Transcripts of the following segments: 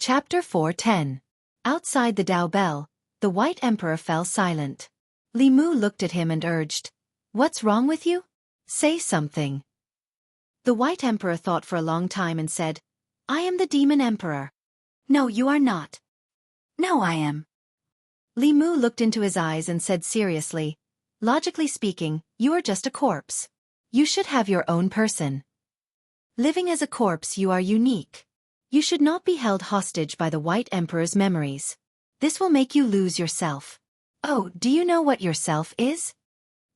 Chapter 4:10. Outside the Dao Bell, the White Emperor fell silent. Li Mu looked at him and urged, "What's wrong with you? Say something." The White Emperor thought for a long time and said, "I am the Demon Emperor." "No, you are not." "No, I am." Li Mu looked into his eyes and said seriously, "Logically speaking, you are just a corpse. You should have your own person. Living as a corpse, you are unique. You should not be held hostage by the White Emperor's memories. This will make you lose yourself." "Oh, do you know what yourself is?"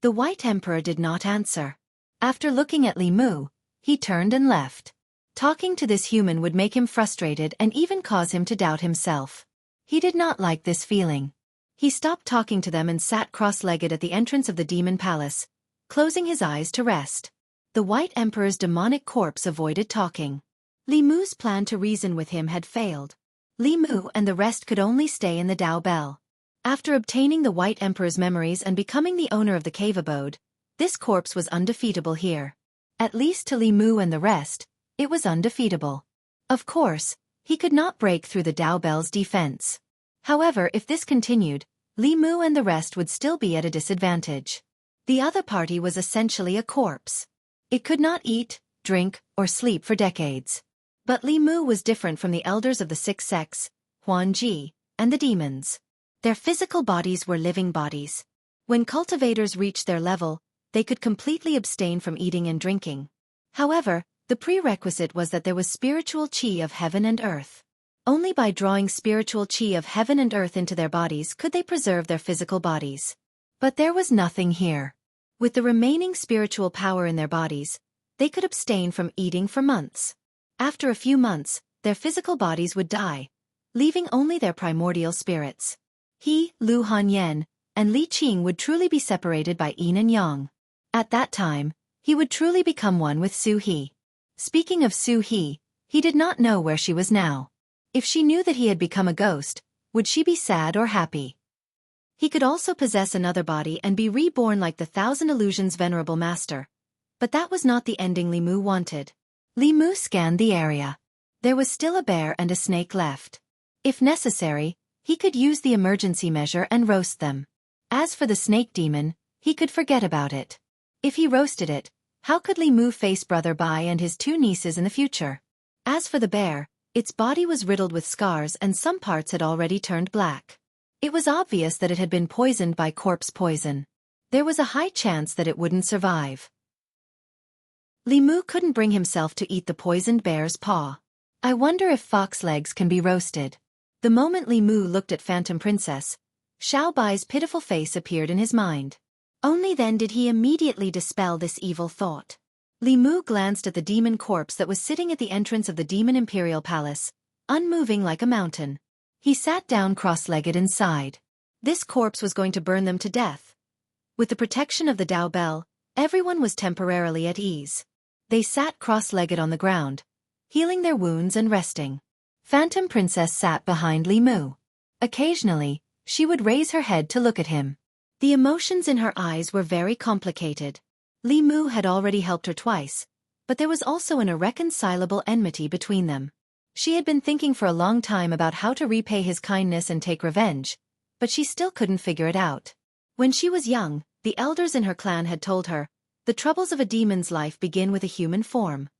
The White Emperor did not answer. After looking at Li Mu, he turned and left. Talking to this human would make him frustrated and even cause him to doubt himself. He did not like this feeling. He stopped talking to them and sat cross-legged at the entrance of the Demon Palace, closing his eyes to rest. The White Emperor's demonic corpse avoided talking. Li Mu's plan to reason with him had failed. Li Mu and the rest could only stay in the Dao Bell. After obtaining the White Emperor's memories and becoming the owner of the cave abode, this corpse was undefeatable here. At least to Li Mu and the rest, it was undefeatable. Of course, he could not break through the Dao Bell's defense. However, if this continued, Li Mu and the rest would still be at a disadvantage. The other party was essentially a corpse. It could not eat, drink, or sleep for decades. But Li Mu was different from the elders of the six sects, Huan Ji, and the demons. Their physical bodies were living bodies. When cultivators reached their level, they could completely abstain from eating and drinking. However, the prerequisite was that there was spiritual qi of heaven and earth. Only by drawing spiritual qi of heaven and earth into their bodies could they preserve their physical bodies. But there was nothing here. With the remaining spiritual power in their bodies, they could abstain from eating for months. After a few months, their physical bodies would die, leaving only their primordial spirits. He, Lu Hanyan, and Li Qing would truly be separated by yin and yang. At that time, he would truly become one with Su He. Speaking of Su He, he did not know where she was now. If she knew that he had become a ghost, would she be sad or happy? He could also possess another body and be reborn like the Thousand Illusions Venerable Master. But that was not the ending Li Mu wanted. Li Mu scanned the area. There was still a bear and a snake left. If necessary, he could use the emergency measure and roast them. As for the snake demon, he could forget about it. If he roasted it, how could Li Mu face Brother Bai and his two nieces in the future? As for the bear, its body was riddled with scars and some parts had already turned black. It was obvious that it had been poisoned by corpse poison. There was a high chance that it wouldn't survive. Li Mu couldn't bring himself to eat the poisoned bear's paw. I wonder if fox legs can be roasted. The moment Li Mu looked at Phantom Princess, Xiao Bai's pitiful face appeared in his mind. Only then did he immediately dispel this evil thought. Li Mu glanced at the demon corpse that was sitting at the entrance of the Demon Imperial Palace, unmoving like a mountain. He sat down cross-legged and sighed. This corpse was going to burn them to death. With the protection of the Dao Bell, everyone was temporarily at ease. They sat cross-legged on the ground, healing their wounds and resting. Phantom Princess sat behind Li Mu. Occasionally, she would raise her head to look at him. The emotions in her eyes were very complicated. Li Mu had already helped her twice, but there was also an irreconcilable enmity between them. She had been thinking for a long time about how to repay his kindness and take revenge, but she still couldn't figure it out. When she was young, the elders in her clan had told her, "The troubles of a demon's life begin with a human form."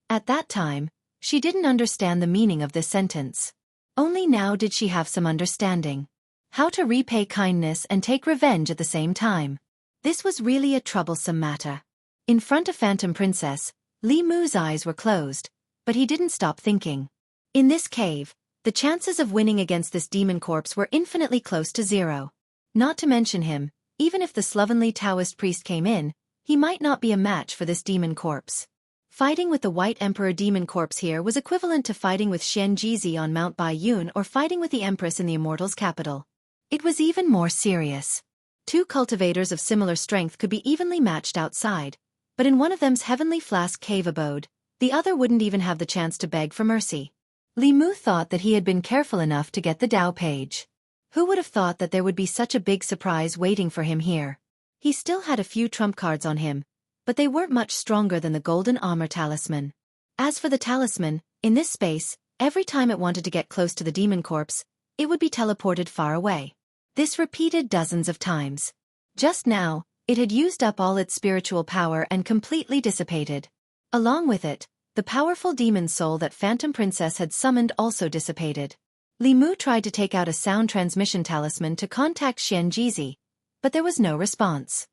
At that time, she didn't understand the meaning of this sentence. Only now did she have some understanding. How to repay kindness and take revenge at the same time. This was really a troublesome matter. In front of Phantom Princess, Li Mu's eyes were closed, but he didn't stop thinking. In this cave, the chances of winning against this demon corpse were infinitely close to zero. Not to mention him, even if the slovenly Daoist priest came in, he might not be a match for this demon corpse. Fighting with the White Emperor demon corpse here was equivalent to fighting with Xian Jizi on Mount Baiyun or fighting with the Empress in the Immortals' capital. It was even more serious. Two cultivators of similar strength could be evenly matched outside, but in one of them's heavenly flask cave abode, the other wouldn't even have the chance to beg for mercy. Li Mu thought that he had been careful enough to get the Dao page. Who would have thought that there would be such a big surprise waiting for him here? He still had a few trump cards on him, but they weren't much stronger than the golden armor talisman. As for the talisman, in this space, Every time it wanted to get close to the demon corpse, it would be teleported far away. This repeated dozens of times. Just now, it had used up all its spiritual power and completely dissipated. Along with it, the powerful demon soul that Phantom Princess had summoned also dissipated. Li Mu tried to take out a sound transmission talisman to contact Xian Jizi, but there was no response.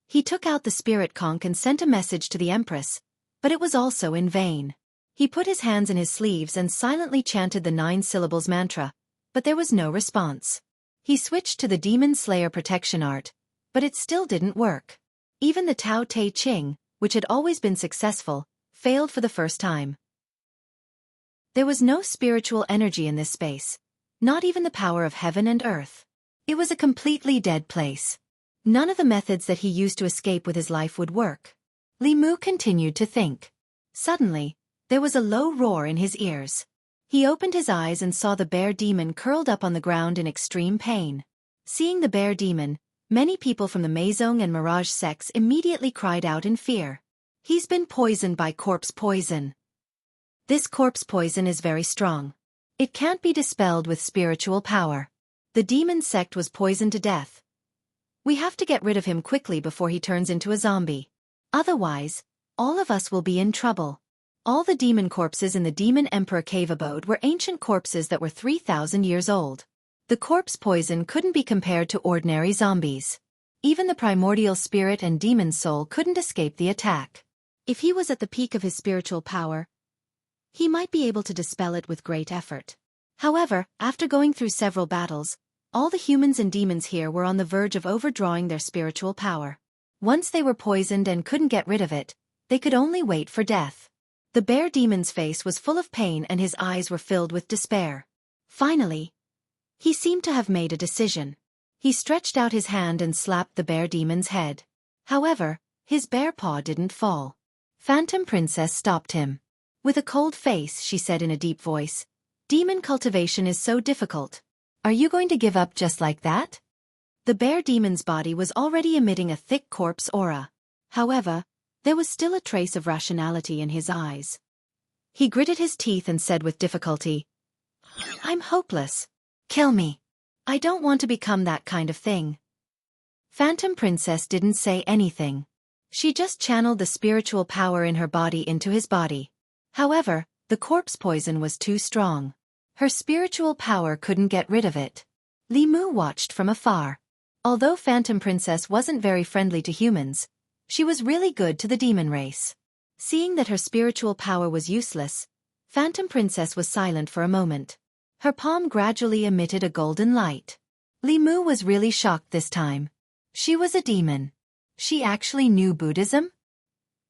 He took out the spirit conch and sent a message to the Empress, but it was also in vain. He put his hands in his sleeves and silently chanted the 9 syllables mantra, but there was no response. He switched to the Demon Slayer protection art, but it still didn't work. Even the Tao Te Ching, which had always been successful, failed for the first time. There was no spiritual energy in this space, not even the power of heaven and earth. It was a completely dead place. None of the methods that he used to escape with his life would work. Li Mu continued to think. Suddenly, there was a low roar in his ears. He opened his eyes and saw the bear demon curled up on the ground in extreme pain. Seeing the bear demon, many people from the Meizong and Mirage sects immediately cried out in fear. He's been poisoned by corpse poison. This corpse poison is very strong. It can't be dispelled with spiritual power. The demon sect was poisoned to death. We have to get rid of him quickly before he turns into a zombie. Otherwise, all of us will be in trouble. All the demon corpses in the Demon Emperor cave abode were ancient corpses that were 3,000 years old. The corpse poison couldn't be compared to ordinary zombies. Even the primordial spirit and demon soul couldn't escape the attack. If he was at the peak of his spiritual power, he might be able to dispel it with great effort. However, after going through several battles, all the humans and demons here were on the verge of overdrawing their spiritual power. Once they were poisoned and couldn't get rid of it, they could only wait for death. The bear demon's face was full of pain and his eyes were filled with despair. Finally, he seemed to have made a decision. He stretched out his hand and slapped the bear demon's head. However, his bear paw didn't fall. Phantom Princess stopped him. With a cold face, she said in a deep voice, "Demon cultivation is so difficult. Are you going to give up just like that?" The bear demon's body was already emitting a thick corpse aura. However, there was still a trace of rationality in his eyes. He gritted his teeth and said with difficulty, "I'm hopeless. Kill me. I don't want to become that kind of thing." Phantom Princess didn't say anything. She just channeled the spiritual power in her body into his body. However, the corpse poison was too strong. Her spiritual power couldn't get rid of it. Li Mu watched from afar. Although Phantom Princess wasn't very friendly to humans, she was really good to the demon race. Seeing that her spiritual power was useless, Phantom Princess was silent for a moment. Her palm gradually emitted a golden light. Li Mu was really shocked this time. She was a demon. She actually knew Buddhism?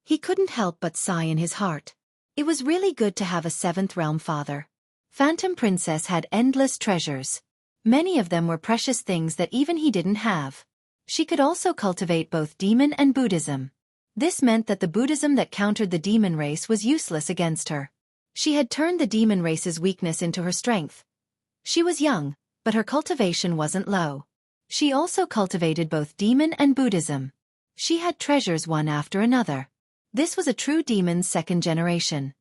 He couldn't help but sigh in his heart. It was really good to have a 7th realm father. Phantom Princess had endless treasures. Many of them were precious things that even he didn't have. She could also cultivate both demon and Buddhism. This meant that the Buddhism that countered the demon race was useless against her. She had turned the demon race's weakness into her strength. She was young, but her cultivation wasn't low. She also cultivated both demon and Buddhism. She had treasures one after another. This was a true demon's 2nd generation.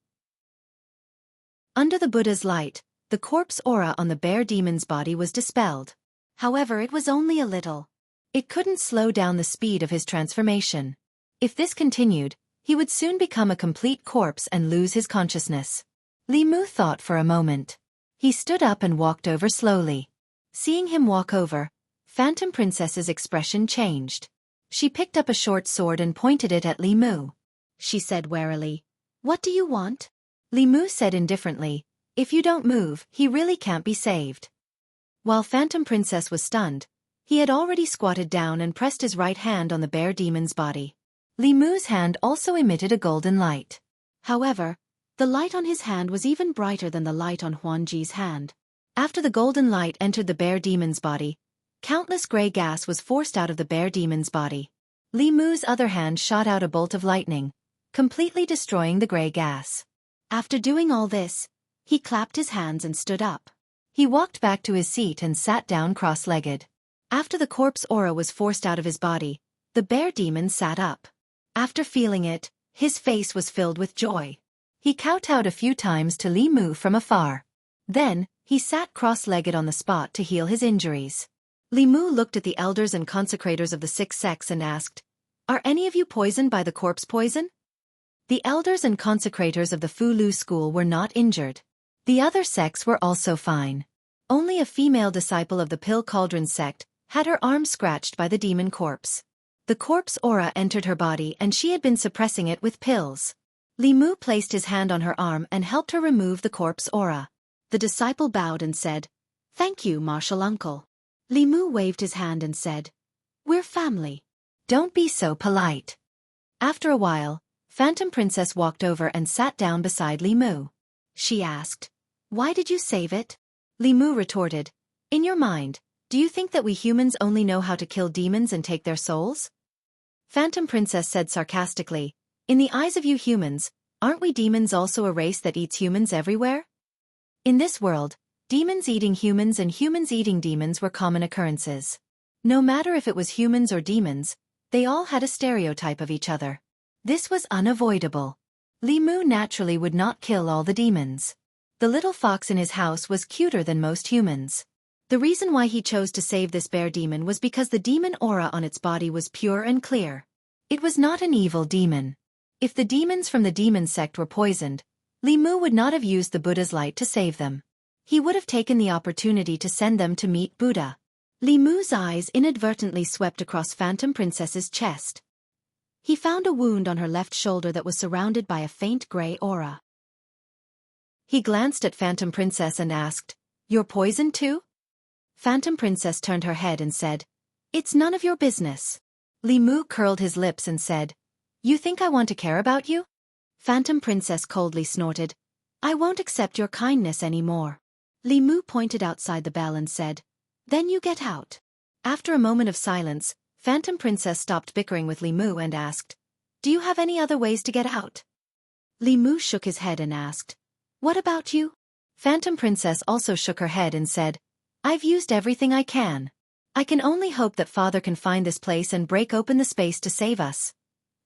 Under the Buddha's light, the corpse aura on the bear demon's body was dispelled. However, it was only a little. It couldn't slow down the speed of his transformation. If this continued, he would soon become a complete corpse and lose his consciousness. Li Mu thought for a moment. He stood up and walked over slowly. Seeing him walk over, Phantom Princess's expression changed. She picked up a short sword and pointed it at Li Mu. She said warily, "What do you want?" Li Mu said indifferently, "If you don't move, he really can't be saved." While Phantom Princess was stunned, he had already squatted down and pressed his right hand on the bear demon's body. Li Mu's hand also emitted a golden light. However, the light on his hand was even brighter than the light on Huan Ji's hand. After the golden light entered the bear demon's body, countless gray gas was forced out of the bear demon's body. Li Mu's other hand shot out a bolt of lightning, completely destroying the gray gas. After doing all this, he clapped his hands and stood up. He walked back to his seat and sat down cross-legged. After the corpse aura was forced out of his body, the bear demon sat up. After feeling it, his face was filled with joy. He kowtowed a few times to Li Mu from afar. Then, he sat cross-legged on the spot to heal his injuries. Li Mu looked at the elders and consecrators of the 6 sects and asked, "Are any of you poisoned by the corpse poison?" The elders and consecrators of the Fu Lu school were not injured. The other sects were also fine. Only a female disciple of the Pill Cauldron sect had her arm scratched by the demon corpse. The corpse aura entered her body and she had been suppressing it with pills. Li Mu placed his hand on her arm and helped her remove the corpse aura. The disciple bowed and said, "Thank you, martial uncle." Li Mu waved his hand and said, "We're family. Don't be so polite." After a while, Phantom Princess walked over and sat down beside Li Mu. She asked, "Why did you save it?" Li Mu retorted, "In your mind, do you think that we humans only know how to kill demons and take their souls?" Phantom Princess said sarcastically, "In the eyes of you humans, aren't we demons also a race that eats humans everywhere?" In this world, demons eating humans and humans eating demons were common occurrences. No matter if it was humans or demons, they all had a stereotype of each other. This was unavoidable. Li Mu naturally would not kill all the demons. The little fox in his house was cuter than most humans. The reason why he chose to save this bear demon was because the demon aura on its body was pure and clear. It was not an evil demon. If the demons from the demon sect were poisoned, Li Mu would not have used the Buddha's light to save them. He would have taken the opportunity to send them to meet Buddha. Li Mu's eyes inadvertently swept across Phantom Princess's chest. He found a wound on her left shoulder that was surrounded by a faint gray aura. He glanced at Phantom Princess and asked, "You're poisoned too?" Phantom Princess turned her head and said, "It's none of your business." Li Mu curled his lips and said, "You think I want to care about you?" Phantom Princess coldly snorted, "I won't accept your kindness anymore." Li Mu pointed outside the bell and said, "Then you get out." After a moment of silence, Phantom Princess stopped bickering with Li Mu and asked, "Do you have any other ways to get out?" Li Mu shook his head and asked, "What about you?" Phantom Princess also shook her head and said, "I've used everything I can. I can only hope that Father can find this place and break open the space to save us."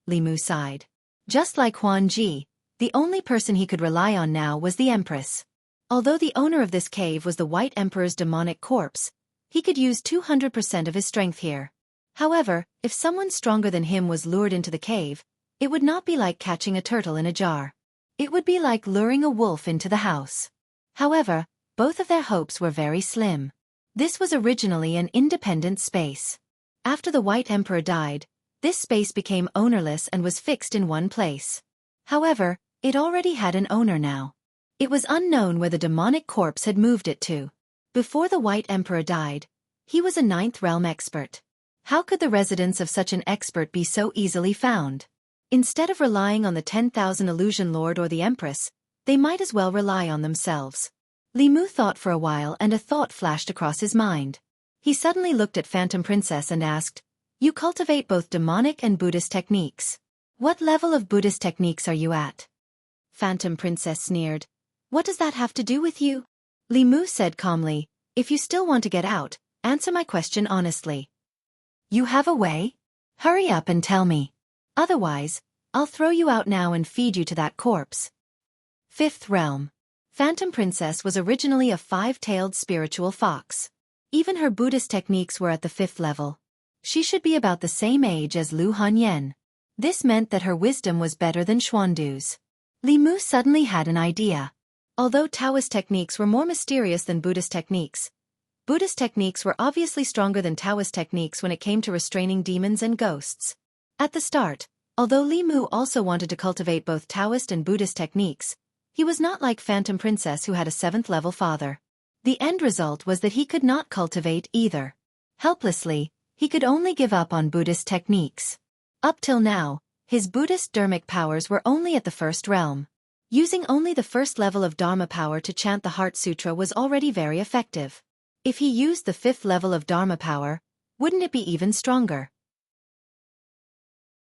Li Mu sighed. Just like Huan Ji, the only person he could rely on now was the Empress. Although the owner of this cave was the White Emperor's demonic corpse, he could use 200% of his strength here. However, if someone stronger than him was lured into the cave, it would not be like catching a turtle in a jar. It would be like luring a wolf into the house. However, both of their hopes were very slim. This was originally an independent space. After the White Emperor died, this space became ownerless and was fixed in one place. However, it already had an owner now. It was unknown where the demonic corpse had moved it to. Before the White Emperor died, he was a 9th realm expert. How could the residence of such an expert be so easily found? Instead of relying on the 10,000 Illusion Lord or the Empress, they might as well rely on themselves. Li Mu thought for a while and a thought flashed across his mind. He suddenly looked at Phantom Princess and asked, "You cultivate both demonic and Buddhist techniques. What level of Buddhist techniques are you at?" Phantom Princess sneered, "What does that have to do with you?" Li Mu said calmly, "If you still want to get out, answer my question honestly. You have a way? Hurry up and tell me. Otherwise, I'll throw you out now and feed you to that corpse." 5th realm. Phantom Princess was originally a 5-tailed spiritual fox. Even her Buddhist techniques were at the 5th level. She should be about the same age as Lu Hanyan. This meant that her wisdom was better than Xuandu's. Li Mu suddenly had an idea. Although Taoist techniques were more mysterious than Buddhist techniques, Buddhist techniques were obviously stronger than Taoist techniques when it came to restraining demons and ghosts. At the start, although Li Mu also wanted to cultivate both Taoist and Buddhist techniques, he was not like Phantom Princess who had a 7th level father. The end result was that he could not cultivate either. Helplessly, he could only give up on Buddhist techniques. Up till now, his Buddhist dharmic powers were only at the 1st realm. Using only the 1st level of Dharma power to chant the Heart Sutra was already very effective. If he used the 5th level of Dharma power, wouldn't it be even stronger?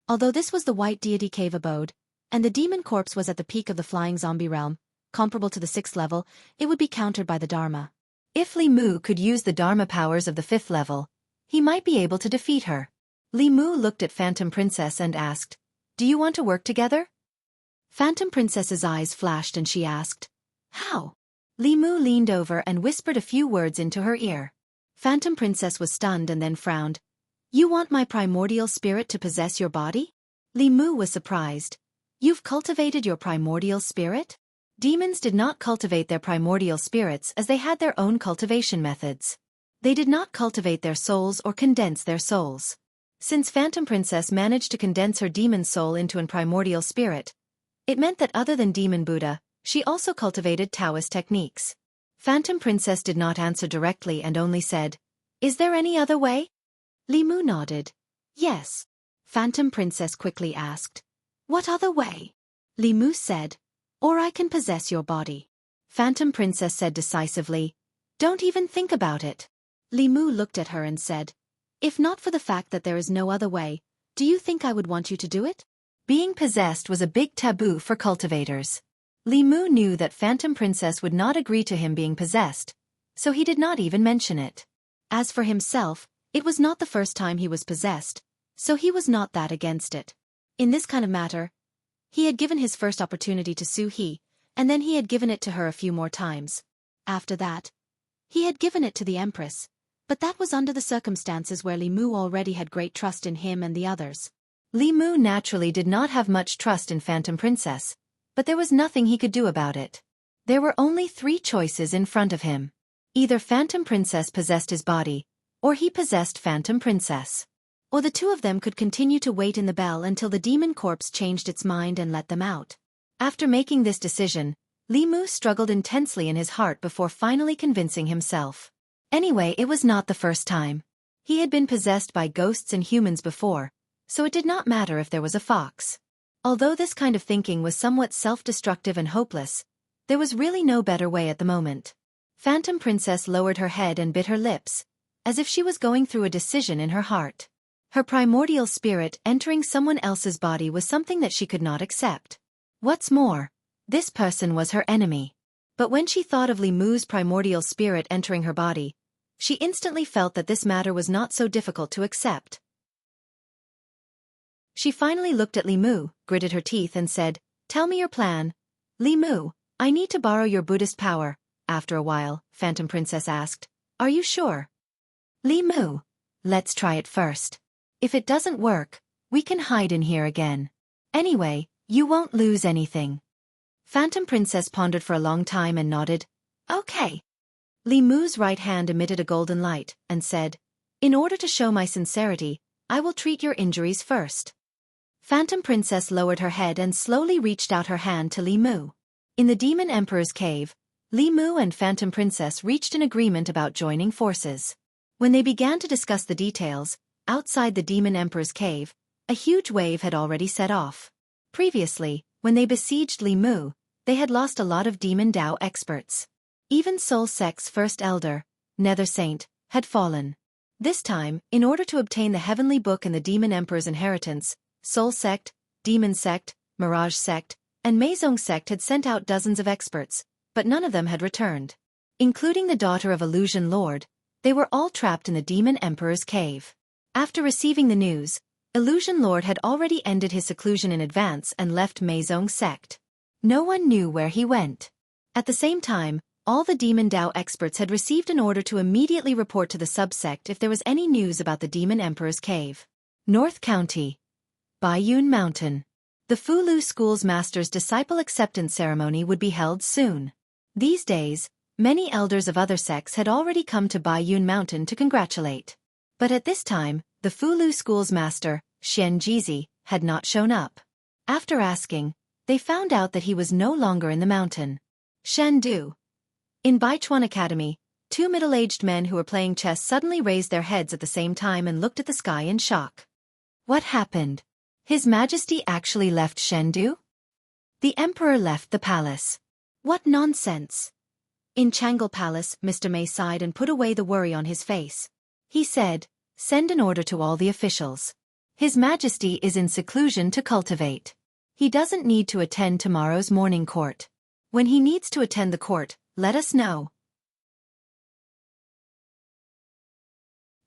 Although this was the White Deity cave abode, and the demon corpse was at the peak of the flying zombie realm, comparable to the 6th level, it would be countered by the Dharma. If Li Mu could use the Dharma powers of the 5th level, he might be able to defeat her. Li Mu looked at Phantom Princess and asked, "Do you want to work together?" Phantom Princess's eyes flashed and she asked, "How?" Li Mu leaned over and whispered a few words into her ear. Phantom Princess was stunned and then frowned. "You want my primordial spirit to possess your body?" Li Mu was surprised. "You've cultivated your primordial spirit?" Demons did not cultivate their primordial spirits as they had their own cultivation methods. They did not cultivate their souls or condense their souls. Since Phantom Princess managed to condense her demon soul into a primordial spirit, it meant that other than Demon Buddha, she also cultivated Daoist techniques. Phantom Princess did not answer directly and only said, "Is there any other way?" Li Mu nodded. "Yes." Phantom Princess quickly asked, "What other way?" Li Mu said, "Or I can possess your body." Phantom Princess said decisively, "Don't even think about it." Li Mu looked at her and said, "If not for the fact that there is no other way, do you think I would want you to do it?" Being possessed was a big taboo for cultivators. Li Mu knew that Phantom Princess would not agree to him being possessed, so he did not even mention it. As for himself, it was not the first time he was possessed, so he was not that against it. In this kind of matter, he had given his first opportunity to Su He, and then he had given it to her a few more times. After that, he had given it to the Empress, but that was under the circumstances where Li Mu already had great trust in him and the others. Li Mu naturally did not have much trust in Phantom Princess, but there was nothing he could do about it. There were only 3 choices in front of him. Either Phantom Princess possessed his body, or he possessed Phantom Princess. Or the two of them could continue to wait in the bell until the demon corpse changed its mind and let them out. After making this decision, Li Mu struggled intensely in his heart before finally convincing himself. Anyway, it was not the first time. He had been possessed by ghosts and humans before, so it did not matter if there was a fox. Although this kind of thinking was somewhat self-destructive and hopeless, there was really no better way at the moment. Phantom Princess lowered her head and bit her lips, as if she was going through a decision in her heart. Her primordial spirit entering someone else's body was something that she could not accept. What's more, this person was her enemy. But when she thought of Li Mu's primordial spirit entering her body, she instantly felt that this matter was not so difficult to accept. She finally looked at Li Mu, gritted her teeth and said, "Tell me your plan." "Li Mu, I need to borrow your Buddhist power." After a while, Phantom Princess asked, "Are you sure?" "Li Mu, let's try it first. If it doesn't work, we can hide in here again. Anyway, you won't lose anything." Phantom Princess pondered for a long time and nodded, "Okay." Li Mu's right hand emitted a golden light, and said, "In order to show my sincerity, I will treat your injuries first." Phantom Princess lowered her head and slowly reached out her hand to Li Mu. In the Demon Emperor's cave, Li Mu and Phantom Princess reached an agreement about joining forces. When they began to discuss the details, outside the Demon Emperor's cave, a huge wave had already set off. Previously, when they besieged Li Mu, they had lost a lot of Demon Dao experts. Even Soul Sect's first elder, Nether Saint, had fallen. This time, in order to obtain the Heavenly Book and the Demon Emperor's inheritance, Soul Sect, Demon Sect, Mirage Sect, and Meizong Sect had sent out dozens of experts, but none of them had returned. Including the daughter of Illusion Lord, they were all trapped in the Demon Emperor's cave. After receiving the news, Illusion Lord had already ended his seclusion in advance and left Meizong Sect. No one knew where he went. At the same time, all the Demon Dao experts had received an order to immediately report to the subsect if there was any news about the Demon Emperor's cave. North County, Baiyun Mountain. The Fulu School's Master's Disciple Acceptance Ceremony would be held soon. These days, many elders of other sects had already come to Baiyun Mountain to congratulate. But at this time, the Fulu School's Master, Shen Jizi, had not shown up. After asking, they found out that he was no longer in the mountain. Shen Du. In Baichuan Academy, 2 middle-aged men who were playing chess suddenly raised their heads at the same time and looked at the sky in shock. What happened? His Majesty actually left Shendu? The Emperor left the palace. What nonsense! In Changle Palace, Mr. May sighed and put away the worry on his face. He said, "Send an order to all the officials. His Majesty is in seclusion to cultivate. He doesn't need to attend tomorrow's morning court. When he needs to attend the court, let us know."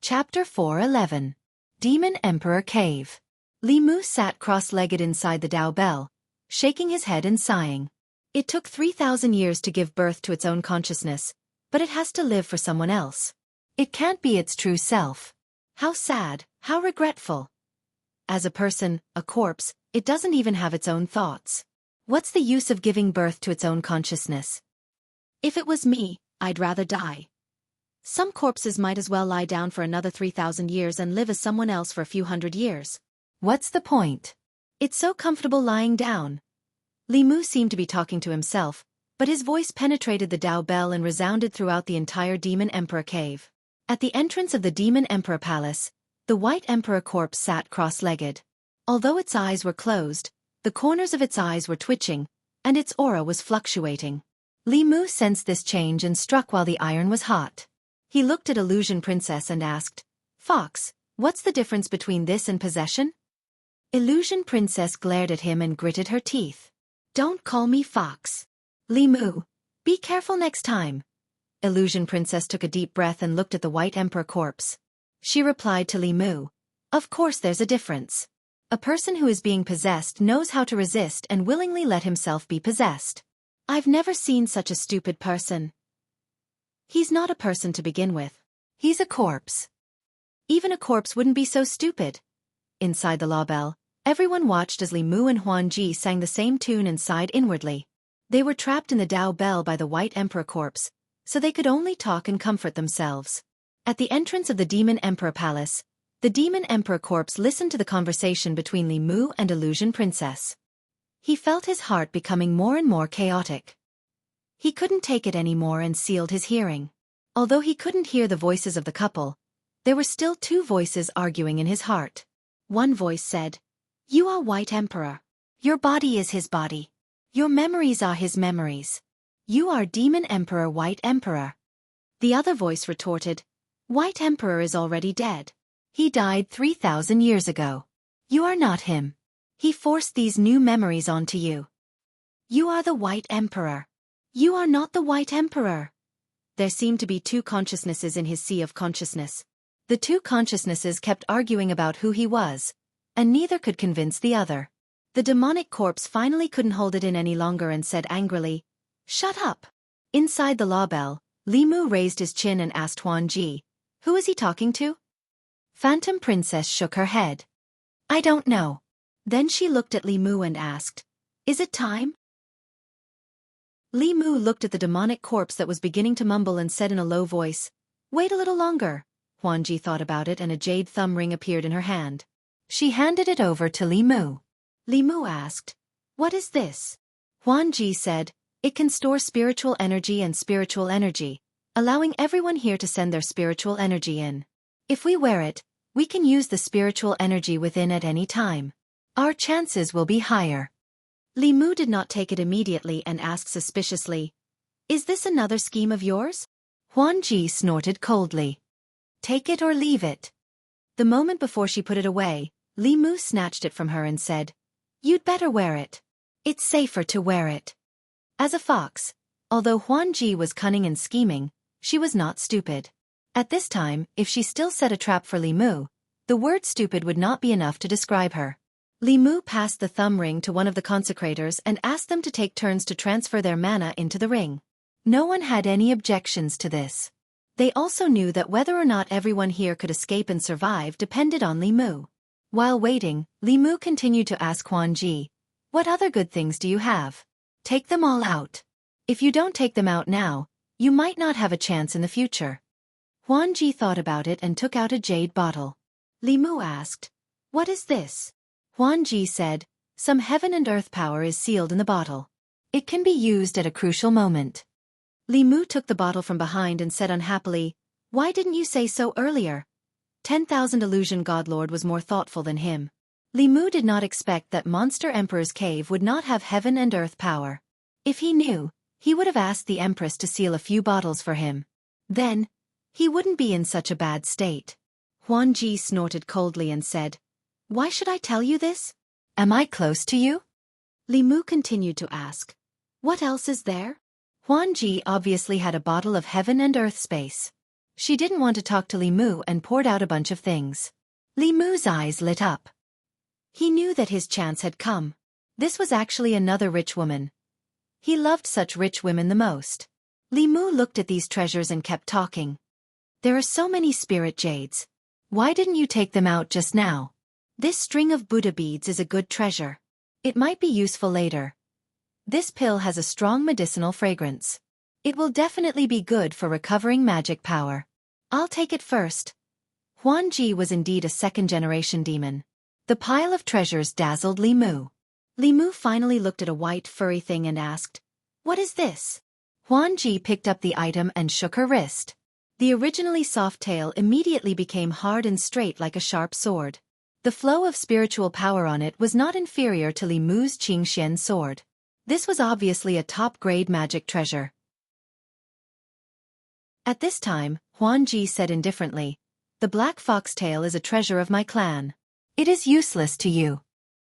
Chapter 4:11. Demon Emperor Cave. Li Mu sat cross-legged inside the Dao Bell, shaking his head and sighing. It took 3,000 years to give birth to its own consciousness, but it has to live for someone else. It can't be its true self. How sad, how regretful. As a person, a corpse, it doesn't even have its own thoughts. What's the use of giving birth to its own consciousness? If it was me, I'd rather die. Some corpses might as well lie down for another 3,000 years and live as someone else for a few hundred years. What's the point? It's so comfortable lying down. Li Mu seemed to be talking to himself, but his voice penetrated the Dao bell and resounded throughout the entire Demon Emperor cave. At the entrance of the Demon Emperor Palace, the White Emperor corpse sat cross-legged. Although its eyes were closed, the corners of its eyes were twitching, and its aura was fluctuating. Li Mu sensed this change and struck while the iron was hot. He looked at Illusion Princess and asked, "Fox, what's the difference between this and possession?" Illusion Princess glared at him and gritted her teeth. "Don't call me Fox. Li Mu, be careful next time." Illusion Princess took a deep breath and looked at the White Emperor corpse. She replied to Li Mu, "Of course there's a difference. A person who is being possessed knows how to resist and willingly let himself be possessed. I've never seen such a stupid person. He's not a person to begin with. He's a corpse. Even a corpse wouldn't be so stupid." Inside the law bell, everyone watched as Li Mu and Huan Ji sang the same tune and sighed inwardly. They were trapped in the Dao bell by the White Emperor corpse, so they could only talk and comfort themselves. At the entrance of the Demon Emperor Palace, the Demon Emperor corpse listened to the conversation between Li Mu and Illusion Princess. He felt his heart becoming more and more chaotic. He couldn't take it anymore and sealed his hearing. Although he couldn't hear the voices of the couple, there were still two voices arguing in his heart. One voice said, "You are White Emperor. Your body is his body. Your memories are his memories. You are Demon Emperor White Emperor." The other voice retorted, "White Emperor is already dead. He died 3,000 years ago. You are not him. He forced these new memories onto you. You are the White Emperor. You are not the White Emperor." There seemed to be two consciousnesses in his sea of consciousness. The two consciousnesses kept arguing about who he was, and neither could convince the other. The demonic corpse finally couldn't hold it in any longer and said angrily, "Shut up." Inside the law bell, Li Mu raised his chin and asked Huan Ji, "Who is he talking to?" Phantom Princess shook her head. "I don't know." Then she looked at Li Mu and asked, "Is it time?" Li Mu looked at the demonic corpse that was beginning to mumble and said in a low voice, "Wait a little longer." Huan Ji thought about it and a jade thumb ring appeared in her hand. She handed it over to Li Mu. Li Mu asked, "What is this?" Huan Ji said, "It can store spiritual energy and spiritual energy, allowing everyone here to send their spiritual energy in. If we wear it, we can use the spiritual energy within at any time. Our chances will be higher." Li Mu did not take it immediately and asked suspiciously, "Is this another scheme of yours?" Huan Ji snorted coldly. "Take it or leave it." The moment before she put it away, Li Mu snatched it from her and said, "You'd better wear it. It's safer to wear it." As a fox, although Huan Ji was cunning and scheming, she was not stupid. At this time, if she still set a trap for Li Mu, the word stupid would not be enough to describe her. Li Mu passed the thumb ring to one of the consecrators and asked them to take turns to transfer their mana into the ring. No one had any objections to this. They also knew that whether or not everyone here could escape and survive depended on Li Mu. While waiting, Li Mu continued to ask Huan Ji, "What other good things do you have? Take them all out. If you don't take them out now, you might not have a chance in the future." Huan Ji thought about it and took out a jade bottle. Li Mu asked, "What is this?" Huan Ji said, "Some heaven and earth power is sealed in the bottle. It can be used at a crucial moment." Li Mu took the bottle from behind and said unhappily, "Why didn't you say so earlier?" 10,000 Illusion Godlord was more thoughtful than him. Li Mu did not expect that Monster Emperor's cave would not have heaven and earth power. If he knew, he would have asked the Empress to seal a few bottles for him. Then, he wouldn't be in such a bad state. Huan Ji snorted coldly and said, "Why should I tell you this? Am I close to you?" Li Mu continued to ask, "What else is there?" Huan Ji obviously had a bottle of heaven and earth space. She didn't want to talk to Li Mu and poured out a bunch of things. Li Mu's eyes lit up. He knew that his chance had come. This was actually another rich woman. He loved such rich women the most. Li Mu looked at these treasures and kept talking. There are so many spirit jades. Why didn't you take them out just now? This string of Buddha beads is a good treasure. It might be useful later. This pill has a strong medicinal fragrance. It will definitely be good for recovering magic power. I'll take it first. Huan Ji was indeed a second-generation demon. The pile of treasures dazzled Li Mu. Li Mu finally looked at a white furry thing and asked, "What is this?" Huan Ji picked up the item and shook her wrist. The originally soft tail immediately became hard and straight like a sharp sword. The flow of spiritual power on it was not inferior to Li Mu's Qingxian sword. This was obviously a top-grade magic treasure. At this time, Huan Ji said indifferently, "The black foxtail is a treasure of my clan. It is useless to you."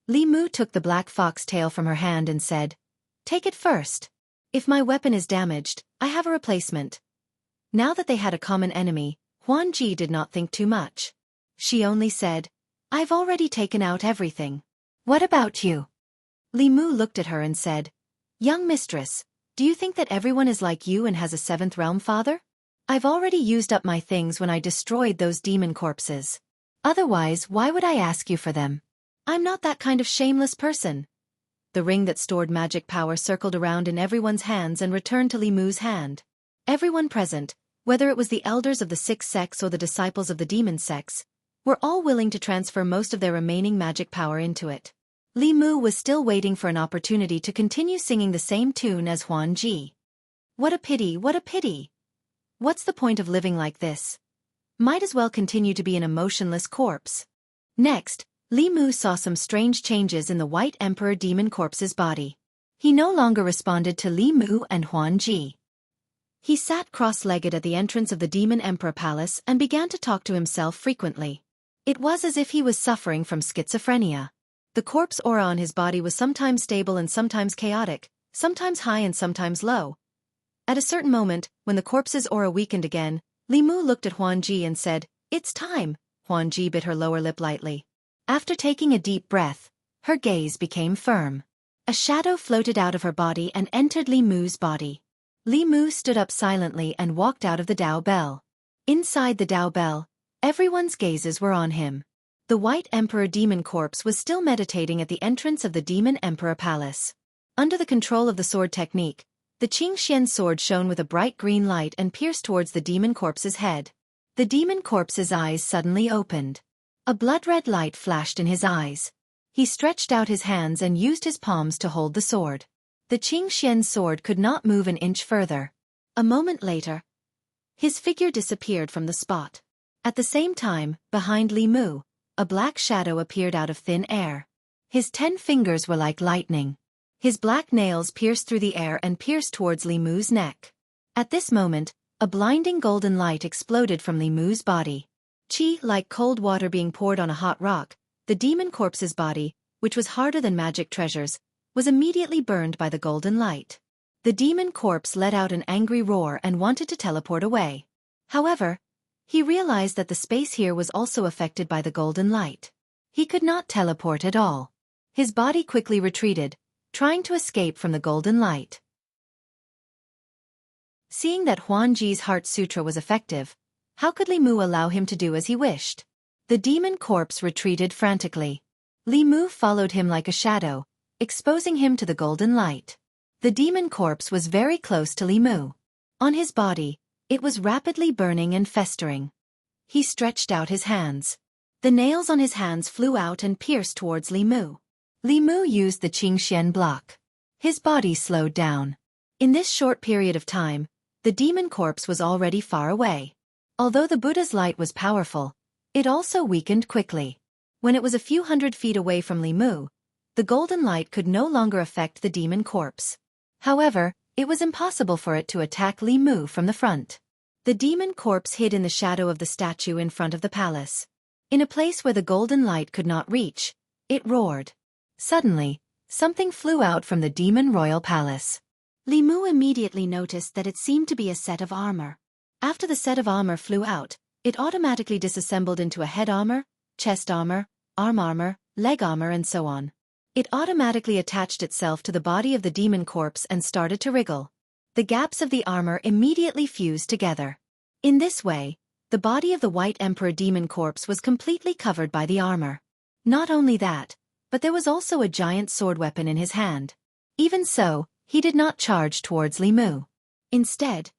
Li Mu took the black foxtail from her hand and said, "Take it first. If my weapon is damaged, I have a replacement." Now that they had a common enemy, Huan Ji did not think too much. She only said, "I've already taken out everything. What about you?" Li Mu looked at her and said, "Young mistress, do you think that everyone is like you and has a seventh realm father? I've already used up my things when I destroyed those demon corpses. Otherwise, why would I ask you for them? I'm not that kind of shameless person." The ring that stored magic power circled around in everyone's hands and returned to Li Mu's hand. Everyone present, whether it was the elders of the sixth sex or the disciples of the demon sex, were all willing to transfer most of their remaining magic power into it. Li Mu was still waiting for an opportunity to continue singing the same tune as Huan Ji. What a pity, what a pity! What's the point of living like this? Might as well continue to be an emotionless corpse. Next, Li Mu saw some strange changes in the White Emperor demon corpse's body. He no longer responded to Li Mu and Huan Ji. He sat cross-legged at the entrance of the Demon Emperor Palace and began to talk to himself frequently. It was as if he was suffering from schizophrenia. The corpse aura on his body was sometimes stable and sometimes chaotic, sometimes high and sometimes low. At a certain moment, when the corpse's aura weakened again, Li Mu looked at Huan Ji and said, "It's time." Huan Ji bit her lower lip lightly. After taking a deep breath, her gaze became firm. A shadow floated out of her body and entered Li Mu's body. Li Mu stood up silently and walked out of the Dao Bell. Inside the Dao Bell, everyone's gazes were on him. The White Emperor demon corpse was still meditating at the entrance of the Demon Emperor Palace. Under the control of the sword technique, the Qingxian sword shone with a bright green light and pierced towards the demon corpse's head. The demon corpse's eyes suddenly opened. A blood-red light flashed in his eyes. He stretched out his hands and used his palms to hold the sword. The Qingxian sword could not move an inch further. A moment later, his figure disappeared from the spot. At the same time, behind Li Mu, a black shadow appeared out of thin air. His 10 fingers were like lightning. His black nails pierced through the air and pierced towards Li Mu's neck. At this moment, a blinding golden light exploded from Li Mu's body. Qi, like cold water being poured on a hot rock, the demon corpse's body, which was harder than magic treasures, was immediately burned by the golden light. The demon corpse let out an angry roar and wanted to teleport away. However, he realized that the space here was also affected by the golden light. He could not teleport at all. His body quickly retreated, trying to escape from the golden light. Seeing that Huan Ji's Heart Sutra was effective, how could Li Mu allow him to do as he wished? The demon corpse retreated frantically. Li Mu followed him like a shadow, exposing him to the golden light. The demon corpse was very close to Li Mu. On his body, it was rapidly burning and festering. He stretched out his hands. The nails on his hands flew out and pierced towards Li Mu. Li Mu used the Qingxian block. His body slowed down. In this short period of time, the demon corpse was already far away. Although the Buddha's light was powerful, it also weakened quickly. When it was a few hundred feet away from Li Mu, the golden light could no longer affect the demon corpse. However, it was impossible for it to attack Li Mu from the front. The demon corpse hid in the shadow of the statue in front of the palace. In a place where the golden light could not reach, it roared. Suddenly, something flew out from the demon royal palace. Li Mu immediately noticed that it seemed to be a set of armor. After the set of armor flew out, it automatically disassembled into a head armor, chest armor, arm armor, leg armor and so on. It automatically attached itself to the body of the demon corpse and started to wriggle. The gaps of the armor immediately fused together. In this way, the body of the White Emperor demon corpse was completely covered by the armor. Not only that, but there was also a giant sword weapon in his hand. Even so, he did not charge towards Li Mu. Instead,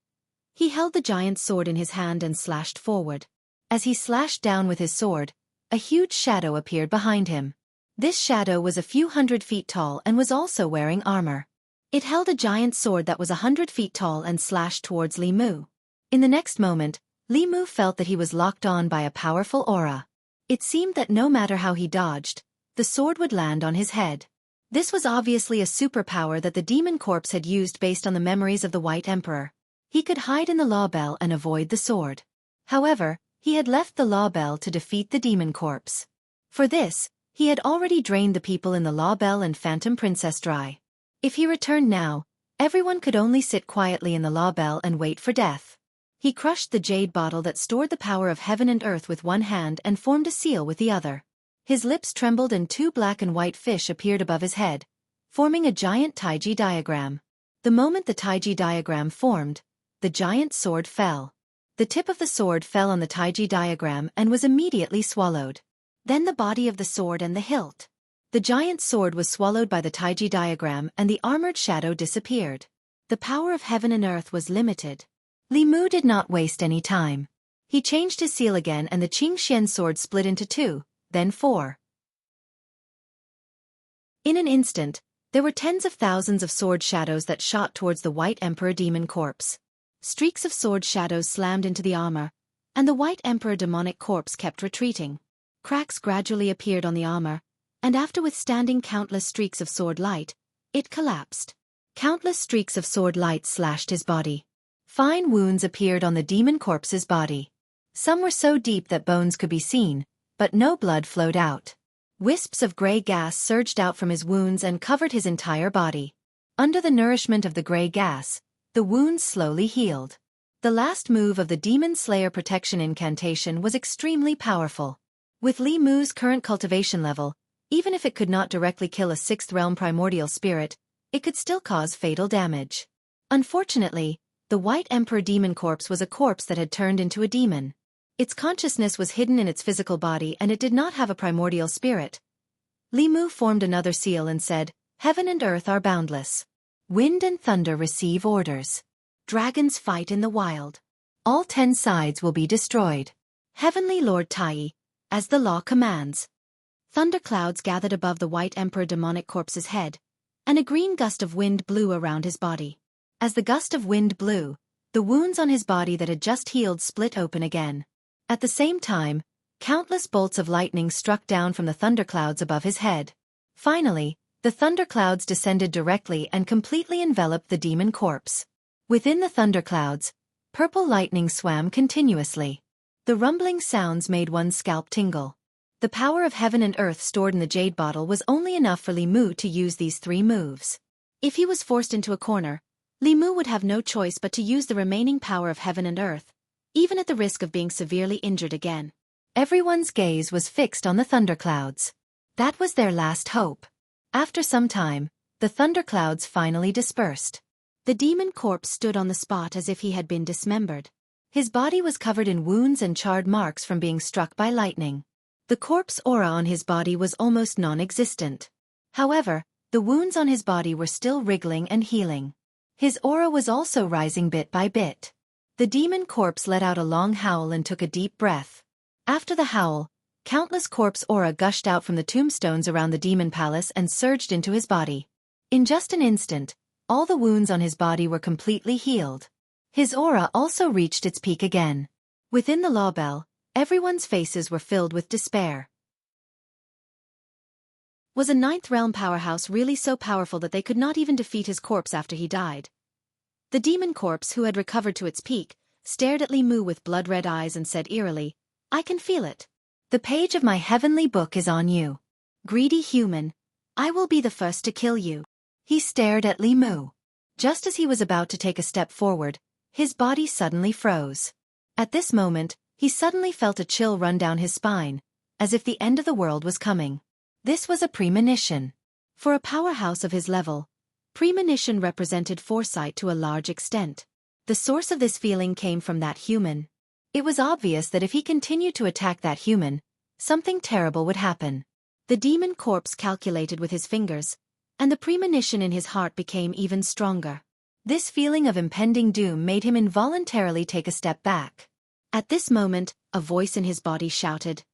he held the giant sword in his hand and slashed forward. As he slashed down with his sword, a huge shadow appeared behind him. This shadow was a few 100 feet tall and was also wearing armor. It held a giant sword that was 100 feet tall and slashed towards Li Mu. In the next moment, Li Mu felt that he was locked on by a powerful aura. It seemed that no matter how he dodged, the sword would land on his head. This was obviously a superpower that the demon corpse had used based on the memories of the White Emperor. He could hide in the law bell and avoid the sword. However, he had left the law bell to defeat the demon corpse. For this, he had already drained the people in the law bell and Phantom Princess dry. If he returned now, everyone could only sit quietly in the law bell and wait for death. He crushed the jade bottle that stored the power of heaven and earth with one hand and formed a seal with the other. His lips trembled and two black and white fish appeared above his head, forming a giant Taiji diagram. The moment the Taiji diagram formed, the giant sword fell. The tip of the sword fell on the Taiji diagram and was immediately swallowed. Then the body of the sword and the hilt. The giant sword was swallowed by the Taiji diagram and the armored shadow disappeared. The power of heaven and earth was limited. Li Mu did not waste any time. He changed his seal again and the Qingxian sword split into 2, then 4. In an instant, there were tens of thousands of sword shadows that shot towards the White Emperor demon corpse. Streaks of sword shadows slammed into the armor, and the White Emperor demonic corpse kept retreating. Cracks gradually appeared on the armor, and after withstanding countless streaks of sword light, it collapsed. Countless streaks of sword light slashed his body. Fine wounds appeared on the demon corpse's body. Some were so deep that bones could be seen, but no blood flowed out. Wisps of gray gas surged out from his wounds and covered his entire body. Under the nourishment of the gray gas, the wounds slowly healed. The last move of the Demon Slayer protection incantation was extremely powerful. With Li Mu's current cultivation level, even if it could not directly kill a 6th realm primordial spirit, it could still cause fatal damage. Unfortunately, the White Emperor demon corpse was a corpse that had turned into a demon. Its consciousness was hidden in its physical body and it did not have a primordial spirit. Li Mu formed another seal and said, "Heaven and earth are boundless. Wind and thunder receive orders. Dragons fight in the wild. All 10 sides will be destroyed. Heavenly Lord Tai, as the law commands." Thunderclouds gathered above the White Emperor demonic corpse's head, and a green gust of wind blew around his body. As the gust of wind blew, the wounds on his body that had just healed split open again. At the same time, countless bolts of lightning struck down from the thunderclouds above his head. Finally, the thunderclouds descended directly and completely enveloped the demon corpse. Within the thunderclouds, purple lightning swam continuously. The rumbling sounds made one's scalp tingle. The power of heaven and earth stored in the jade bottle was only enough for Li Mu to use these 3 moves. If he was forced into a corner, Li Mu would have no choice but to use the remaining power of heaven and earth, even at the risk of being severely injured again. Everyone's gaze was fixed on the thunderclouds. That was their last hope. After some time, the thunderclouds finally dispersed. The demon corpse stood on the spot as if he had been dismembered. His body was covered in wounds and charred marks from being struck by lightning. The corpse aura on his body was almost non-existent. However, the wounds on his body were still wriggling and healing. His aura was also rising bit by bit. The demon corpse let out a long howl and took a deep breath. After the howl, countless corpse aura gushed out from the tombstones around the demon palace and surged into his body. In just an instant, all the wounds on his body were completely healed. His aura also reached its peak again. Within the law bell, everyone's faces were filled with despair. Was a 9th realm powerhouse really so powerful that they could not even defeat his corpse after he died? The demon corpse, who had recovered to its peak, stared at Li Mu with blood-red eyes and said eerily, "I can feel it. The page of my heavenly book is on you. Greedy human, I will be the first to kill you." He stared at Li Mu. Just as he was about to take a step forward, his body suddenly froze. At this moment, he suddenly felt a chill run down his spine, as if the end of the world was coming. This was a premonition. For a powerhouse of his level, premonition represented foresight to a large extent. The source of this feeling came from that human. It was obvious that if he continued to attack that human, something terrible would happen. The demon corpse calculated with his fingers, and the premonition in his heart became even stronger. This feeling of impending doom made him involuntarily take a step back. At this moment, a voice in his body shouted,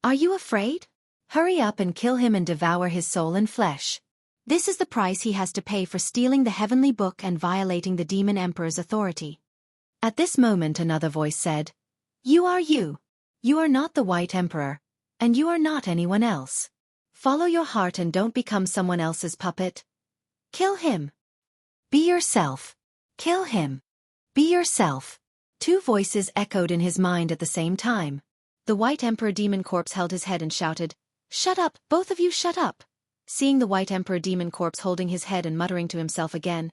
"Are you afraid? Hurry up and kill him and devour his soul and flesh. This is the price he has to pay for stealing the heavenly book and violating the demon emperor's authority." At this moment another voice said, "You are you. You are not the White Emperor, and you are not anyone else. Follow your heart and don't become someone else's puppet. Kill him. Be yourself. Kill him. Be yourself." Two voices echoed in his mind at the same time. The White Emperor demon corpse held his head and shouted, "Shut up, both of you shut up." Seeing the White Emperor demon corpse holding his head and muttering to himself again,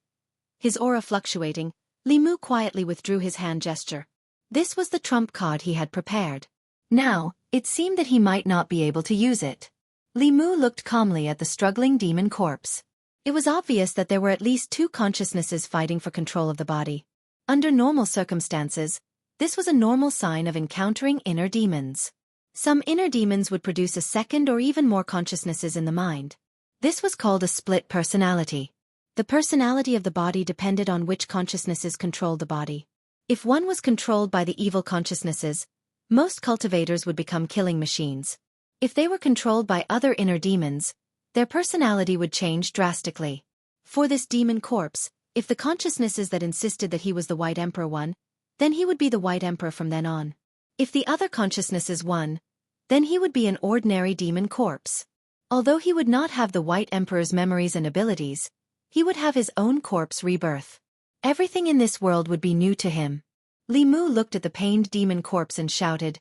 his aura fluctuating, Li Mu quietly withdrew his hand gesture. This was the trump card he had prepared. Now, it seemed that he might not be able to use it. Li Mu looked calmly at the struggling demon corpse. It was obvious that there were at least two consciousnesses fighting for control of the body. Under normal circumstances, this was a normal sign of encountering inner demons. Some inner demons would produce a second or even more consciousnesses in the mind. This was called a split personality. The personality of the body depended on which consciousnesses controlled the body. If one was controlled by the evil consciousnesses, most cultivators would become killing machines. If they were controlled by other inner demons, their personality would change drastically. For this demon corpse, if the consciousnesses that insisted that he was the White Emperor won, then he would be the White Emperor from then on. If the other consciousnesses won, then he would be an ordinary demon corpse. Although he would not have the White Emperor's memories and abilities, he would have his own corpse rebirth. Everything in this world would be new to him. Li Mu looked at the pained demon corpse and shouted,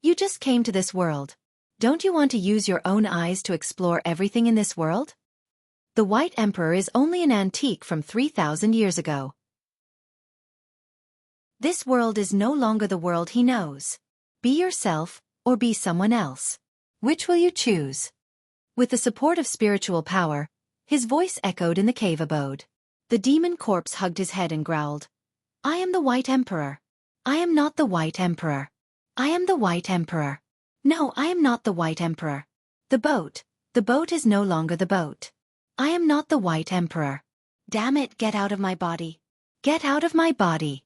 "You just came to this world. Don't you want to use your own eyes to explore everything in this world? The White Emperor is only an antique from 3,000 years ago. This world is no longer the world he knows. Be yourself, or be someone else. Which will you choose?" With the support of spiritual power, his voice echoed in the cave abode. The demon corpse hugged his head and growled, "I am the White Emperor. I am not the White Emperor. I am the White Emperor. No, I am not the White Emperor. The boat is no longer the boat. I am not the White Emperor. Damn it, get out of my body. Get out of my body."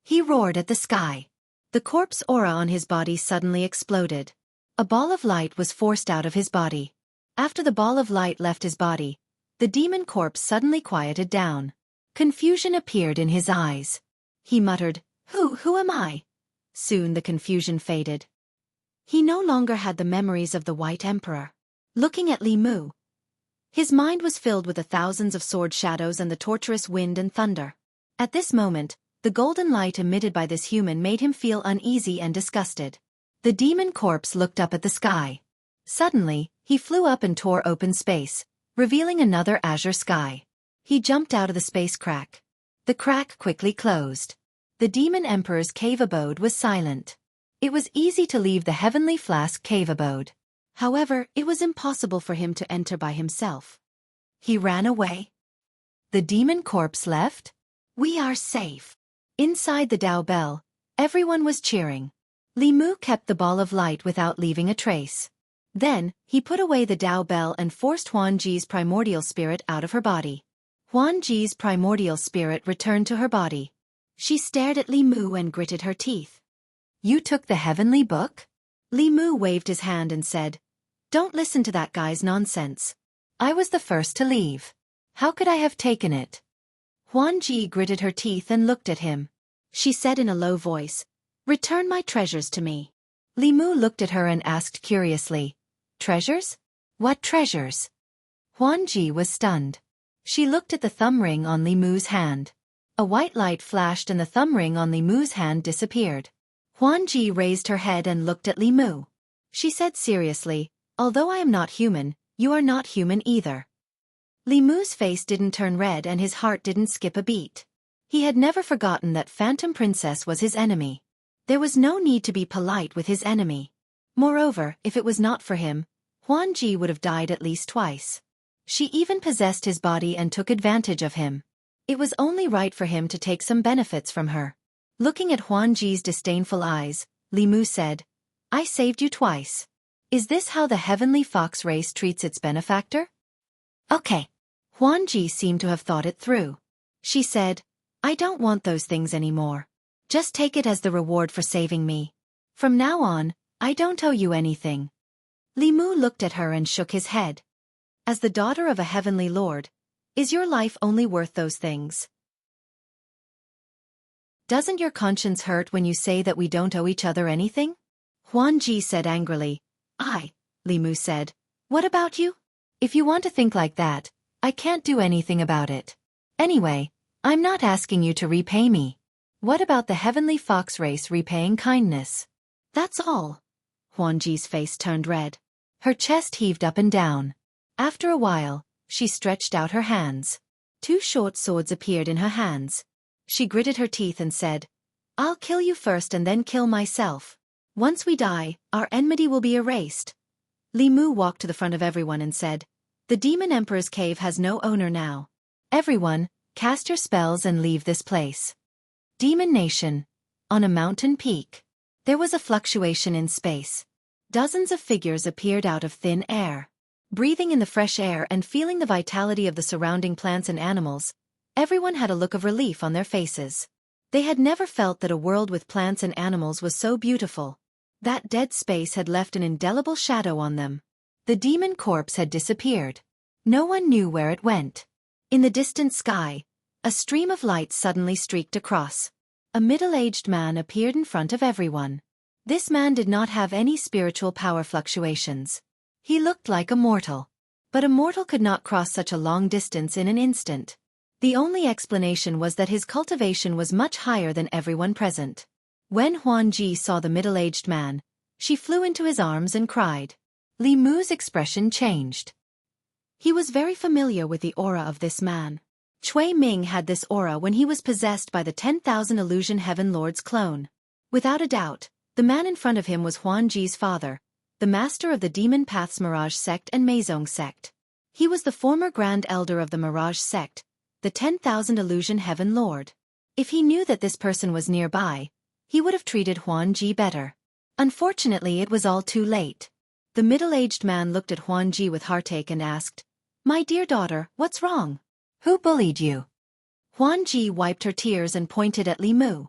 He roared at the sky. The corpse aura on his body suddenly exploded. A ball of light was forced out of his body. After the ball of light left his body, the demon corpse suddenly quieted down. Confusion appeared in his eyes. He muttered, Who am I?" Soon the confusion faded. He no longer had the memories of the White Emperor. Looking at Li Mu, his mind was filled with the thousands of sword shadows and the torturous wind and thunder. At this moment, the golden light emitted by this human made him feel uneasy and disgusted. The demon corpse looked up at the sky. Suddenly, he flew up and tore open space, revealing another azure sky. He jumped out of the space crack. The crack quickly closed. The demon emperor's cave abode was silent. It was easy to leave the heavenly flask cave abode. However, it was impossible for him to enter by himself. He ran away. The demon corpse left? We are safe. Inside the Dao Bell, everyone was cheering. Li Mu kept the ball of light without leaving a trace. Then, he put away the Dao Bell and forced Huan Ji's primordial spirit out of her body. Huan Ji's primordial spirit returned to her body. She stared at Li Mu and gritted her teeth. "You took the heavenly book?" Li Mu waved his hand and said, "Don't listen to that guy's nonsense. I was the first to leave. How could I have taken it?" Huan Ji gritted her teeth and looked at him. She said in a low voice, "Return my treasures to me." Li Mu looked at her and asked curiously, "Treasures? What treasures?" Huan Ji was stunned. She looked at the thumb ring on Li Mu's hand. A white light flashed and the thumb ring on Li Mu's hand disappeared. Huan Ji raised her head and looked at Li Mu. She said seriously, "Although I am not human, you are not human either." Li Mu's face didn't turn red and his heart didn't skip a beat. He had never forgotten that Phantom Princess was his enemy. There was no need to be polite with his enemy. Moreover, if it was not for him, Huan Ji would have died at least twice. She even possessed his body and took advantage of him. It was only right for him to take some benefits from her. Looking at Huan Ji's disdainful eyes, Li Mu said, I saved you twice. Is this how the heavenly fox race treats its benefactor? Okay. Huan Ji seemed to have thought it through. She said, I don't want those things anymore. Just take it as the reward for saving me. From now on, I don't owe you anything. Li Mu looked at her and shook his head. As the daughter of a heavenly lord, is your life only worth those things? Doesn't your conscience hurt when you say that we don't owe each other anything? Huan Ji said angrily. Li Mu said. What about you? If you want to think like that, I can't do anything about it. Anyway, I'm not asking you to repay me. What about the heavenly fox race repaying kindness? That's all. Huan Ji's face turned red. Her chest heaved up and down. After a while, she stretched out her hands. 2 short swords appeared in her hands. She gritted her teeth and said, I'll kill you first and then kill myself. Once we die, our enmity will be erased. Li Mu walked to the front of everyone and said, The Demon Emperor's cave has no owner now. Everyone, cast your spells and leave this place. Demon Nation. On a mountain peak. There was a fluctuation in space. Dozens of figures appeared out of thin air. Breathing in the fresh air and feeling the vitality of the surrounding plants and animals, everyone had a look of relief on their faces. They had never felt that a world with plants and animals was so beautiful. That dead space had left an indelible shadow on them. The demon corpse had disappeared. No one knew where it went. In the distant sky, a stream of light suddenly streaked across. A middle-aged man appeared in front of everyone. This man did not have any spiritual power fluctuations. He looked like a mortal. But a mortal could not cross such a long distance in an instant. The only explanation was that his cultivation was much higher than everyone present. When Huan Ji saw the middle-aged man, she flew into his arms and cried. Li Mu's expression changed. He was very familiar with the aura of this man. Cui Ming had this aura when he was possessed by the 10,000 Illusion Heaven Lord's clone. Without a doubt, the man in front of him was Huan Ji's father, the master of the Demon Path's Mirage sect and Meizong sect. He was the former Grand Elder of the Mirage sect, the 10,000 Illusion Heaven Lord. If he knew that this person was nearby, he would have treated Huan Ji better. Unfortunately, it was all too late. The middle-aged man looked at Huan Ji with heartache and asked, My dear daughter, what's wrong? Who bullied you? Huan Ji wiped her tears and pointed at Li Mu.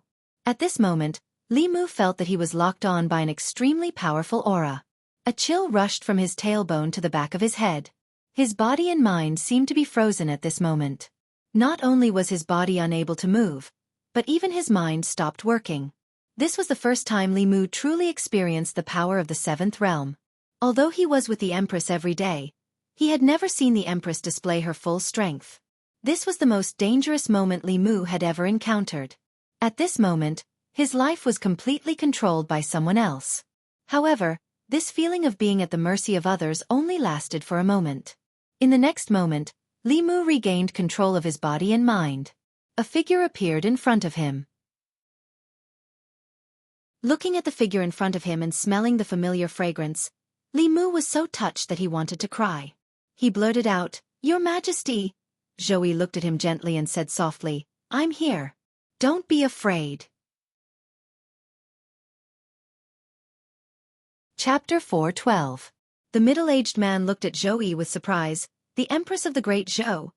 At this moment, Li Mu felt that he was locked on by an extremely powerful aura. A chill rushed from his tailbone to the back of his head. His body and mind seemed to be frozen at this moment. Not only was his body unable to move, but even his mind stopped working. This was the first time Li Mu truly experienced the power of the 7th realm. Although he was with the Empress every day, he had never seen the Empress display her full strength. This was the most dangerous moment Li Mu had ever encountered. At this moment, his life was completely controlled by someone else. However, this feeling of being at the mercy of others only lasted for a moment. In the next moment, Li Mu regained control of his body and mind. A figure appeared in front of him. Looking at the figure in front of him and smelling the familiar fragrance, Li Mu was so touched that he wanted to cry. He blurted out, Your Majesty. Zhou looked at him gently and said softly, I'm here. Don't be afraid. Chapter 4:12. The middle-aged man looked at Zhou with surprise. The Empress of the Great Zhou.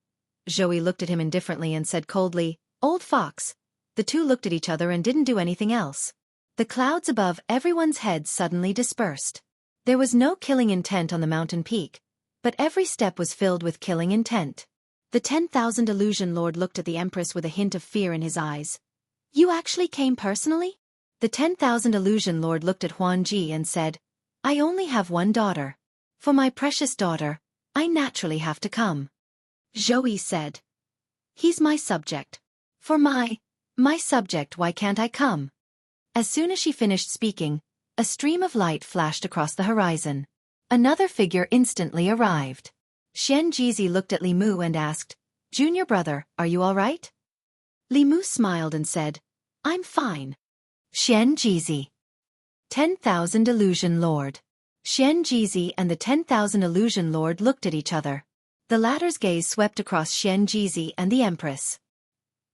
Zhou looked at him indifferently and said coldly, Old fox. The two looked at each other and didn't do anything else. The clouds above everyone's heads suddenly dispersed. There was no killing intent on the mountain peak, but every step was filled with killing intent. The 10,000 Illusion Lord looked at the Empress with a hint of fear in his eyes. You actually came personally? The 10,000 Illusion Lord looked at Huan Ji and said, I only have one daughter. For my precious daughter, I naturally have to come. Zhou said. He's my subject. For my subject, why can't I come? As soon as she finished speaking, a stream of light flashed across the horizon. Another figure instantly arrived. Xian Jizi looked at Li Mu and asked, Junior brother, are you all right? Li Mu smiled and said, I'm fine. Xian Jizi. 10,000 Illusion Lord. Xian Jizi and the 10,000 Illusion Lord looked at each other. The latter's gaze swept across Xian Jizi and the Empress.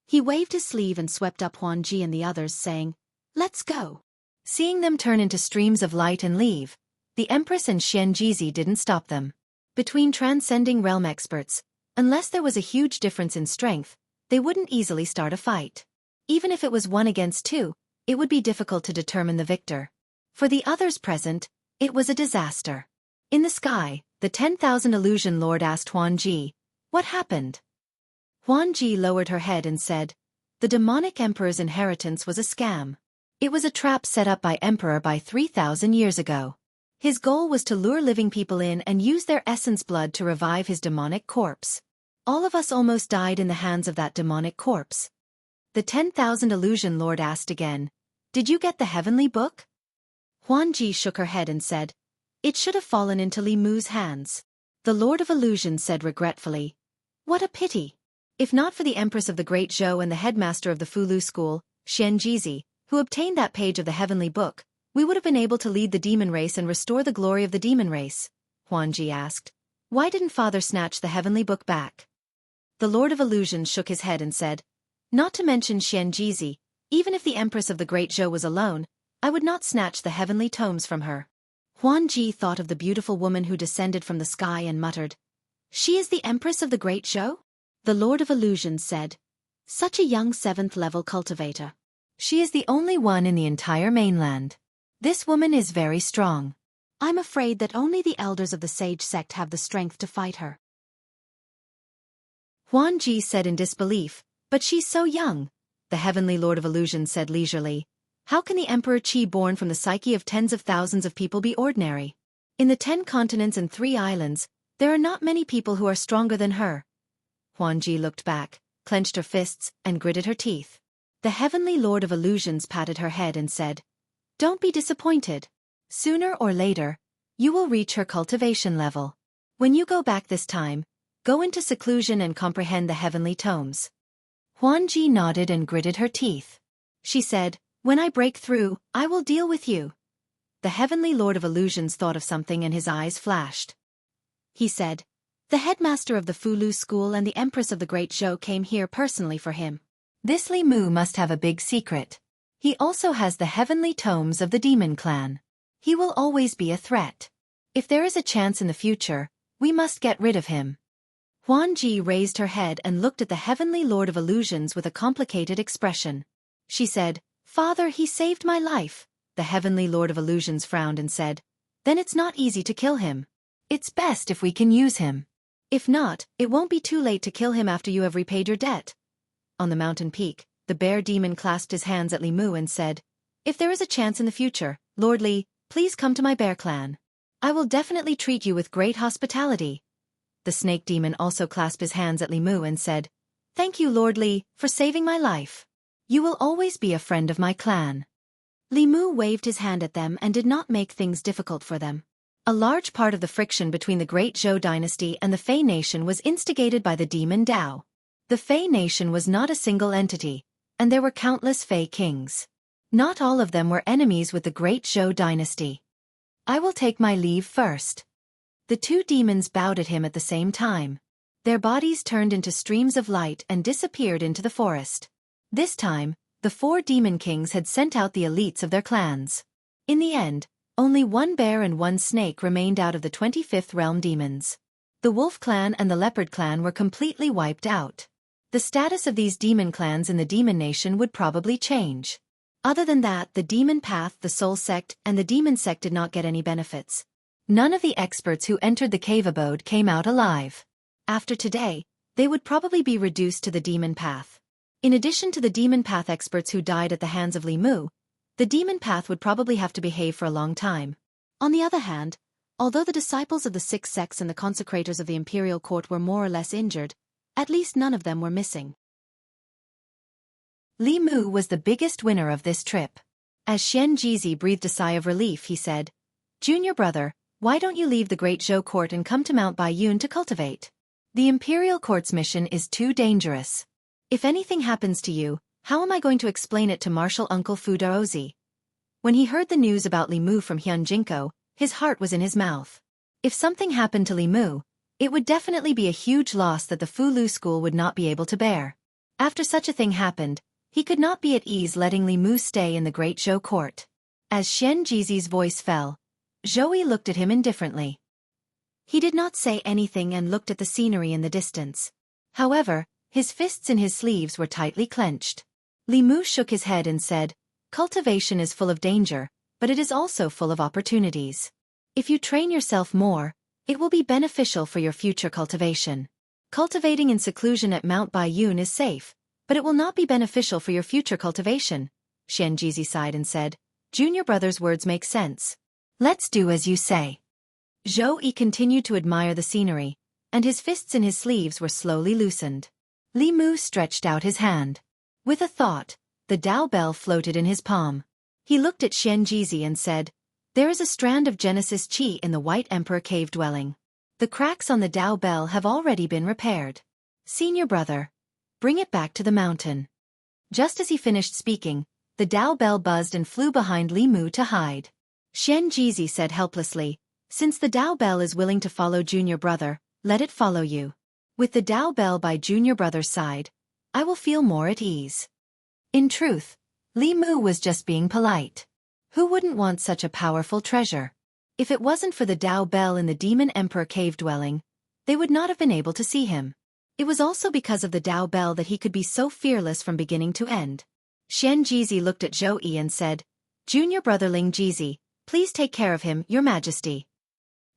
He waved his sleeve and swept up Huan Ji and the others, saying, "Let's go." Seeing them turn into streams of light and leave, the Empress and Xian Jizi didn't stop them. Between transcending realm experts, unless there was a huge difference in strength, they wouldn't easily start a fight. Even if it was 1 against 2, it would be difficult to determine the victor. For the others present, it was a disaster. In the sky, the 10,000 Illusion Lord asked Huan Ji, "What happened?" Huan Ji lowered her head and said, "The demonic emperor's inheritance was a scam. It was a trap set up by Emperor by 3,000 years ago. His goal was to lure living people in and use their essence blood to revive his demonic corpse. All of us almost died in the hands of that demonic corpse." The 10,000 Illusion Lord asked again, "Did you get the heavenly book?" Huan Ji shook her head and said, "It should have fallen into Li Mu's hands." The Lord of Illusion said regretfully, "What a pity. If not for the Empress of the Great Zhou and the headmaster of the Fulu School, Xian Jizi, who obtained that page of the heavenly book, we would have been able to lead the demon race and restore the glory of the demon race." Huan Ji asked, "Why didn't Father snatch the heavenly book back?" The Lord of Illusion shook his head and said, "Not to mention Xian Jizi, even if the Empress of the Great Zhou was alone, I would not snatch the heavenly tomes from her." Huan Ji thought of the beautiful woman who descended from the sky and muttered, "She is the Empress of the Great Zhou?" The Lord of Illusion said, "Such a young 7th-level cultivator. She is the only one in the entire mainland. This woman is very strong. I'm afraid that only the elders of the Sage sect have the strength to fight her." Huan Ji said in disbelief, "But she's so young." The Heavenly Lord of Illusion said leisurely, "How can the Emperor Qi born from the psyche of tens of thousands of people be ordinary? In the 10 continents and 3 islands, there are not many people who are stronger than her." Huan Ji looked back, clenched her fists, and gritted her teeth. The Heavenly Lord of Illusions patted her head and said, "Don't be disappointed. Sooner or later, you will reach her cultivation level. When you go back this time, go into seclusion and comprehend the heavenly tomes." Huan Ji nodded and gritted her teeth. She said, "When I break through, I will deal with you." The Heavenly Lord of Illusions thought of something and his eyes flashed. He said, "The headmaster of the Fulu School and the Empress of the Great Zhou came here personally for him. This Li Mu must have a big secret. He also has the heavenly tomes of the demon clan. He will always be a threat. If there is a chance in the future, we must get rid of him." Huan Ji raised her head and looked at the Heavenly Lord of Illusions with a complicated expression. She said, "Father, he saved my life." The Heavenly Lord of Illusions frowned and said, "Then it's not easy to kill him. It's best if we can use him. If not, it won't be too late to kill him after you have repaid your debt." On the mountain peak, the bear demon clasped his hands at Li Mu and said, "If there is a chance in the future, Lord Li, please come to my bear clan. I will definitely treat you with great hospitality." The snake demon also clasped his hands at Li Mu and said, "Thank you, Lord Li, for saving my life. You will always be a friend of my clan." Li Mu waved his hand at them and did not make things difficult for them. A large part of the friction between the Great Zhou dynasty and the Fey nation was instigated by the demon Dao. The Fey nation was not a single entity, and there were countless Fey kings. Not all of them were enemies with the Great Zhou dynasty. "I will take my leave first." The 2 demons bowed at him at the same time. Their bodies turned into streams of light and disappeared into the forest. This time, the 4 demon kings had sent out the elites of their clans. In the end, only 1 bear and 1 snake remained out of the 25th realm demons. The wolf clan and the leopard clan were completely wiped out. The status of these demon clans in the demon nation would probably change. Other than that, the demon path, the soul sect, and the demon sect did not get any benefits. None of the experts who entered the cave abode came out alive. After today, they would probably be reduced to the demon path. In addition to the demon path experts who died at the hands of Li Mu, the demon path would probably have to behave for a long time. On the other hand, although the disciples of the 6 sects and the consecrators of the imperial court were more or less injured, at least none of them were missing. Li Mu was the biggest winner of this trip. As Xian Jizi breathed a sigh of relief, he said, "Junior brother, why don't you leave the Great Zhou court and come to Mount Baiyun to cultivate? The imperial court's mission is too dangerous. If anything happens to you, how am I going to explain it to Marshal Uncle Fu Daozi?" When he heard the news about Li Mu from Hyun Jinko, his heart was in his mouth. If something happened to Li Mu, It would definitely be a huge loss that the Fulu school would not be able to bear. After such a thing happened, he could not be at ease letting Li Mu stay in the great Zhou court. As Xian Jizi's voice fell, Zhou looked at him indifferently. He did not say anything and looked at the scenery in the distance. However, his fists in his sleeves were tightly clenched. Li Mu shook his head and said, "Cultivation is full of danger, but it is also full of opportunities. If you train yourself more, it will be beneficial for your future cultivation. Cultivating in seclusion at Mount Baiyun is safe, but it will not be beneficial for your future cultivation." Xian Jizi sighed and said, "Junior brother's words make sense. Let's do as you say." Zhou continued to admire the scenery, and his fists in his sleeves were slowly loosened. Li Mu stretched out his hand. With a thought, the Dao bell floated in his palm. He looked at Xian Jizi and said, "There is a strand of Genesis Qi in the White Emperor cave dwelling. The cracks on the Dao bell have already been repaired. Senior brother, bring it back to the mountain." Just as he finished speaking, the Dao bell buzzed and flew behind Li Mu to hide. Xian Jizi said helplessly, "Since the Dao bell is willing to follow junior brother, let it follow you. With the Dao bell by junior brother's side, I will feel more at ease." In truth, Li Mu was just being polite. Who wouldn't want such a powerful treasure? If it wasn't for the Dao bell in the Demon Emperor cave dwelling, they would not have been able to see him. It was also because of the Dao bell that he could be so fearless from beginning to end. Xian Jizi looked at Zhou and said, "Junior brother Ling Jizi, please take care of him, your majesty."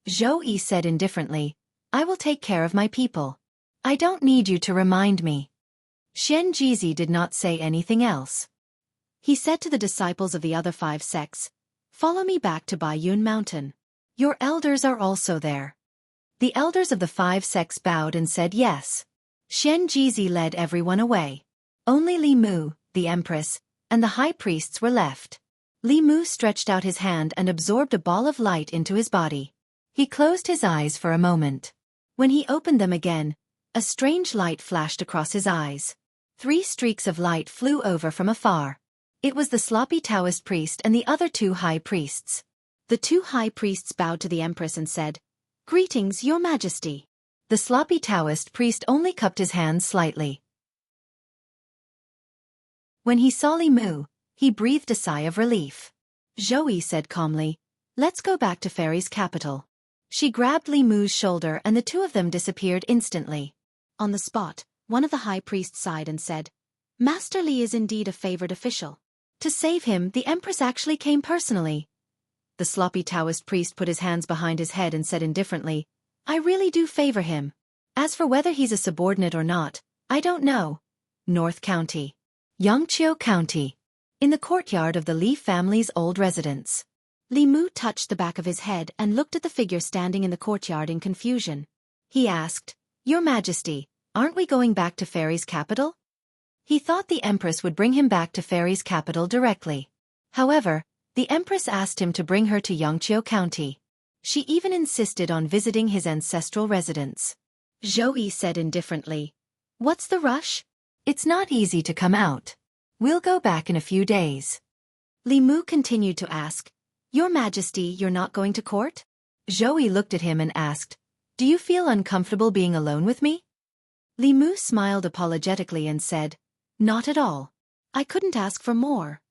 Zhou said indifferently, "I will take care of my people. I don't need you to remind me." Xian Jizi did not say anything else. He said to the disciples of the other 5 sects, "Follow me back to Baiyun Mountain. Your elders are also there." The elders of the 5 sects bowed and said yes. Xian Jizi led everyone away. Only Li Mu, the empress, and the high priests were left. Li Mu stretched out his hand and absorbed a ball of light into his body. He closed his eyes for a moment. When he opened them again, a strange light flashed across his eyes. 3 streaks of light flew over from afar. It was the sloppy Daoist priest and the other 2 high priests. The 2 high priests bowed to the empress and said, "Greetings, your majesty." The sloppy Daoist priest only cupped his hands slightly. When he saw Li Mu, he breathed a sigh of relief. Zhou said calmly, "Let's go back to Fairy's capital." She grabbed Li Mu's shoulder and the 2 of them disappeared instantly. On the spot, one of the high priests sighed and said, "Master Li is indeed a favored official. To save him, the empress actually came personally." The sloppy Daoist priest put his hands behind his head and said indifferently, "I really do favor him. As for whether he's a subordinate or not, I don't know." North County. Yangqiu County. In the courtyard of the Li family's old residence. Li Mu touched the back of his head and looked at the figure standing in the courtyard in confusion. He asked, "Your Majesty, aren't we going back to Fairy's capital?" He thought the Empress would bring him back to Fairy's capital directly. However, the Empress asked him to bring her to Yangqiu County. She even insisted on visiting his ancestral residence. Zhou said indifferently, "What's the rush? It's not easy to come out. We'll go back in a few days." Li Mu continued to ask, "Your Majesty, you're not going to court?" Zhou looked at him and asked, "Do you feel uncomfortable being alone with me?" Li Mu smiled apologetically and said, "Not at all. I couldn't ask for more."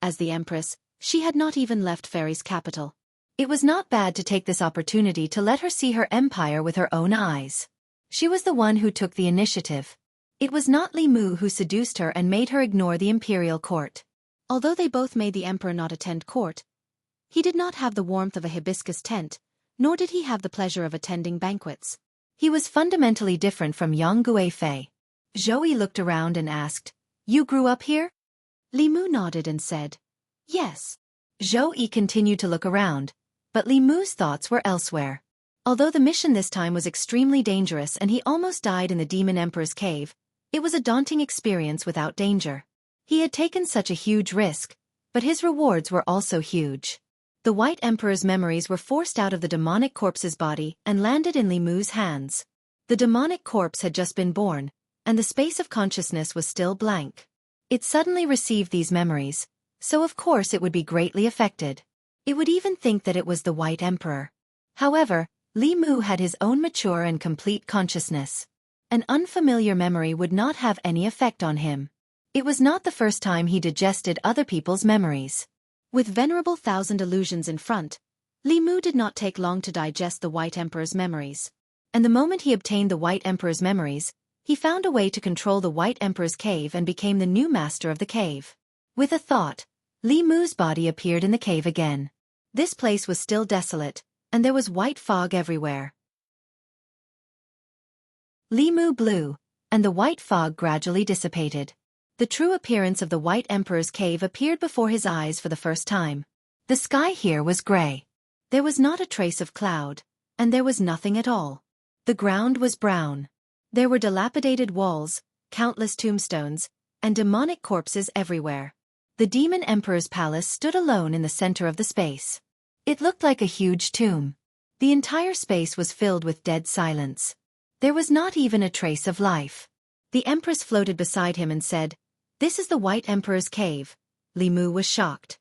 As the Empress, she had not even left Fairy's capital. It was not bad to take this opportunity to let her see her empire with her own eyes. She was the one who took the initiative. It was not Li Mu who seduced her and made her ignore the imperial court. Although they both made the emperor not attend court, he did not have the warmth of a hibiscus tent, nor did he have the pleasure of attending banquets. He was fundamentally different from Yang Guifei. Zhou looked around and asked, "You grew up here?" Li Mu nodded and said, "Yes." Zhou continued to look around, but Li Mu's thoughts were elsewhere. Although the mission this time was extremely dangerous and he almost died in the Demon Emperor's cave, it was a daunting experience without danger. He had taken such a huge risk, but his rewards were also huge. The White Emperor's memories were forced out of the demonic corpse's body and landed in Li Mu's hands. The demonic corpse had just been born, and the space of consciousness was still blank. It suddenly received these memories, so of course it would be greatly affected. It would even think that it was the White Emperor. However, Li Mu had his own mature and complete consciousness. An unfamiliar memory would not have any effect on him. It was not the first time he digested other people's memories. With venerable thousand illusions in front, Li Mu did not take long to digest the White Emperor's memories. And the moment he obtained the White Emperor's memories, he found a way to control the White Emperor's cave and became the new master of the cave. With a thought, Li Mu's body appeared in the cave again. This place was still desolate, and there was white fog everywhere. Li Mu blew, and the white fog gradually dissipated. The true appearance of the White Emperor's cave appeared before his eyes for the first time. The sky here was gray. There was not a trace of cloud, and there was nothing at all. The ground was brown. There were dilapidated walls, countless tombstones, and demonic corpses everywhere. The Demon Emperor's palace stood alone in the center of the space. It looked like a huge tomb. The entire space was filled with dead silence. There was not even a trace of life. The Empress floated beside him and said, "This is the White Emperor's cave." Li Mu was shocked.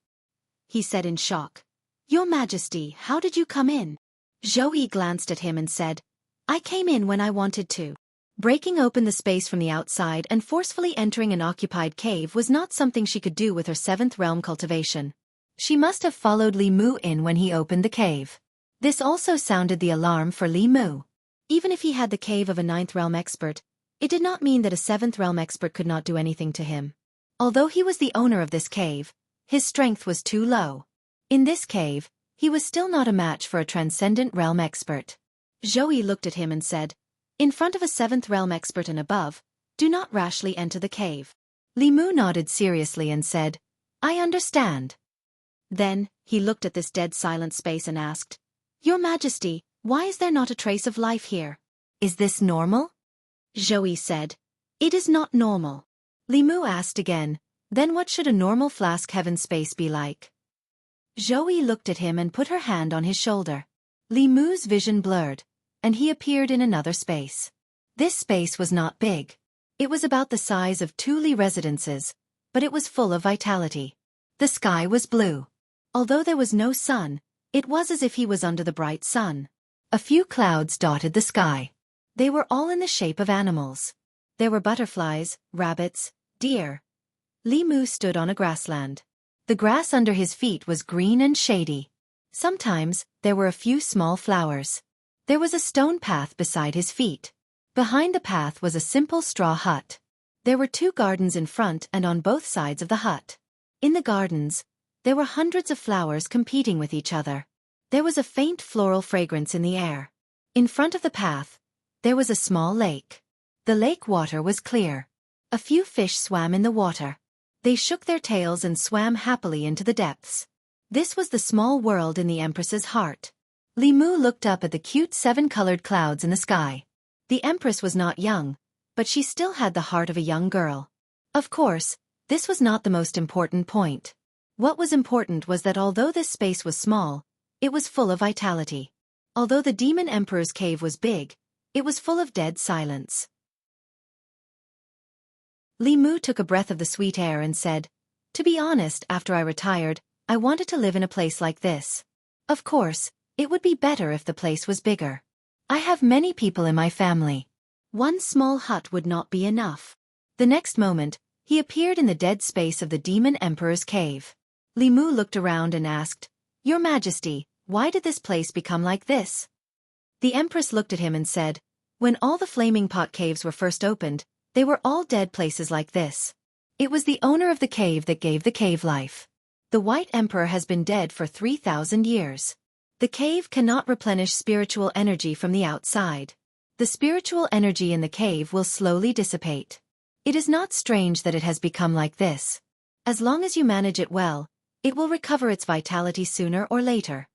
He said in shock, "Your Majesty, how did you come in?" Zhou glanced at him and said, "I came in when I wanted to." Breaking open the space from the outside and forcefully entering an occupied cave was not something she could do with her seventh realm cultivation. She must have followed Li Mu in when he opened the cave. This also sounded the alarm for Li Mu. Even if he had the cave of a ninth realm expert, it did not mean that a seventh realm expert could not do anything to him. Although he was the owner of this cave, his strength was too low. In this cave, he was still not a match for a transcendent realm expert. Zhou looked at him and said, "In front of a seventh realm expert and above, do not rashly enter the cave." Li Mu nodded seriously and said, "I understand." Then, he looked at this dead silent space and asked, "Your Majesty, why is there not a trace of life here?" "Is this normal?" Zhou said, "It is not normal." Li Mu asked again, "Then what should a normal flask heaven space be like?" Zhou looked at him and put her hand on his shoulder. Li Mu's vision blurred, and he appeared in another space. This space was not big. It was about the size of 2 Li residences, but it was full of vitality. The sky was blue. Although there was no sun, it was as if he was under the bright sun. A few clouds dotted the sky. They were all in the shape of animals. There were butterflies, rabbits, deer. Li Mu stood on a grassland. The grass under his feet was green and shady. Sometimes, there were a few small flowers. There was a stone path beside his feet. Behind the path was a simple straw hut. There were 2 gardens in front and on both sides of the hut. In the gardens, there were hundreds of flowers competing with each other. There was a faint floral fragrance in the air. In front of the path, there was a small lake. The lake water was clear. A few fish swam in the water. They shook their tails and swam happily into the depths. This was the small world in the Empress's heart. Li Mu looked up at the cute 7-colored clouds in the sky. The Empress was not young, but she still had the heart of a young girl. Of course, this was not the most important point. What was important was that although this space was small, it was full of vitality. Although the Demon Emperor's cave was big, it was full of dead silence. Li Mu took a breath of the sweet air and said, "To be honest, after I retired, I wanted to live in a place like this. Of course, it would be better if the place was bigger. I have many people in my family. One small hut would not be enough." The next moment, he appeared in the dead space of the Demon Emperor's cave. Li Mu looked around and asked, "Your Majesty, why did this place become like this?" The Empress looked at him and said, "When all the Flaming Pot caves were first opened, they were all dead places like this. It was the owner of the cave that gave the cave life. The White Emperor has been dead for 3,000 years. The cave cannot replenish spiritual energy from the outside. The spiritual energy in the cave will slowly dissipate. It is not strange that it has become like this. As long as you manage it well, it will recover its vitality sooner or later."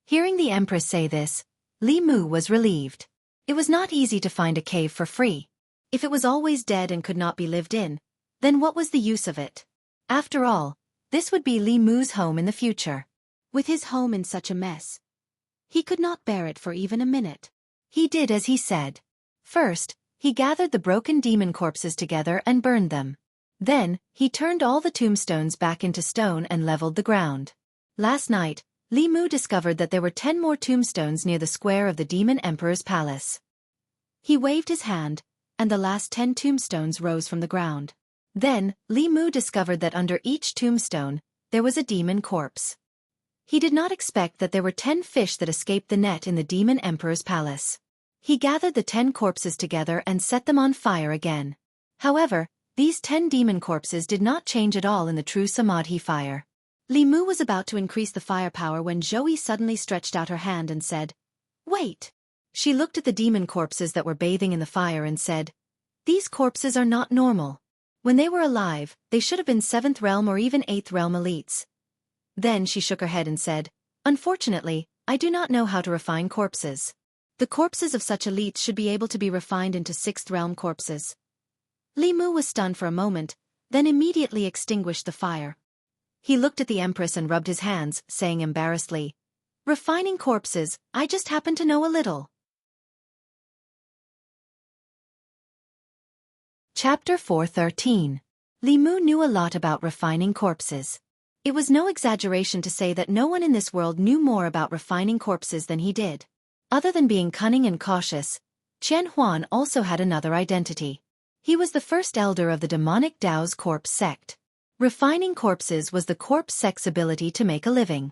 Hearing the Empress say this, Li Mu was relieved. It was not easy to find a cave for free. If it was always dead and could not be lived in, then what was the use of it? After all, this would be Li Mu's home in the future. With his home in such a mess, he could not bear it for even a minute. He did as he said. First, he gathered the broken demon corpses together and burned them. Then, he turned all the tombstones back into stone and leveled the ground. Last night, Li Mu discovered that there were 10 more tombstones near the square of the Demon Emperor's palace. He waved his hand, and the last 10 tombstones rose from the ground. Then, Li Mu discovered that under each tombstone, there was a demon corpse. He did not expect that there were 10 fish that escaped the net in the Demon Emperor's palace. He gathered the 10 corpses together and set them on fire again. However, these 10 demon corpses did not change at all in the true Samadhi fire. Li Mu was about to increase the firepower when Zoe suddenly stretched out her hand and said, "Wait." She looked at the demon corpses that were bathing in the fire and said, "These corpses are not normal. When they were alive, they should have been 7th realm or even 8th realm elites." Then she shook her head and said, "Unfortunately, I do not know how to refine corpses. The corpses of such elites should be able to be refined into 6th realm corpses." Li Mu was stunned for a moment, then immediately extinguished the fire. He looked at the Empress and rubbed his hands, saying embarrassedly, "Refining corpses, I just happen to know a little." Chapter 413. Li Mu knew a lot about refining corpses. It was no exaggeration to say that no one in this world knew more about refining corpses than he did. Other than being cunning and cautious, Qian Huan also had another identity. He was the first elder of the demonic Dao's corpse sect. Refining corpses was the corpse sect's ability to make a living.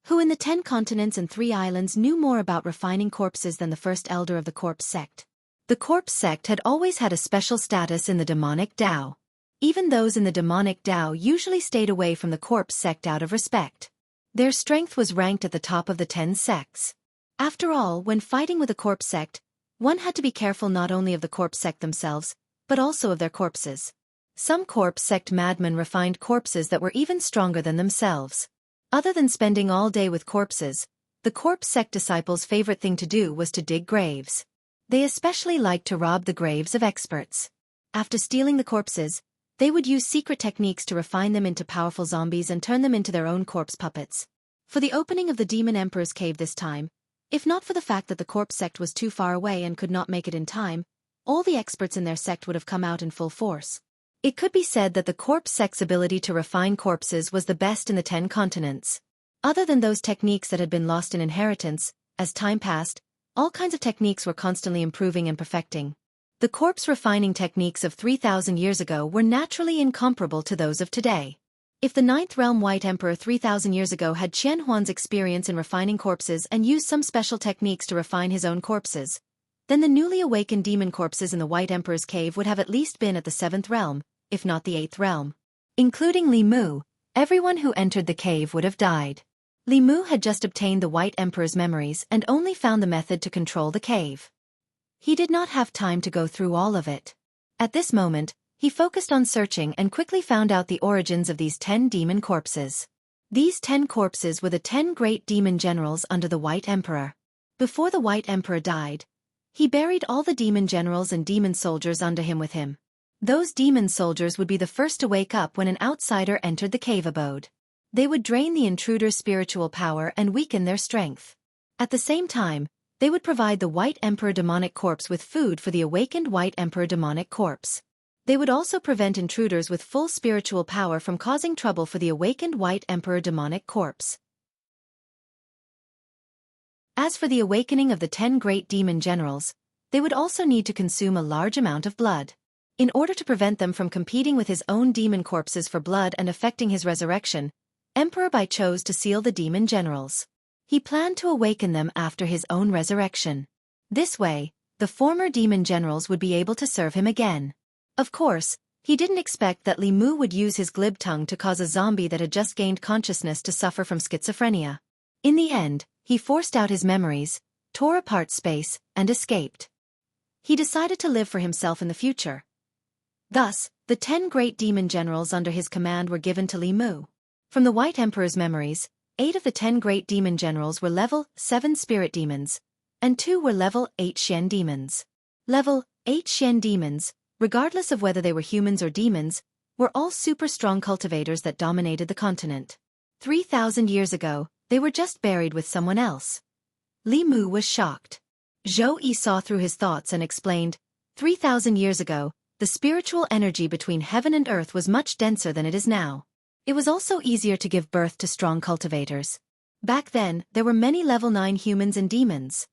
Who in the 10 continents and 3 islands knew more about refining corpses than the first elder of the corpse sect? The corpse sect had always had a special status in the demonic Dao. Even those in the demonic Dao usually stayed away from the corpse sect out of respect. Their strength was ranked at the top of the 10 sects. After all, when fighting with a corpse sect, one had to be careful not only of the corpse sect themselves, but also of their corpses. Some corpse sect madmen refined corpses that were even stronger than themselves. Other than spending all day with corpses, the corpse sect disciples' favorite thing to do was to dig graves. They especially liked to rob the graves of experts. After stealing the corpses, they would use secret techniques to refine them into powerful zombies and turn them into their own corpse puppets. For the opening of the Demon Emperor's cave this time, if not for the fact that the corpse sect was too far away and could not make it in time, all the experts in their sect would have come out in full force. It could be said that the corpse sect's ability to refine corpses was the best in the 10 continents. Other than those techniques that had been lost in inheritance, as time passed, all kinds of techniques were constantly improving and perfecting. The corpse refining techniques of 3,000 years ago were naturally incomparable to those of today. If the 9th realm White Emperor 3,000 years ago had Qian Huan's experience in refining corpses and used some special techniques to refine his own corpses, then the newly awakened demon corpses in the White Emperor's cave would have at least been at the 7th realm, if not the 8th realm. Including Li Mu, everyone who entered the cave would have died. Li Mu had just obtained the White Emperor's memories and only found the method to control the cave. He did not have time to go through all of it. At this moment, he focused on searching and quickly found out the origins of these 10 demon corpses. These 10 corpses were the 10 great demon generals under the White Emperor. Before the White Emperor died, he buried all the demon generals and demon soldiers under him with him. Those demon soldiers would be the first to wake up when an outsider entered the cave abode. They would drain the intruder's spiritual power and weaken their strength. At the same time, they would provide the White Emperor demonic corpse with food for the awakened White Emperor demonic corpse. They would also prevent intruders with full spiritual power from causing trouble for the awakened White Emperor demonic corpse. As for the awakening of the 10 great demon generals, they would also need to consume a large amount of blood. In order to prevent them from competing with his own demon corpses for blood and affecting his resurrection, Emperor Bai chose to seal the demon generals. He planned to awaken them after his own resurrection. This way, the former demon generals would be able to serve him again. Of course, he didn't expect that Li Mu would use his glib tongue to cause a zombie that had just gained consciousness to suffer from schizophrenia. In the end, he forced out his memories, tore apart space, and escaped. He decided to live for himself in the future. Thus, the 10 great demon generals under his command were given to Li Mu. From the White Emperor's memories, 8 of the 10 great demon generals were level 7 spirit demons, and 2 were level 8 Xian demons. Level 8 Xian demons, regardless of whether they were humans or demons, were all super strong cultivators that dominated the continent. 3,000 years ago, they were just buried with someone else. Li Mu was shocked. Zhou Yi saw through his thoughts and explained, 3,000 years ago, the spiritual energy between heaven and earth was much denser than it is now. It was also easier to give birth to strong cultivators. Back then, there were many level 9 humans and demons.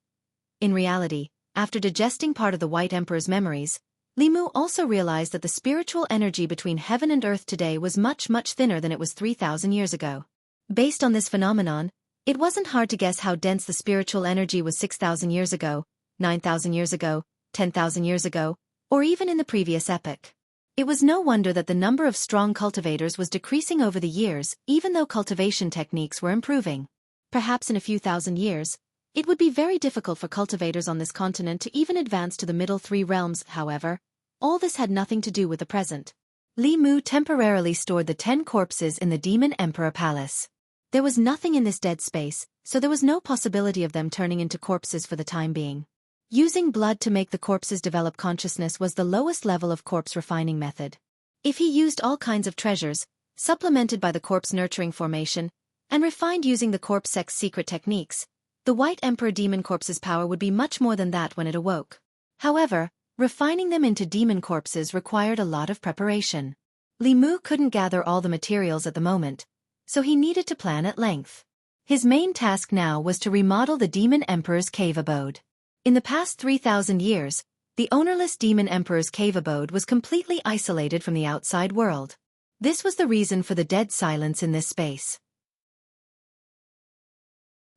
In reality, after digesting part of the White Emperor's memories, Li Mu also realized that the spiritual energy between heaven and earth today was much, much thinner than it was 3,000 years ago. Based on this phenomenon, it wasn't hard to guess how dense the spiritual energy was 6,000 years ago, 9,000 years ago, 10,000 years ago, or even in the previous epoch. It was no wonder that the number of strong cultivators was decreasing over the years, even though cultivation techniques were improving. Perhaps in a few thousand years, it would be very difficult for cultivators on this continent to even advance to the middle 3 realms. However, all this had nothing to do with the present. Li Mu temporarily stored the 10 corpses in the Demon Emperor Palace. There was nothing in this dead space, so there was no possibility of them turning into corpses for the time being. Using blood to make the corpses develop consciousness was the lowest level of corpse refining method. If he used all kinds of treasures, supplemented by the corpse nurturing formation, and refined using the corpse sex secret techniques, the White Emperor demon corpse's power would be much more than that when it awoke. However, refining them into demon corpses required a lot of preparation. Li Mu couldn't gather all the materials at the moment, so he needed to plan at length. His main task now was to remodel the Demon Emperor's cave abode. In the past 3,000 years, the ownerless Demon Emperor's cave abode was completely isolated from the outside world. This was the reason for the dead silence in this space.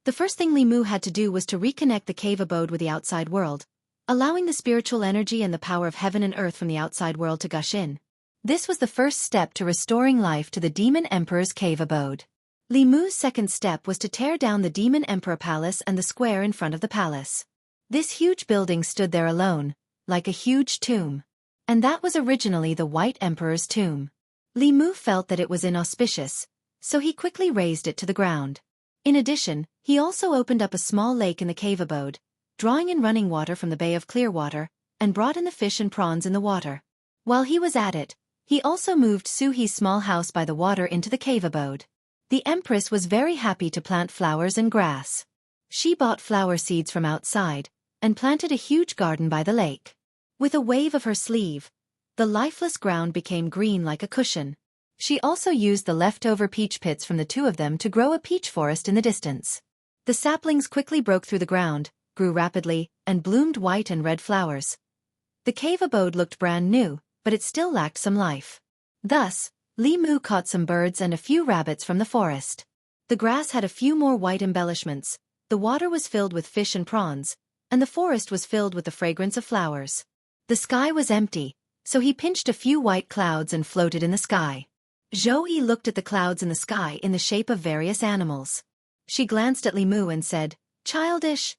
The first thing Li Mu had to do was to reconnect the cave abode with the outside world, allowing the spiritual energy and the power of heaven and earth from the outside world to gush in. This was the first step to restoring life to the Demon Emperor's cave abode. Li Mu's second step was to tear down the Demon Emperor Palace and the square in front of the palace. This huge building stood there alone, like a huge tomb. And that was originally the White Emperor's tomb. Li Mu felt that it was inauspicious, so he quickly razed it to the ground. In addition, he also opened up a small lake in the cave abode, drawing in running water from the Bay of Clearwater, and brought in the fish and prawns in the water. While he was at it, he also moved Suhi's small house by the water into the cave abode. The Empress was very happy to plant flowers and grass. She bought flower seeds from outside, and planted a huge garden by the lake. With a wave of her sleeve, the lifeless ground became green like a cushion. She also used the leftover peach pits from the 2 of them to grow a peach forest in the distance. The saplings quickly broke through the ground, grew rapidly, and bloomed white and red flowers. The cave abode looked brand new, but it still lacked some life. Thus, Li Mu caught some birds and a few rabbits from the forest. The grass had a few more white embellishments, the water was filled with fish and prawns, and the forest was filled with the fragrance of flowers. The sky was empty, so he pinched a few white clouds and floated in the sky. Zhou looked at the clouds in the sky in the shape of various animals. She glanced at Li Mu and said, "Childish."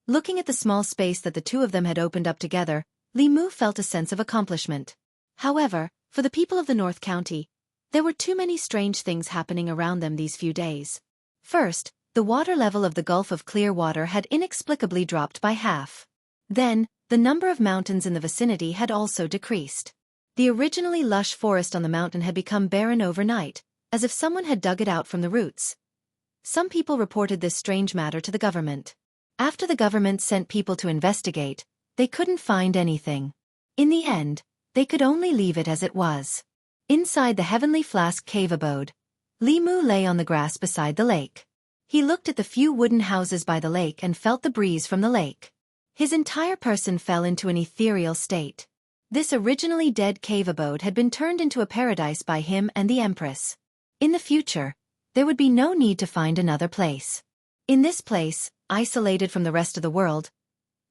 Looking at the small space that the 2 of them had opened up together, Li Mu felt a sense of accomplishment. However, for the people of the North County, there were too many strange things happening around them these few days. First, the water level of the Gulf of Clearwater had inexplicably dropped by half. Then, the number of mountains in the vicinity had also decreased. The originally lush forest on the mountain had become barren overnight, as if someone had dug it out from the roots. Some people reported this strange matter to the government. After the government sent people to investigate, they couldn't find anything. In the end, they could only leave it as it was. Inside the Heavenly Flask cave abode, Li Mu lay on the grass beside the lake. He looked at the few wooden houses by the lake and felt the breeze from the lake. His entire person fell into an ethereal state. This originally dead cave abode had been turned into a paradise by him and the Empress. In the future, there would be no need to find another place. In this place, isolated from the rest of the world,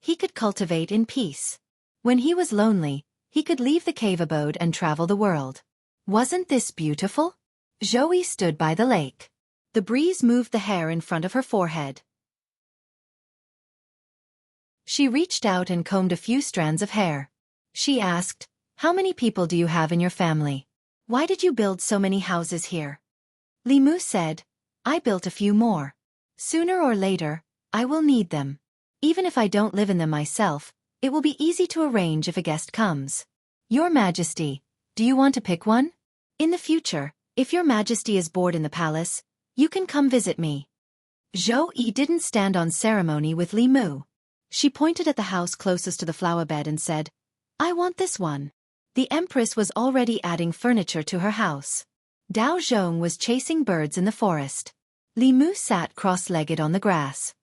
he could cultivate in peace. When he was lonely, he could leave the cave abode and travel the world. Wasn't this beautiful? Zhou stood by the lake. The breeze moved the hair in front of her forehead. She reached out and combed a few strands of hair. She asked, "How many people do you have in your family? Why did you build so many houses here?" Li Mu said, "I built a few more. Sooner or later, I will need them. Even if I don't live in them myself, it will be easy to arrange if a guest comes. Your Majesty, do you want to pick one? In the future, if your Majesty is bored in the palace, you can come visit me." Zhou didn't stand on ceremony with Li Mu. She pointed at the house closest to the flower bed and said, "I want this one." The Empress was already adding furniture to her house. Dao Zhong was chasing birds in the forest. Li Mu sat cross-legged on the grass.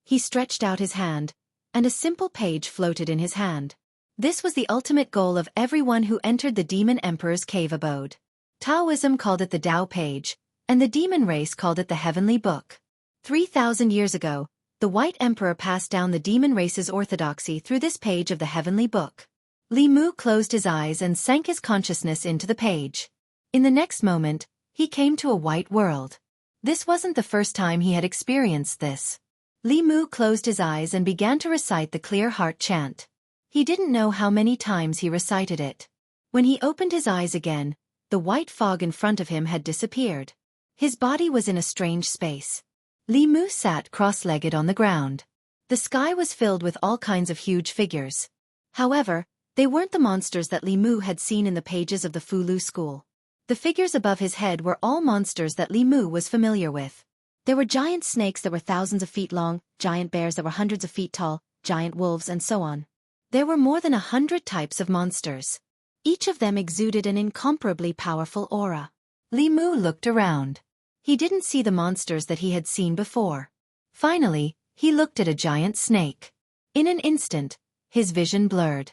He stretched out his hand, and a simple page floated in his hand. This was the ultimate goal of everyone who entered the Demon Emperor's cave abode. Taoism called it the Tao page, and the demon race called it the Heavenly Book. 3,000 years ago, the White Emperor passed down the demon race's orthodoxy through this page of the Heavenly Book. Li Mu closed his eyes and sank his consciousness into the page. In the next moment, he came to a white world. This wasn't the first time he had experienced this. Li Mu closed his eyes and began to recite the clear heart chant. He didn't know how many times he recited it. When he opened his eyes again, the white fog in front of him had disappeared. His body was in a strange space. Li Mu sat cross-legged on the ground. The sky was filled with all kinds of huge figures. However, they weren't the monsters that Li Mu had seen in the pages of the Fulu school. The figures above his head were all monsters that Li Mu was familiar with. There were giant snakes that were thousands of feet long, giant bears that were hundreds of feet tall, giant wolves, and so on. There were more than 100 types of monsters. Each of them exuded an incomparably powerful aura. Li Mu looked around. He didn't see the monsters that he had seen before. Finally, he looked at a giant snake. In an instant, his vision blurred.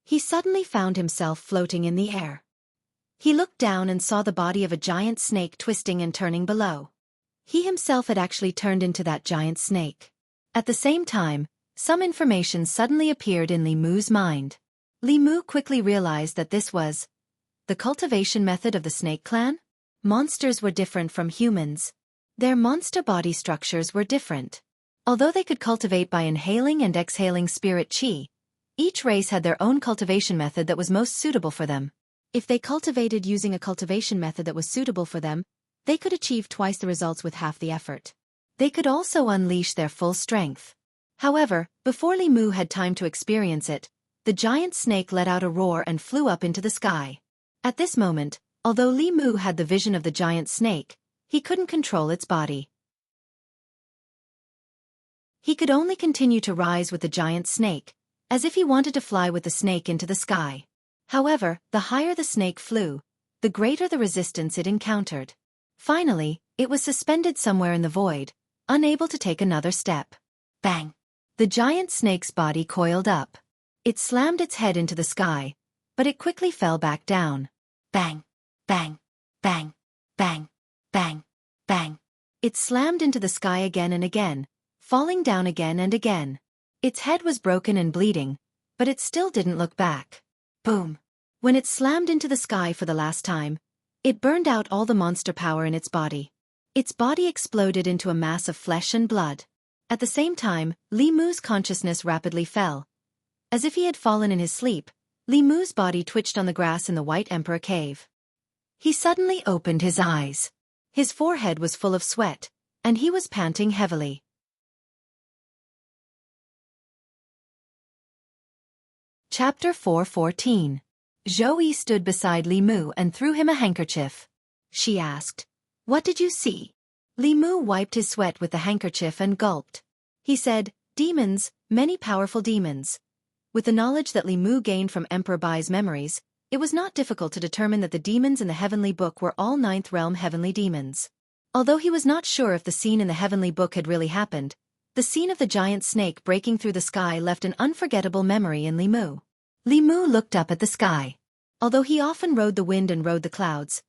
He suddenly found himself floating in the air. He looked down and saw the body of a giant snake twisting and turning below. He himself had actually turned into that giant snake. At the same time, some information suddenly appeared in Li Mu's mind. Li Mu quickly realized that this was the cultivation method of the snake clan. Monsters were different from humans. Their monster body structures were different. Although they could cultivate by inhaling and exhaling spirit chi, each race had their own cultivation method that was most suitable for them. If they cultivated using a cultivation method that was suitable for them, they could achieve twice the results with half the effort. They could also unleash their full strength. However, before Li Mu had time to experience it, the giant snake let out a roar and flew up into the sky. At this moment, although Li Mu had the vision of the giant snake, he couldn't control its body. He could only continue to rise with the giant snake, as if he wanted to fly with the snake into the sky. However, the higher the snake flew, the greater the resistance it encountered. Finally, it was suspended somewhere in the void, unable to take another step. Bang! The giant snake's body coiled up. It slammed its head into the sky, but it quickly fell back down. Bang! Bang! Bang! Bang! Bang! Bang! It slammed into the sky again and again, falling down again and again. Its head was broken and bleeding, but it still didn't look back. Boom! When it slammed into the sky for the last time, it burned out all the monster power in its body. Its body exploded into a mass of flesh and blood. At the same time, Li Mu's consciousness rapidly fell. As if he had fallen in his sleep, Li Mu's body twitched on the grass in the White Emperor cave. He suddenly opened his eyes. His forehead was full of sweat, and he was panting heavily. Chapter 4:14. Zoe stood beside Li Mu and threw him a handkerchief. She asked, "What did you see?" Li Mu wiped his sweat with the handkerchief and gulped. He said, "Demons, many powerful demons." With the knowledge that Li Mu gained from Emperor Bai's memories, it was not difficult to determine that the demons in the Heavenly Book were all Ninth Realm heavenly demons. Although he was not sure if the scene in the Heavenly Book had really happened, the scene of the giant snake breaking through the sky left an unforgettable memory in Li Mu. Li Mu looked up at the sky. Although he often rode the wind and rode the clouds,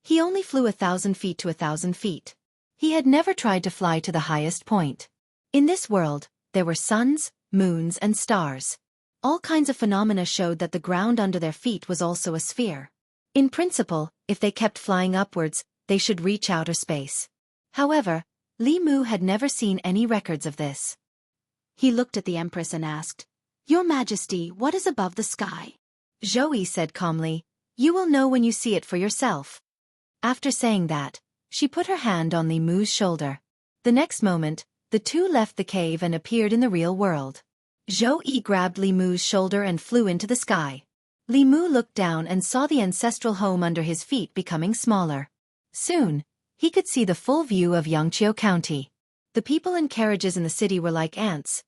he only flew 1,000 feet to 1,000 feet. He had never tried to fly to the highest point. In this world, there were suns, moons, and stars. All kinds of phenomena showed that the ground under their feet was also a sphere. In principle, if they kept flying upwards, they should reach outer space. However, Li Mu had never seen any records of this. He looked at the Empress and asked, "Your Majesty, what is above the sky?" Zoe said calmly, "You will know when you see it for yourself." After saying that, she put her hand on Li Mu's shoulder. The next moment, the two left the cave and appeared in the real world. Zoe grabbed Li Mu's shoulder and flew into the sky. Li Mu looked down and saw the ancestral home under his feet becoming smaller. Soon, he could see the full view of Yangqiu County. The people and carriages in the city were like ants.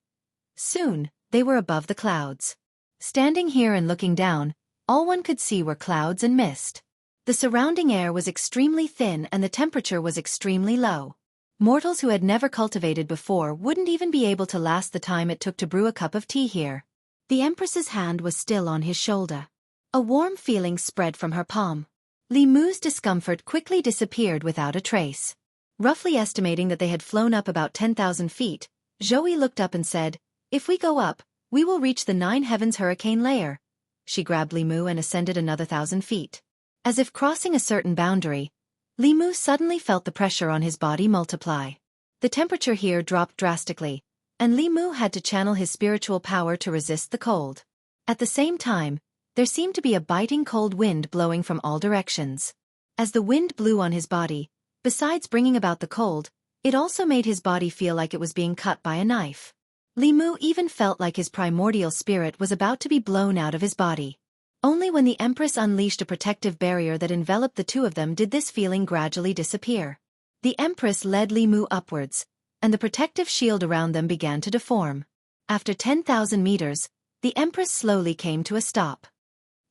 Soon, they were above the clouds. Standing here and looking down, all one could see were clouds and mist. The surrounding air was extremely thin and the temperature was extremely low. Mortals who had never cultivated before wouldn't even be able to last the time it took to brew a cup of tea here. The Empress's hand was still on his shoulder. A warm feeling spread from her palm. Li Mu's discomfort quickly disappeared without a trace. Roughly estimating that they had flown up about 10,000 feet, Zoe looked up and said, "If we go up, we will reach the 9 heavens hurricane layer." She grabbed Li Mu and ascended another 1,000 feet. As if crossing a certain boundary, Li Mu suddenly felt the pressure on his body multiply. The temperature here dropped drastically, and Li Mu had to channel his spiritual power to resist the cold. At the same time, there seemed to be a biting cold wind blowing from all directions. As the wind blew on his body, besides bringing about the cold, it also made his body feel like it was being cut by a knife. Li Mu even felt like his primordial spirit was about to be blown out of his body. Only when the Empress unleashed a protective barrier that enveloped the two of them did this feeling gradually disappear. The Empress led Li Mu upwards, and the protective shield around them began to deform. After 10,000 meters, the Empress slowly came to a stop.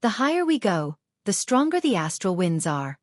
The higher we go, the stronger the astral winds are.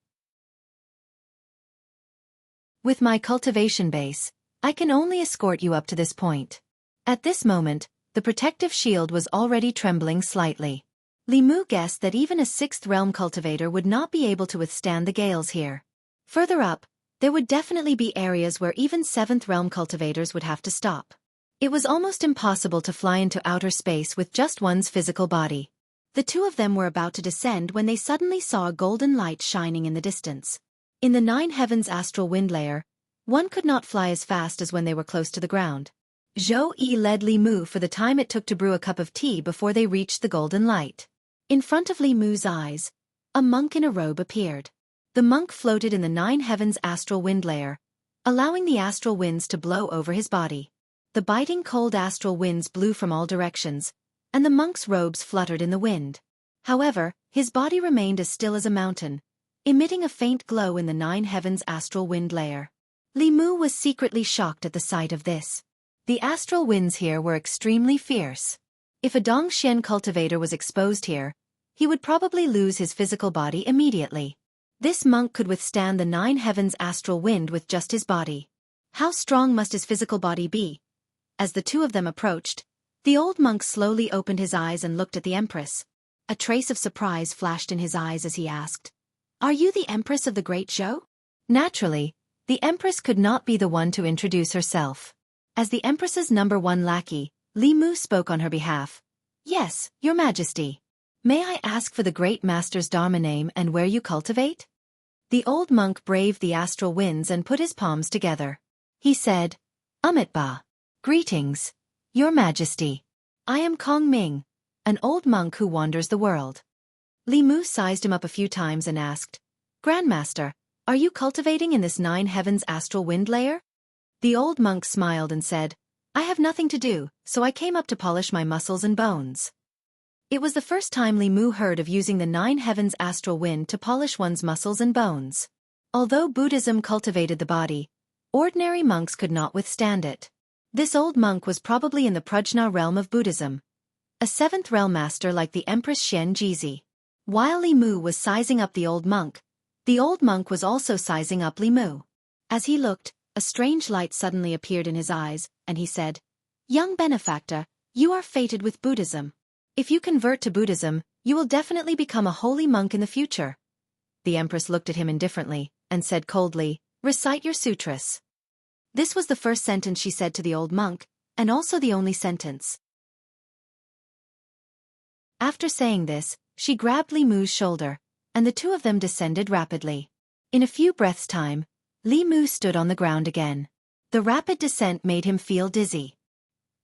With my cultivation base, I can only escort you up to this point. At this moment, the protective shield was already trembling slightly. Li Mu guessed that even a 6th realm cultivator would not be able to withstand the gales here. Further up, there would definitely be areas where even 7th realm cultivators would have to stop. It was almost impossible to fly into outer space with just one's physical body. The two of them were about to descend when they suddenly saw a golden light shining in the distance. In the 9 heavens astral wind layer, one could not fly as fast as when they were close to the ground. Zhou Yi led Li Mu for the time it took to brew a cup of tea before they reached the golden light. In front of Li Mu's eyes, a monk in a robe appeared. The monk floated in the 9 heavens astral wind layer, allowing the astral winds to blow over his body. The biting cold astral winds blew from all directions, and the monk's robes fluttered in the wind. However, his body remained as still as a mountain, emitting a faint glow in the 9 heavens astral wind layer. Li Mu was secretly shocked at the sight of this. The astral winds here were extremely fierce. If a Dongxian cultivator was exposed here, he would probably lose his physical body immediately. This monk could withstand the 9 heavens astral wind with just his body. How strong must his physical body be? As the two of them approached, the old monk slowly opened his eyes and looked at the Empress. A trace of surprise flashed in his eyes as he asked, "Are you the Empress of the Great Zhou?" Naturally, the Empress could not be the one to introduce herself. As the Empress's #1 lackey, Li Mu spoke on her behalf. "Yes, Your Majesty. May I ask for the Great Master's Dharma name and where you cultivate?" The old monk braved the astral winds and put his palms together. He said, "Amitba. Greetings, Your Majesty. I am Kong Ming, an old monk who wanders the world." Li Mu sized him up a few times and asked, "Grandmaster, are you cultivating in this 9 heavens astral wind layer?" The old monk smiled and said, "I have nothing to do, so I came up to polish my muscles and bones." It was the first time Li Mu heard of using the 9 heavens astral wind to polish one's muscles and bones. Although Buddhism cultivated the body, ordinary monks could not withstand it. This old monk was probably in the Prajna realm of Buddhism, a 7th realm master like the Empress Xian Jizi. While Li Mu was sizing up the old monk was also sizing up Li Mu. As he looked, a strange light suddenly appeared in his eyes, and he said, "Young benefactor, you are fated with Buddhism. If you convert to Buddhism, you will definitely become a holy monk in the future." The Empress looked at him indifferently, and said coldly, "Recite your sutras." This was the first sentence she said to the old monk, and also the only sentence. After saying this, she grabbed Li Mu's shoulder, and the two of them descended rapidly. In a few breaths' time, Li Mu stood on the ground again. The rapid descent made him feel dizzy.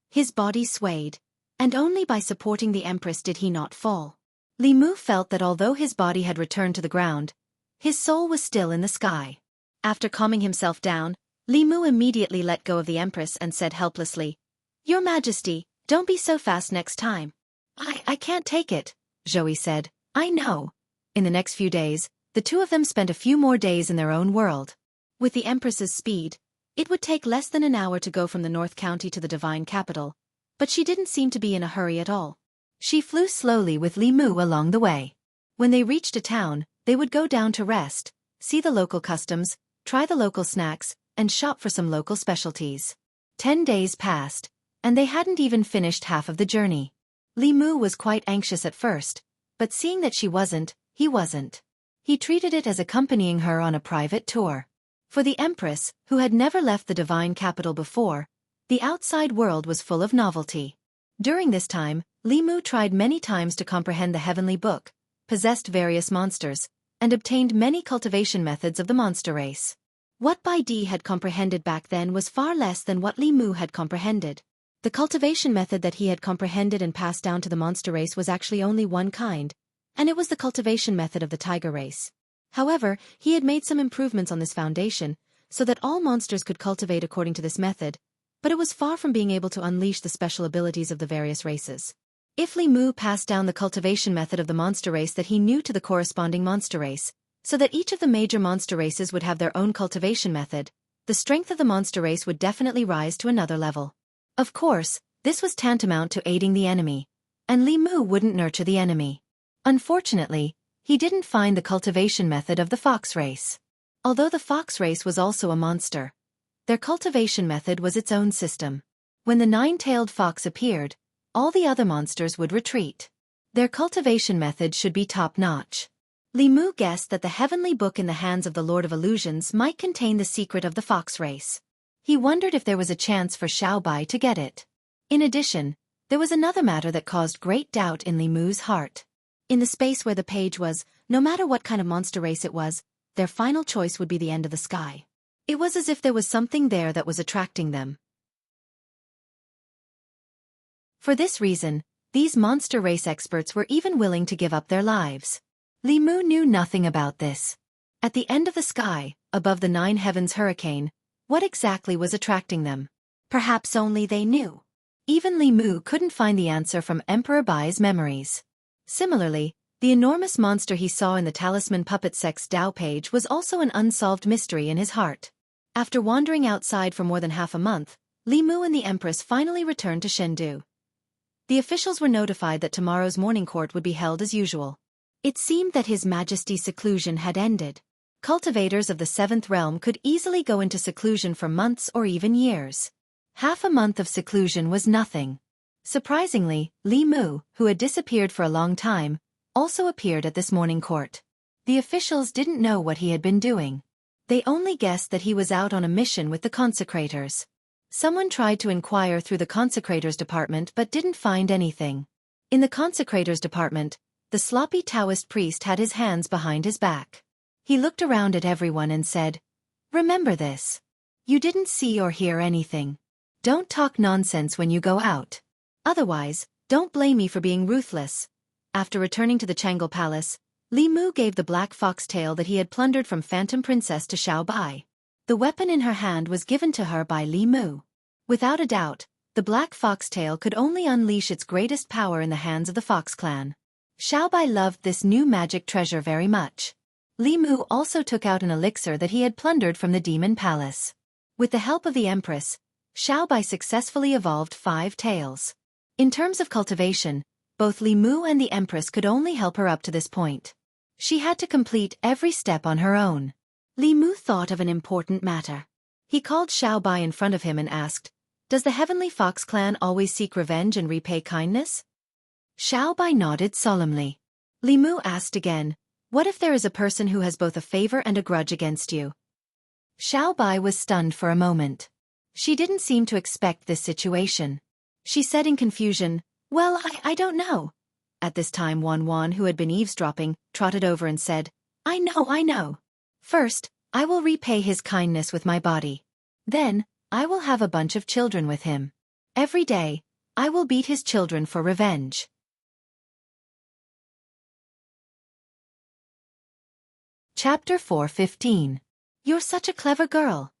His body swayed, and only by supporting the Empress did he not fall. Li Mu felt that although his body had returned to the ground, his soul was still in the sky. After calming himself down, Li Mu immediately let go of the Empress and said helplessly, "Your Majesty, don't be so fast next time." I can't take it," Zoe said. "I know." In the next few days, the two of them spent a few more days in their own world. With the Empress's speed, it would take less than an hour to go from the North County to the Divine Capital, but she didn't seem to be in a hurry at all. She flew slowly with Li Mu along the way. When they reached a town, They would go down to rest, see the local customs, try the local snacks, and shop for some local specialties. 10 days passed, and they hadn't even finished half of the journey. Li Mu was quite anxious at first, but seeing that she wasn't, he wasn't. He treated it as accompanying her on a private tour. For the Empress, who had never left the divine capital before, the outside world was full of novelty. During this time, Li Mu tried many times to comprehend the heavenly book, possessed various monsters, and obtained many cultivation methods of the monster race. What Bai Di had comprehended back then was far less than what Li Mu had comprehended. The cultivation method that he had comprehended and passed down to the monster race was actually only one kind, and it was the cultivation method of the tiger race. However, he had made some improvements on this foundation, so that all monsters could cultivate according to this method, but it was far from being able to unleash the special abilities of the various races. If Li Mu passed down the cultivation method of the monster race that he knew to the corresponding monster race, so that each of the major monster races would have their own cultivation method, the strength of the monster race would definitely rise to another level. Of course, this was tantamount to aiding the enemy, and Li Mu wouldn't nurture the enemy. Unfortunately, he didn't find the cultivation method of the fox race. Although the fox race was also a monster, their cultivation method was its own system. When the nine-tailed fox appeared, all the other monsters would retreat. Their cultivation method should be top-notch. Li Mu guessed that the heavenly book in the hands of the Lord of Illusions might contain the secret of the fox race. He wondered if there was a chance for Xiao Bai to get it. In addition, there was another matter that caused great doubt in Li Mu's heart. In the space where the page was, no matter what kind of monster race it was, their final choice would be the end of the sky. It was as if there was something there that was attracting them. For this reason, these monster race experts were even willing to give up their lives. Li Mu knew nothing about this. At the end of the sky, above the nine heavens hurricane, what exactly was attracting them? Perhaps only they knew. Even Li Mu couldn't find the answer from Emperor Bai's memories. Similarly, the enormous monster he saw in the Talisman Puppet Sex Dao page was also an unsolved mystery in his heart. After wandering outside for more than half a month, Li Mu and the Empress finally returned to Chengdu. The officials were notified that tomorrow's morning court would be held as usual. It seemed that His Majesty's seclusion had ended. Cultivators of the seventh realm could easily go into seclusion for months or even years. Half a month of seclusion was nothing. Surprisingly, Li Mu, who had disappeared for a long time, also appeared at this morning court. The officials didn't know what he had been doing. They only guessed that he was out on a mission with the consecrators. Someone tried to inquire through the consecrators department but didn't find anything. In the consecrators department, the sloppy Taoist priest had his hands behind his back. He looked around at everyone and said, "Remember this. You didn't see or hear anything. Don't talk nonsense when you go out. Otherwise, don't blame me for being ruthless." After returning to the Changle Palace, Li Mu gave the black fox tail that he had plundered from Phantom Princess to Xiao Bai. The weapon in her hand was given to her by Li Mu. Without a doubt, the black fox tail could only unleash its greatest power in the hands of the Fox clan. Xiao Bai loved this new magic treasure very much. Li Mu also took out an elixir that he had plundered from the Demon Palace. With the help of the Empress, Xiao Bai successfully evolved 5 tails. In terms of cultivation, both Li Mu and the Empress could only help her up to this point. She had to complete every step on her own. Li Mu thought of an important matter. He called Xiao Bai in front of him and asked, "Does the Heavenly Fox clan always seek revenge and repay kindness?" Xiao Bai nodded solemnly. Li Mu asked again, "What if there is a person who has both a favor and a grudge against you?" Xiao Bai was stunned for a moment. She didn't seem to expect this situation. She said in confusion, "Well, I don't know." At this time Wan, who had been eavesdropping, trotted over and said, I know. First, I will repay his kindness with my body. Then, I will have a bunch of children with him. Every day, I will beat his children for revenge." Chapter 4:15. You're such a clever girl.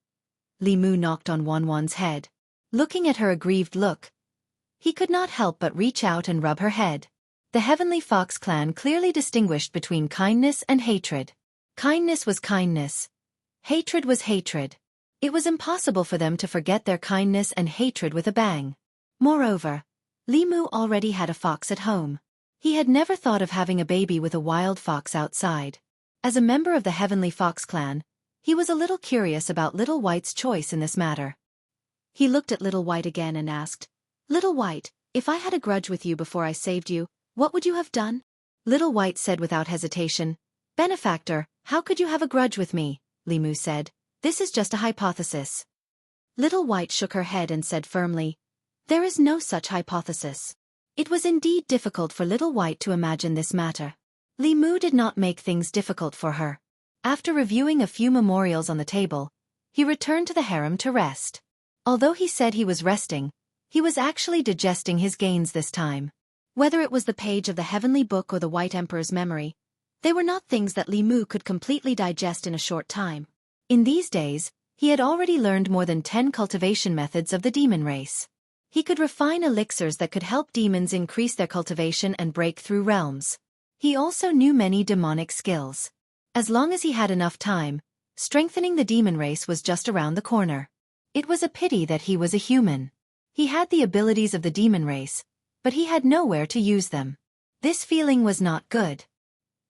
Li Mu knocked on Wan's head. Looking at her aggrieved look, he could not help but reach out and rub her head. The Heavenly Fox clan clearly distinguished between kindness and hatred. Kindness was kindness. Hatred was hatred. It was impossible for them to forget their kindness and hatred with a bang. Moreover, Li Mu already had a fox at home. He had never thought of having a baby with a wild fox outside. As a member of the Heavenly Fox clan, he was a little curious about Little White's choice in this matter. He looked at Little White again and asked, "Little White, if I had a grudge with you before I saved you, what would you have done?" Little White said without hesitation, "Benefactor, how could you have a grudge with me?" Limu said, "This is just a hypothesis." Little White shook her head and said firmly, "There is no such hypothesis." It was indeed difficult for Little White to imagine this matter. Limu did not make things difficult for her. After reviewing a few memorials on the table, he returned to the harem to rest. Although he said he was resting, he was actually digesting his gains this time. Whether it was the page of the heavenly book or the White Emperor's memory, they were not things that Limu could completely digest in a short time. In these days, he had already learned more than 10 cultivation methods of the demon race. He could refine elixirs that could help demons increase their cultivation and break through realms. He also knew many demonic skills. As long as he had enough time, strengthening the demon race was just around the corner. It was a pity that he was a human. He had the abilities of the demon race, but he had nowhere to use them. This feeling was not good.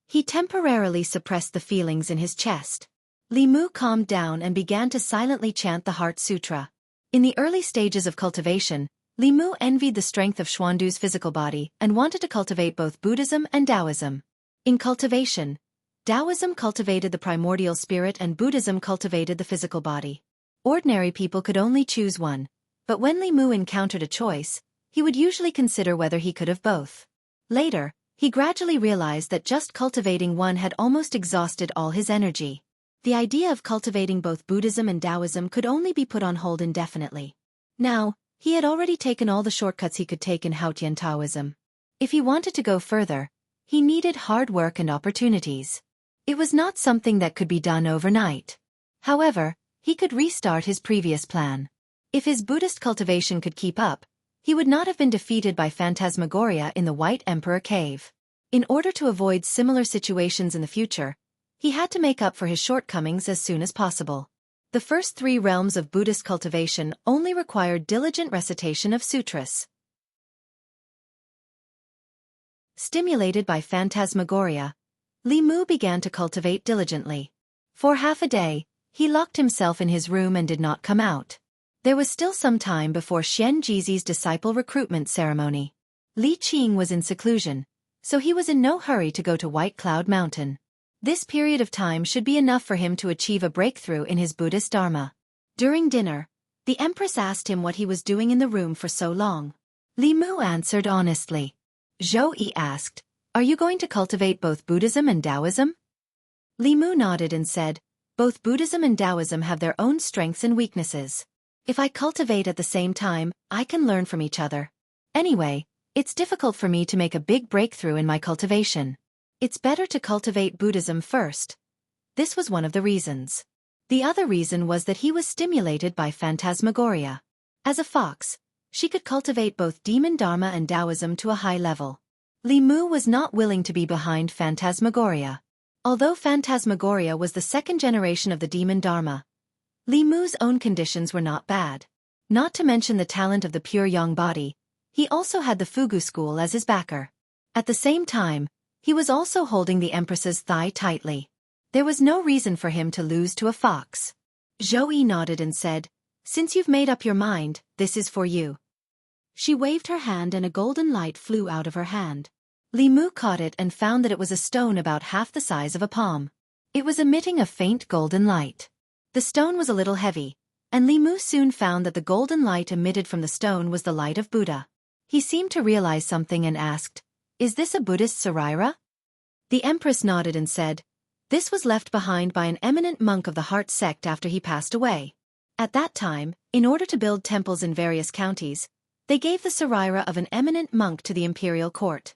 He temporarily suppressed the feelings in his chest. Limu calmed down and began to silently chant the Heart Sutra. In the early stages of cultivation, Limu envied the strength of Xuandu's physical body and wanted to cultivate both Buddhism and Taoism. In cultivation, Taoism cultivated the primordial spirit and Buddhism cultivated the physical body. Ordinary people could only choose one, but when Limu encountered a choice, he would usually consider whether he could have both. Later, he gradually realized that just cultivating one had almost exhausted all his energy. The idea of cultivating both Buddhism and Taoism could only be put on hold indefinitely. Now, he had already taken all the shortcuts he could take in Haotian Taoism. If he wanted to go further, he needed hard work and opportunities. It was not something that could be done overnight. However, he could restart his previous plan. If his Buddhist cultivation could keep up, he would not have been defeated by Phantasmagoria in the White Emperor Cave. In order to avoid similar situations in the future, he had to make up for his shortcomings as soon as possible. The first 3 realms of Buddhist cultivation only required diligent recitation of sutras. Stimulated by Phantasmagoria, Limu began to cultivate diligently. For half a day, he locked himself in his room and did not come out. There was still some time before Xian Jizi's disciple recruitment ceremony. Li Qing was in seclusion, so he was in no hurry to go to White Cloud Mountain. This period of time should be enough for him to achieve a breakthrough in his Buddhist Dharma. During dinner, the Empress asked him what he was doing in the room for so long. Limu answered honestly. Zhou Yi asked, "Are you going to cultivate both Buddhism and Taoism?" Limu nodded and said, "Both Buddhism and Taoism have their own strengths and weaknesses. If I cultivate at the same time, I can learn from each other. Anyway, it's difficult for me to make a big breakthrough in my cultivation. It's better to cultivate Buddhism first." This was one of the reasons. The other reason was that he was stimulated by Phantasmagoria. As a fox, she could cultivate both demon Dharma and Taoism to a high level. Limu was not willing to be behind Phantasmagoria. Although Phantasmagoria was the second generation of the demon Dharma, Limu's own conditions were not bad. Not to mention the talent of the pure yang body, he also had the Fugu school as his backer. At the same time, he was also holding the Empress's thigh tightly. There was no reason for him to lose to a fox. Zhou Yi nodded and said, "Since you've made up your mind, this is for you." She waved her hand and a golden light flew out of her hand. Limu caught it and found that it was a stone about half the size of a palm. It was emitting a faint golden light. The stone was a little heavy, and Limu soon found that the golden light emitted from the stone was the light of Buddha. He seemed to realize something and asked, "Is this a Buddhist Saraira?" The Empress nodded and said, "This was left behind by an eminent monk of the Heart sect after he passed away. At that time, in order to build temples in various counties, they gave the Saraira of an eminent monk to the imperial court.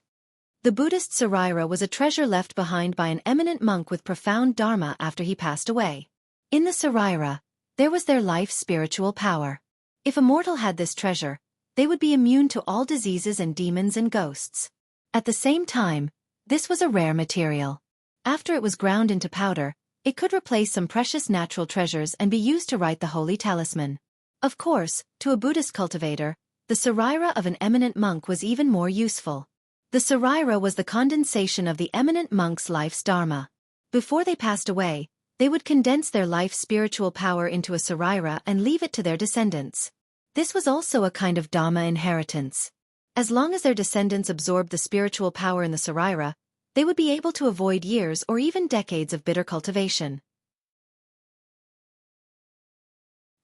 The Buddhist Saraira was a treasure left behind by an eminent monk with profound dharma after he passed away. In the Saraira, there was their life's spiritual power. If a mortal had this treasure, they would be immune to all diseases and demons and ghosts. At the same time, this was a rare material. After it was ground into powder, it could replace some precious natural treasures and be used to write the holy talisman. Of course, to a Buddhist cultivator, the Saraira of an eminent monk was even more useful. The Saraira was the condensation of the eminent monk's life's dharma. Before they passed away, they would condense their life's spiritual power into a sarira and leave it to their descendants. This was also a kind of Dhamma inheritance. As long as their descendants absorbed the spiritual power in the sarira, they would be able to avoid years or even decades of bitter cultivation.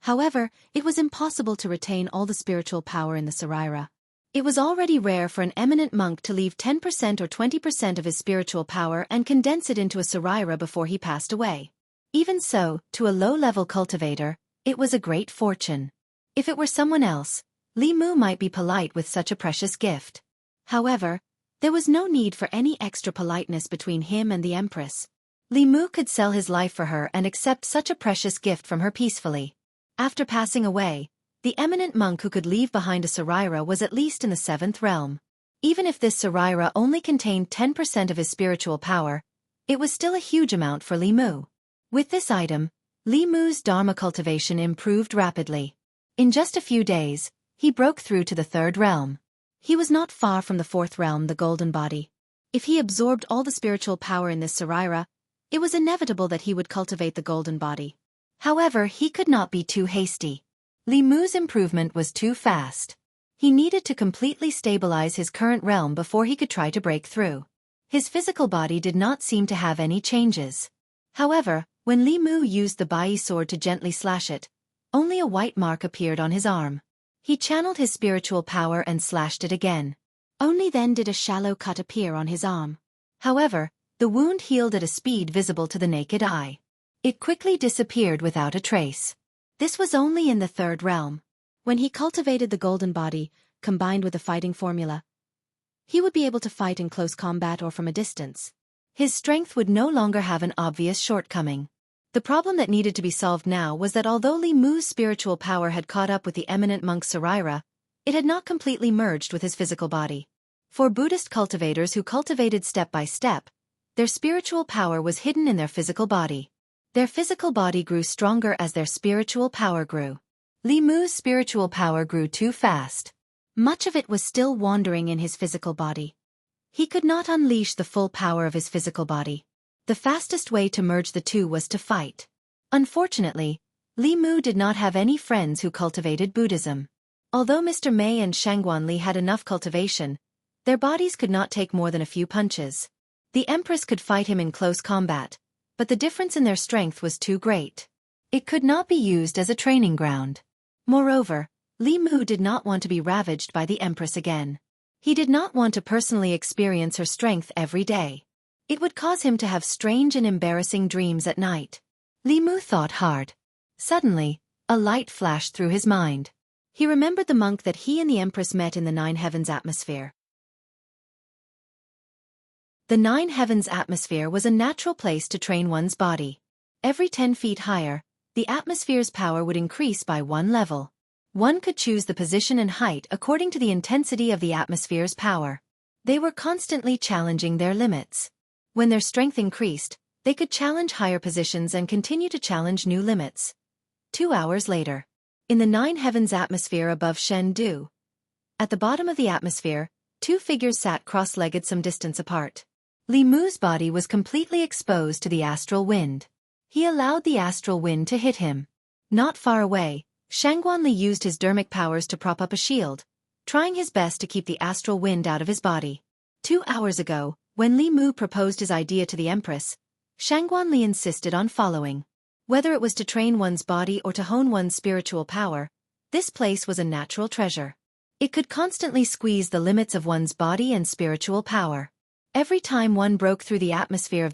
However, it was impossible to retain all the spiritual power in the sarira. It was already rare for an eminent monk to leave 10% or 20% of his spiritual power and condense it into a sarira before he passed away. Even so, to a low-level cultivator, it was a great fortune. If it were someone else, Li Mu might be polite with such a precious gift. However, there was no need for any extra politeness between him and the Empress. Li Mu could sell his life for her and accept such a precious gift from her peacefully. After passing away, the eminent monk who could leave behind a sarira was at least in the 7th realm. Even if this sarira only contained 10% of his spiritual power, it was still a huge amount for Li Mu. With this item, Li Mu's Dharma cultivation improved rapidly. In just a few days, he broke through to the 3rd realm. He was not far from the 4th realm, the golden body. If he absorbed all the spiritual power in this sarira, it was inevitable that he would cultivate the golden body. However, he could not be too hasty. Li Mu's improvement was too fast. He needed to completely stabilize his current realm before he could try to break through. His physical body did not seem to have any changes. However, when Li Mu used the Bai sword to gently slash it, only a white mark appeared on his arm. He channeled his spiritual power and slashed it again. Only then did a shallow cut appear on his arm. However, the wound healed at a speed visible to the naked eye. It quickly disappeared without a trace. This was only in the 3rd realm. When he cultivated the golden body, combined with the fighting formula, he would be able to fight in close combat or from a distance. His strength would no longer have an obvious shortcoming. The problem that needed to be solved now was that although Li Mu's spiritual power had caught up with the eminent monk's sarira, it had not completely merged with his physical body. For Buddhist cultivators who cultivated step by step, their spiritual power was hidden in their physical body. Their physical body grew stronger as their spiritual power grew. Li Mu's spiritual power grew too fast. Much of it was still wandering in his physical body. He could not unleash the full power of his physical body. The fastest way to merge the two was to fight. Unfortunately, Li Mu did not have any friends who cultivated Buddhism. Although Mr. Mei and Shangguanli had enough cultivation, their bodies could not take more than a few punches. The Empress could fight him in close combat, but the difference in their strength was too great. It could not be used as a training ground. Moreover, Li Mu did not want to be ravaged by the Empress again. He did not want to personally experience her strength every day. It would cause him to have strange and embarrassing dreams at night. Li Mu thought hard. Suddenly, a light flashed through his mind. He remembered the monk that he and the Empress met in the 9 heavens atmosphere. The 9 heavens atmosphere was a natural place to train one's body. Every 10 feet higher, the atmosphere's power would increase by 1 level. One could choose the position and height according to the intensity of the atmosphere's power. They were constantly challenging their limits. When their strength increased, they could challenge higher positions and continue to challenge new limits. 2 hours later, in the 9 heavens atmosphere above Shen-Du, at the bottom of the atmosphere, 2 figures sat cross-legged some distance apart. Li Mu's body was completely exposed to the astral wind. He allowed the astral wind to hit him. Not far away, Shangguanli used his dermic powers to prop up a shield, trying his best to keep the astral wind out of his body. 2 hours ago, when Li Mu proposed his idea to the Empress, Shangguanli insisted on following. Whether it was to train one's body or to hone one's spiritual power, this place was a natural treasure. It could constantly squeeze the limits of one's body and spiritual power. Every time one broke through the atmosphere,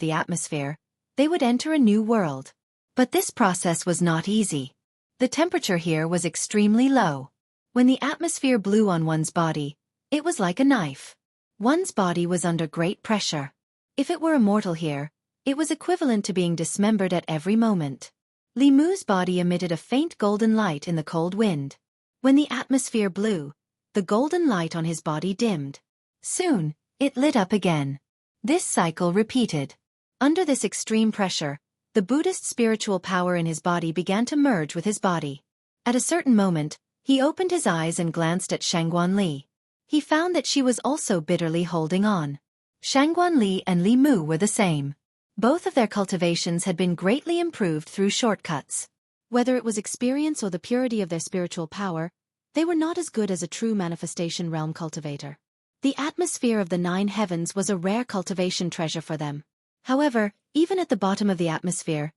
they would enter a new world. But this process was not easy. The temperature here was extremely low. When the atmosphere blew on one's body, it was like a knife. One's body was under great pressure. If it were immortal here, it was equivalent to being dismembered at every moment. Li Mu's body emitted a faint golden light in the cold wind. When the atmosphere blew, the golden light on his body dimmed. Soon, it lit up again. This cycle repeated. Under this extreme pressure, the Buddhist spiritual power in his body began to merge with his body. At a certain moment, he opened his eyes and glanced at Shangguanli. He found that she was also bitterly holding on. Shangguanli and Li Mu were the same. Both of their cultivations had been greatly improved through shortcuts. Whether it was experience or the purity of their spiritual power, they were not as good as a true manifestation realm cultivator. The atmosphere of the 9 heavens was a rare cultivation treasure for them. However, even at the bottom of the atmosphere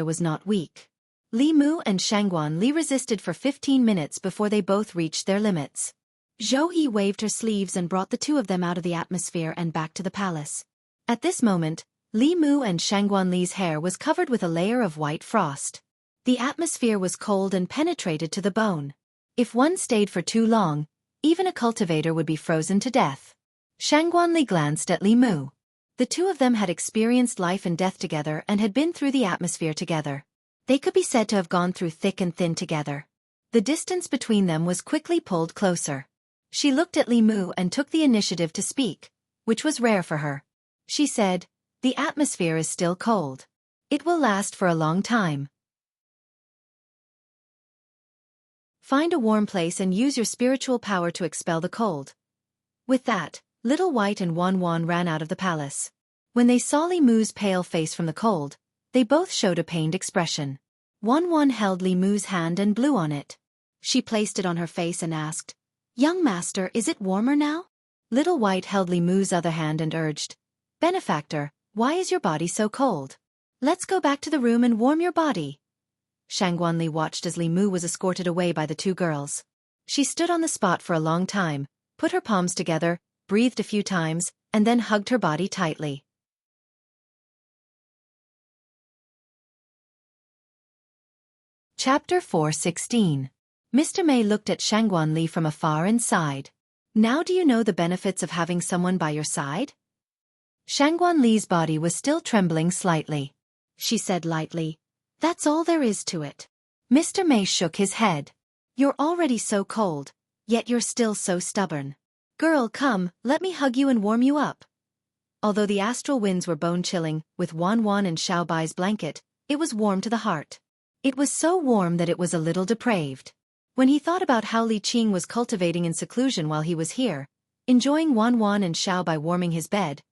was not weak. Li Mu and Shangguan Li resisted for 15 minutes before they both reached their limits. Zhou Yi waved her sleeves and brought the two of them out of the atmosphere and back to the palace. At this moment, Li Mu and Shangguan Li's hair was covered with a layer of white frost. The atmosphere was cold and penetrated to the bone. If one stayed for too long, even a cultivator would be frozen to death. Shangguan Li glanced at Li Mu. The two of them had experienced life and death together and had been through the atmosphere together. They could be said to have gone through thick and thin together. The distance between them was quickly pulled closer. She looked at Li Mu and took the initiative to speak, which was rare for her. She said, "The atmosphere is still cold. It will last for a long time. Find a warm place and use your spiritual power to expel the cold." With that, Little White and Wan Wan ran out of the palace. When they saw Li Mu's pale face from the cold, they both showed a pained expression. Wan Wan held Li Mu's hand and blew on it. She placed it on her face and asked, "Young master, is it warmer now?" Little White held Li Mu's other hand and urged, "Benefactor, why is your body so cold? Let's go back to the room and warm your body." Shangguan Li watched as Li Mu was escorted away by the two girls. She stood on the spot for a long time, put her palms together, breathed a few times, and then hugged her body tightly. Chapter 4:16. Mr. May looked at Shangguan Li from afar and sighed. "Now do you know the benefits of having someone by your side?" Shangguan Li's body was still trembling slightly. She said lightly, "That's all there is to it." Mr. May shook his head. "You're already so cold, yet you're still so stubborn. Girl, come, let me hug you and warm you up." Although the astral winds were bone-chilling, with Wan Wan and Xiao Bai's blanket, it was warm to the heart. It was so warm that it was a little depraved. When he thought about how Li Qing was cultivating in seclusion while he was here, enjoying Wan Wan and Xiao Bai warming his bed,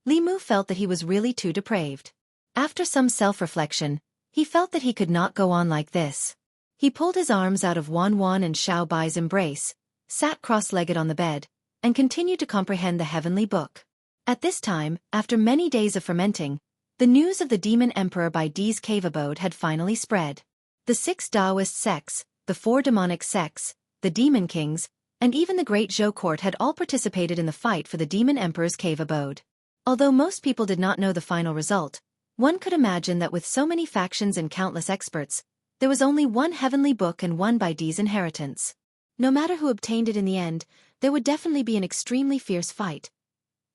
Li Mu felt that he was really too depraved. After some self-reflection, he felt that he could not go on like this. He pulled his arms out of Wan Wan and Xiao Bai's embrace, sat cross-legged on the bed, and continued to comprehend the heavenly book. At this time, after many days of fermenting, the news of the Demon Emperor by Dee's cave abode had finally spread. The 6 Daoist sects, the 4 demonic sects, the Demon Kings, and even the Great Zhou Court had all participated in the fight for the Demon Emperor's cave abode. Although most people did not know the final result, one could imagine that with so many factions and countless experts, there was only one heavenly book and one by Dee's inheritance. No matter who obtained it in the end, there would definitely be an extremely fierce fight.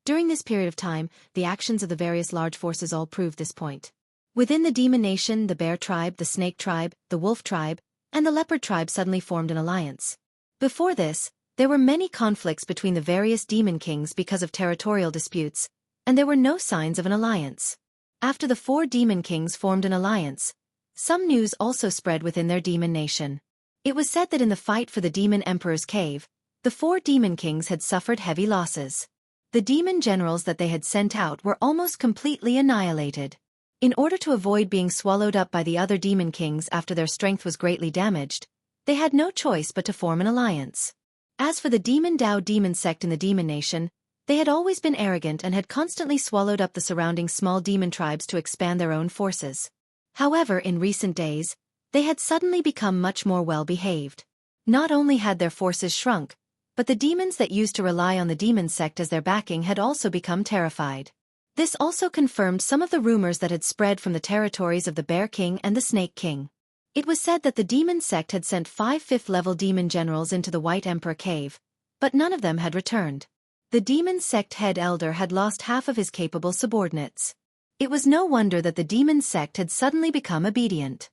During this period of time, the actions of the various large forces all proved this point. Within the Demon Nation, the Bear Tribe, the Snake Tribe, the Wolf Tribe, and the Leopard Tribe suddenly formed an alliance. Before this, there were many conflicts between the various Demon Kings because of territorial disputes, and there were no signs of an alliance. After the 4 Demon Kings formed an alliance, some news also spread within their Demon Nation. It was said that in the fight for the Demon Emperor's cave, the 4 Demon Kings had suffered heavy losses. The demon generals that they had sent out were almost completely annihilated. In order to avoid being swallowed up by the other Demon Kings after their strength was greatly damaged, they had no choice but to form an alliance. As for the Demon Dao demon sect in the Demon Nation, they had always been arrogant and had constantly swallowed up the surrounding small demon tribes to expand their own forces. However, in recent days, they had suddenly become much more well-behaved. Not only had their forces shrunk, but the demons that used to rely on the demon sect as their backing had also become terrified. This also confirmed some of the rumors that had spread from the territories of the Bear King and the Snake King. It was said that the demon sect had sent 5 fifth-level demon generals into the White Emperor cave, but none of them had returned. The demon sect head elder had lost half of his capable subordinates. It was no wonder that the demon sect had suddenly become obedient.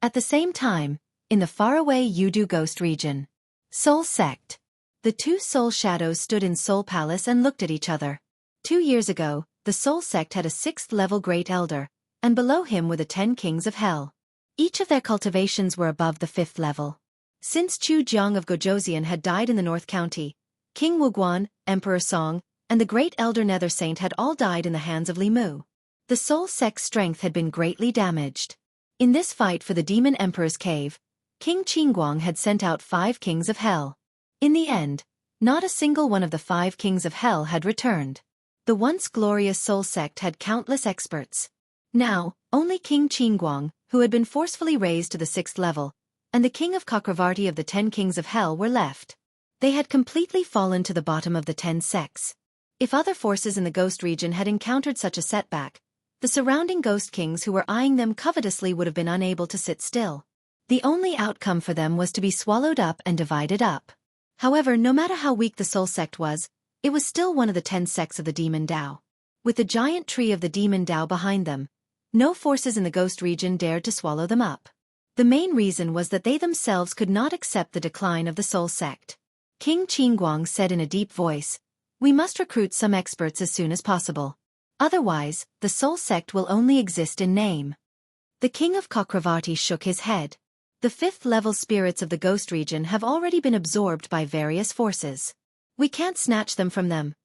At the same time, in the faraway Yudu Ghost region, Soul Sect. The 2 soul shadows stood in Soul Palace and looked at each other. 2 years ago, the Soul Sect had a 6th-level Great Elder, and below him were the 10 Kings of Hell. Each of their cultivations were above the 5th level. Since Chu Jiang of Gojoseon had died in the North County, King Wuguan, Emperor Song, and the great elder Nether Saint had all died in the hands of Li Mu. The soul sect's strength had been greatly damaged. In this fight for the Demon Emperor's cave, King Qingguang had sent out 5 kings of hell. In the end, not a single one of the 5 kings of hell had returned. The once glorious soul sect had countless experts. Now, only King Qingguang, who had been forcefully raised to the 6th level, and the King of Chakravarti of the 10 kings of hell were left. They had completely fallen to the bottom of the 10 sects. If other forces in the ghost region had encountered such a setback, the surrounding ghost kings who were eyeing them covetously would have been unable to sit still. The only outcome for them was to be swallowed up and divided up. However, no matter how weak the soul sect was, it was still one of the 10 sects of the Demon Dao. With the giant tree of the Demon Dao behind them, no forces in the ghost region dared to swallow them up. The main reason was that they themselves could not accept the decline of the soul sect. King Qingguang said in a deep voice, "We must recruit some experts as soon as possible. Otherwise, the soul sect will only exist in name." The King of Chakravarti shook his head. The 5th-level spirits of the ghost region have already been absorbed by various forces. We can't snatch them from them.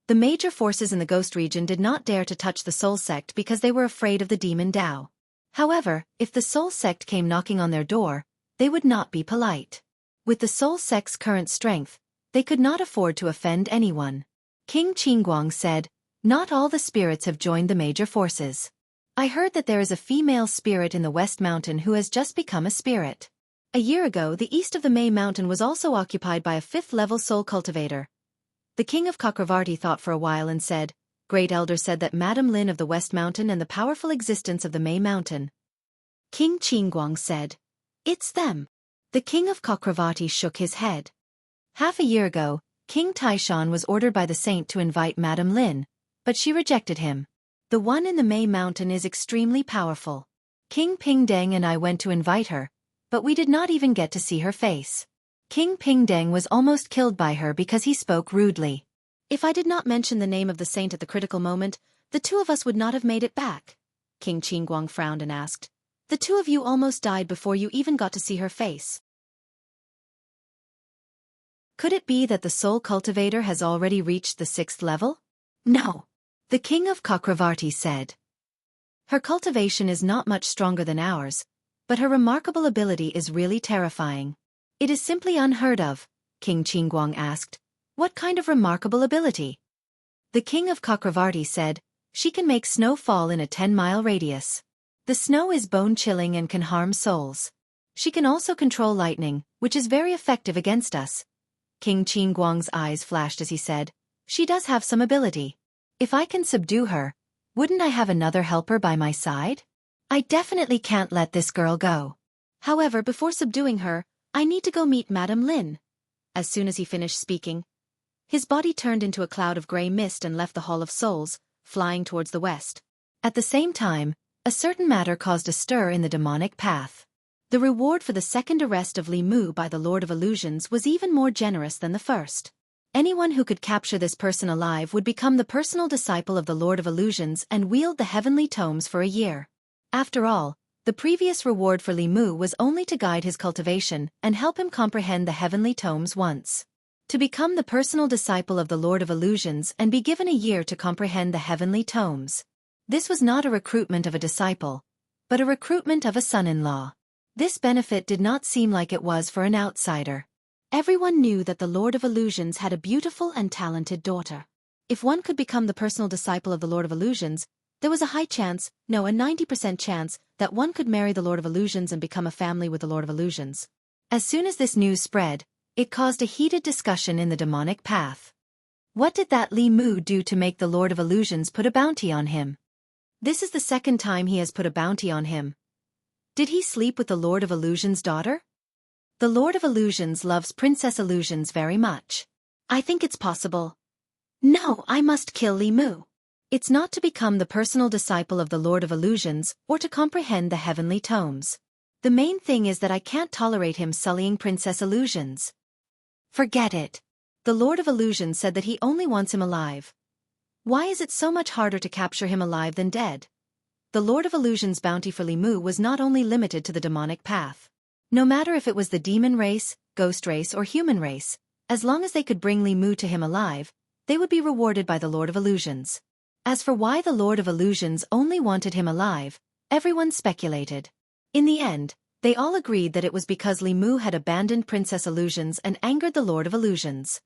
The major forces in the ghost region did not dare to touch the soul sect because they were afraid of the Demon Dao. However, if the soul sect came knocking on their door, they would not be polite. With the soul sect's current strength, they could not afford to offend anyone. King Qingguang said, "Not all the spirits have joined the major forces. I heard that there is a female spirit in the West Mountain who has just become a spirit. A year ago, the east of the May Mountain was also occupied by a 5th-level soul cultivator." The King of Chakravarti thought for a while and said, "Great Elder said that Madame Lin of the West Mountain and the powerful existence of the May Mountain." King Qingguang said, "It's them." The King of Chakravarti shook his head. Half a year ago, King Taishan was ordered by the saint to invite Madame Lin, but she rejected him. The one in the May Mountain is extremely powerful. King Pingdeng and I went to invite her, but we did not even get to see her face. King Pingdeng was almost killed by her because he spoke rudely. If I did not mention the name of the saint at the critical moment, the 2 of us would not have made it back. King Qingguang frowned and asked, "The 2 of you almost died before you even got to see her face. Could it be that the soul cultivator has already reached the 6th level?" "No," the King of Chakravarti said. "Her cultivation is not much stronger than ours, but her remarkable ability is really terrifying." "It is simply unheard of," King Qingguang asked. "What kind of remarkable ability?" The King of Chakravarti said, "She can make snow fall in a 10-mile radius. The snow is bone-chilling and can harm souls. She can also control lightning, which is very effective against us." King Qingguang's eyes flashed as he said, "She does have some ability. If I can subdue her, wouldn't I have another helper by my side? I definitely can't let this girl go. However, before subduing her, I need to go meet Madame Lin." As soon as he finished speaking, his body turned into a cloud of grey mist and left the Hall of Souls, flying towards the west. At the same time, a certain matter caused a stir in the demonic path. The reward for the second arrest of Li Mu by the Lord of Illusions was even more generous than the first. Anyone who could capture this person alive would become the personal disciple of the Lord of Illusions and wield the heavenly tomes for a year. After all, the previous reward for Li Mu was only to guide his cultivation and help him comprehend the heavenly tomes once. To become the personal disciple of the Lord of Illusions and be given a year to comprehend the heavenly tomes. This was not a recruitment of a disciple, but a recruitment of a son-in-law. This benefit did not seem like it was for an outsider. Everyone knew that the Lord of Illusions had a beautiful and talented daughter. If one could become the personal disciple of the Lord of Illusions, there was a high chance, no, a 90% chance, that one could marry the Lord of Illusions and become a family with the Lord of Illusions. As soon as this news spread, it caused a heated discussion in the demonic path. What did that Li Mu do to make the Lord of Illusions put a bounty on him? This is the second time he has put a bounty on him. Did he sleep with the Lord of Illusions' daughter? The Lord of Illusions loves Princess Illusions very much. I think it's possible. No, I must kill Li Mu. It's not to become the personal disciple of the Lord of Illusions or to comprehend the heavenly tomes. The main thing is that I can't tolerate him sullying Princess Illusions. Forget it. The Lord of Illusions said that he only wants him alive. Why is it so much harder to capture him alive than dead? The Lord of Illusions' bounty for Li Mu was not only limited to the demonic path. No matter if it was the demon race, ghost race or human race, as long as they could bring Li Mu to him alive, they would be rewarded by the Lord of Illusions. As for why the Lord of Illusions only wanted him alive, everyone speculated. In the end, they all agreed that it was because Li Mu had abandoned Princess Illusions and angered the Lord of Illusions.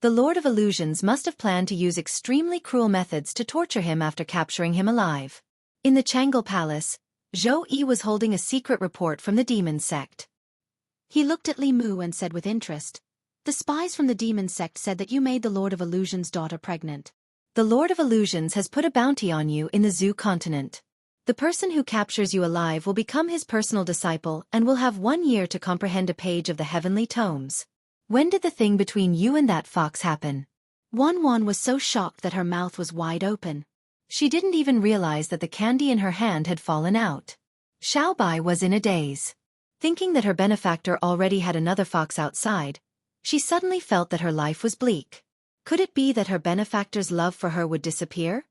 The Lord of Illusions must have planned to use extremely cruel methods to torture him after capturing him alive. In the Changle Palace, Zhou Yi was holding a secret report from the demon sect. He looked at Li Mu and said with interest, "The spies from the demon sect said that you made the Lord of Illusions' daughter pregnant. The Lord of Illusions has put a bounty on you in the Zoo continent. The person who captures you alive will become his personal disciple and will have 1 year to comprehend a page of the heavenly tomes." When did the thing between you and that fox happen? Wan was so shocked that her mouth was wide open. She didn't even realize that the candy in her hand had fallen out. Xiao Bai was in a daze. Thinking that her benefactor already had another fox outside, she suddenly felt that her life was bleak. Could it be that her benefactor's love for her would disappear?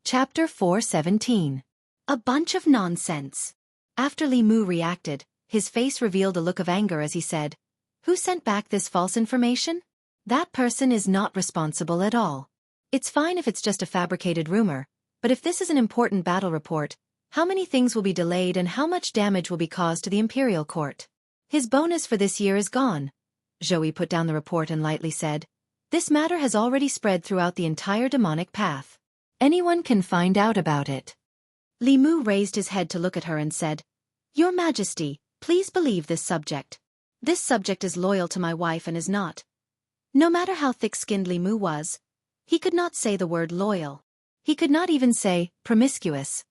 Chapter 417. A bunch of nonsense. After Li Mu reacted, his face revealed a look of anger as he said, "Who sent back this false information? That person is not responsible at all. It's fine if it's just a fabricated rumor, but if this is an important battle report, how many things will be delayed and how much damage will be caused to the Imperial Court? His bonus for this year is gone." Zhou Yi put down the report and lightly said, "This matter has already spread throughout the entire demonic path. Anyone can find out about it." Li Mu raised his head to look at her and said, "Your Majesty, please believe this subject. This subject is loyal to my wife and is not." No matter how thick-skinned Li Mu was, he could not say the word loyal. He could not even say promiscuous.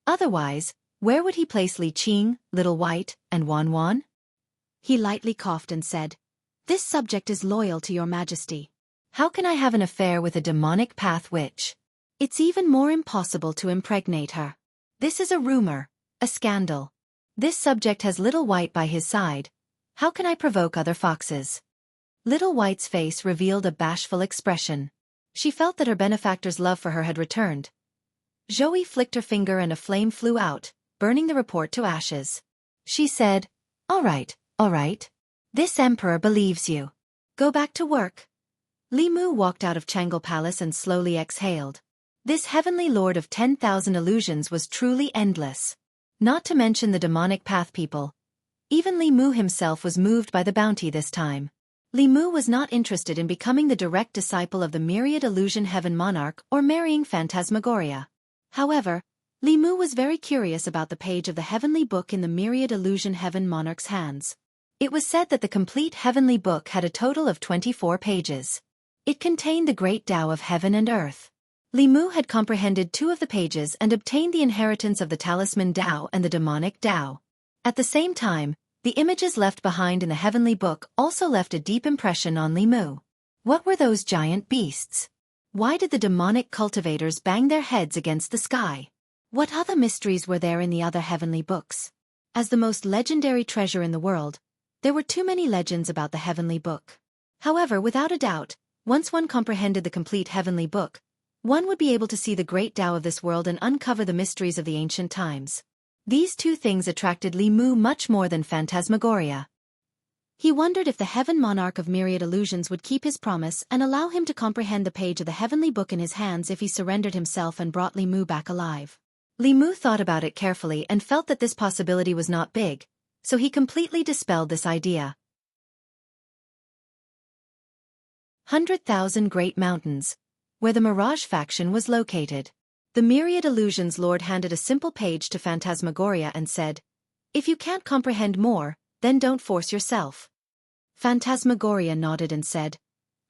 Otherwise, where would he place Li Qing, Little White, and Wan? He lightly coughed and said, "This subject is loyal to your Majesty. How can I have an affair with a demonic path witch? It's even more impossible to impregnate her. This is a rumor, a scandal. This subject has Little White by his side. How can I provoke other foxes?" Little White's face revealed a bashful expression. She felt that her benefactor's love for her had returned. Zhou Yi flicked her finger and a flame flew out, burning the report to ashes. She said, all right. This emperor believes you. Go back to work." Li Mu walked out of Changle Palace and slowly exhaled. This heavenly lord of 10,000 illusions was truly endless. Not to mention the demonic path people. Even Li Mu himself was moved by the bounty this time. Li Mu was not interested in becoming the direct disciple of the myriad illusion heaven monarch or marrying Phantasmagoria. However, Li Mu was very curious about the page of the heavenly book in the myriad illusion heaven monarch's hands. It was said that the complete heavenly book had a total of 24 pages. It contained the great Tao of heaven and earth. Li Mu had comprehended 2 of the pages and obtained the inheritance of the talisman Tao and the demonic Tao. At the same time, the images left behind in the heavenly book also left a deep impression on Li Mu. What were those giant beasts? Why did the demonic cultivators bang their heads against the sky? What other mysteries were there in the other heavenly books? As the most legendary treasure in the world, there were too many legends about the heavenly book. However, without a doubt, once one comprehended the complete heavenly book, one would be able to see the great Tao of this world and uncover the mysteries of the ancient times. These 2 things attracted Li Mu much more than Phantasmagoria. He wondered if the heaven monarch of myriad illusions would keep his promise and allow him to comprehend the page of the heavenly book in his hands if he surrendered himself and brought Li Mu back alive. Li Mu thought about it carefully and felt that this possibility was not big, so he completely dispelled this idea. 100,000 Great Mountains, where the Mirage faction was located. The myriad illusions lord handed a simple page to Phantasmagoria and said, "If you can't comprehend more, then don't force yourself." Phantasmagoria nodded and said,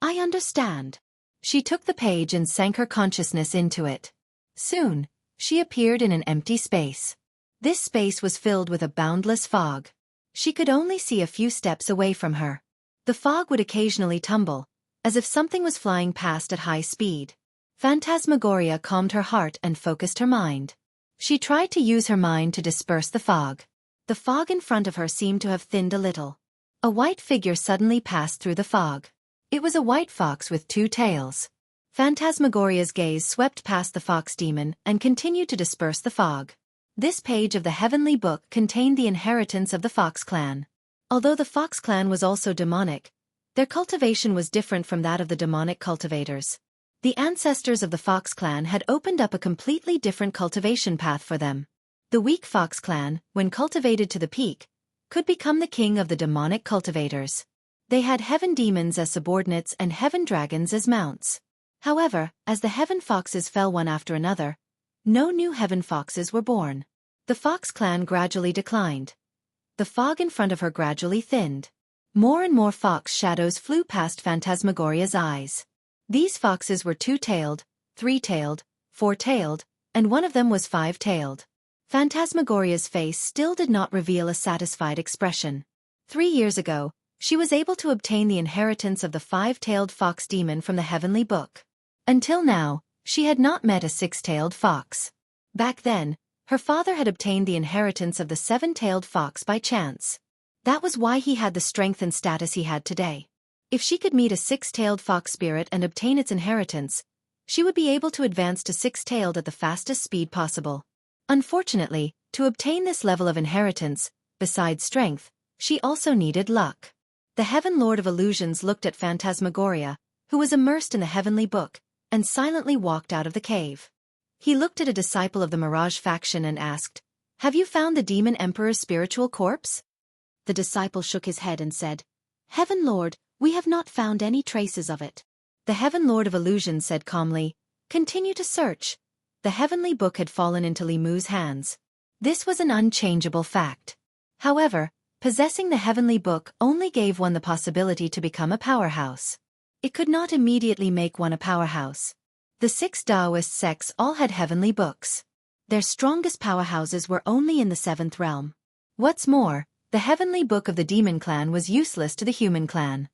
"I understand." She took the page and sank her consciousness into it. Soon, she appeared in an empty space. This space was filled with a boundless fog. She could only see a few steps away from her. The fog would occasionally tumble, as if something was flying past at high speed. Phantasmagoria calmed her heart and focused her mind. She tried to use her mind to disperse the fog. The fog in front of her seemed to have thinned a little. A white figure suddenly passed through the fog. It was a white fox with 2 tails. Phantasmagoria's gaze swept past the fox demon and continued to disperse the fog. This page of the Heavenly Book contained the inheritance of the Fox clan. Although the Fox clan was also demonic, their cultivation was different from that of the demonic cultivators. The ancestors of the Fox clan had opened up a completely different cultivation path for them. The weak Fox clan, when cultivated to the peak, could become the king of the demonic cultivators. They had heaven demons as subordinates and heaven dragons as mounts. However, as the heaven foxes fell one after another, no new heaven foxes were born. The Fox clan gradually declined. The fog in front of her gradually thinned. More and more fox shadows flew past Phantasmagoria's eyes. These foxes were two-tailed, three-tailed, four-tailed, and one of them was five-tailed. Phantasmagoria's face still did not reveal a satisfied expression. 3 years ago, she was able to obtain the inheritance of the five-tailed fox demon from the Heavenly Book. Until now, she had not met a six-tailed fox. Back then, her father had obtained the inheritance of the seven-tailed fox by chance. That was why he had the strength and status he had today. If she could meet a six-tailed fox spirit and obtain its inheritance, she would be able to advance to six-tailed at the fastest speed possible. Unfortunately, to obtain this level of inheritance, besides strength, she also needed luck. The Heaven Lord of Illusions looked at Phantasmagoria, who was immersed in the Heavenly Book, and silently walked out of the cave. He looked at a disciple of the Mirage faction and asked, "Have you found the Demon Emperor's spiritual corpse?" The disciple shook his head and said, "Heaven Lord, we have not found any traces of it." The Heaven Lord of Illusions said calmly, "Continue to search." The Heavenly Book had fallen into Limu's hands. This was an unchangeable fact. However, possessing the Heavenly Book only gave one the possibility to become a powerhouse. It could not immediately make one a powerhouse. The 6 Daoist sects all had Heavenly Books. Their strongest powerhouses were only in the 7th realm. What's more, the Heavenly Book of the Demon Clan was useless to the Human Clan.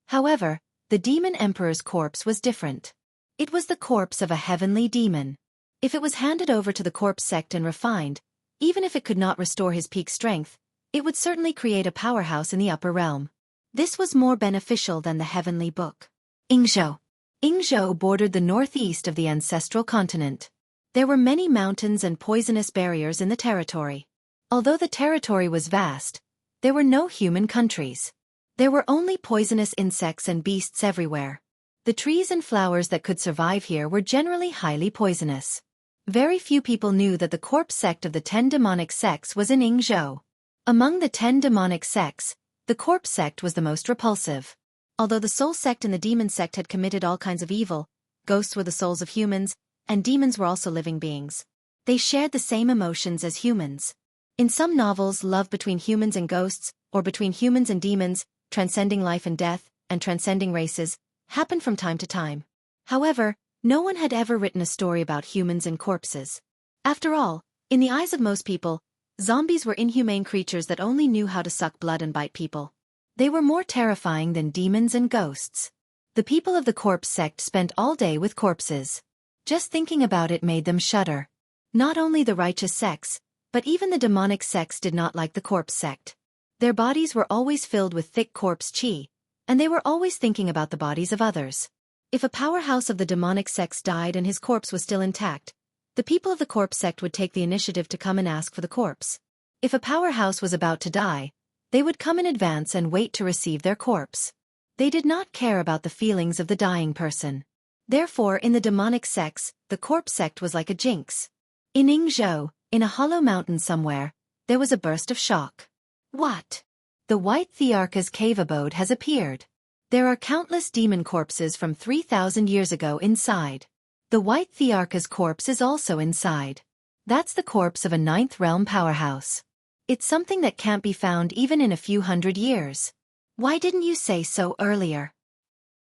However, the Demon Emperor's corpse was different. It was the corpse of a heavenly demon. If it was handed over to the corpse sect and refined, even if it could not restore his peak strength, it would certainly create a powerhouse in the upper realm. This was more beneficial than the Heavenly Book. Ingzhou. Ingzhou bordered the northeast of the ancestral continent. There were many mountains and poisonous barriers in the territory. Although the territory was vast, there were no human countries. There were only poisonous insects and beasts everywhere. The trees and flowers that could survive here were generally highly poisonous. Very few people knew that the corpse sect of the 10 demonic sects was in Ingzhou. Among the 10 demonic sects, the corpse sect was the most repulsive. Although the soul sect and the demon sect had committed all kinds of evil, ghosts were the souls of humans, and demons were also living beings. They shared the same emotions as humans. In some novels, love between humans and ghosts, or between humans and demons, transcending life and death, and transcending races, happened from time to time. However, no one had ever written a story about humans and corpses. After all, in the eyes of most people, zombies were inhumane creatures that only knew how to suck blood and bite people. They were more terrifying than demons and ghosts. The people of the corpse sect spent all day with corpses. Just thinking about it made them shudder. Not only the righteous sects, but even the demonic sects did not like the corpse sect. Their bodies were always filled with thick corpse chi, and they were always thinking about the bodies of others. If a powerhouse of the demonic sects died and his corpse was still intact, the people of the corpse sect would take the initiative to come and ask for the corpse. If a powerhouse was about to die, they would come in advance and wait to receive their corpse. They did not care about the feelings of the dying person. Therefore, in the demonic sects, the corpse sect was like a jinx. In Ingzhou, in a hollow mountain somewhere, there was a burst of shock. What? The White Thearcha's cave abode has appeared. There are countless demon corpses from 3,000 years ago inside. The White Thearcha's corpse is also inside. That's the corpse of a 9th realm powerhouse. It's something that can't be found even in a few hundred years. Why didn't you say so earlier?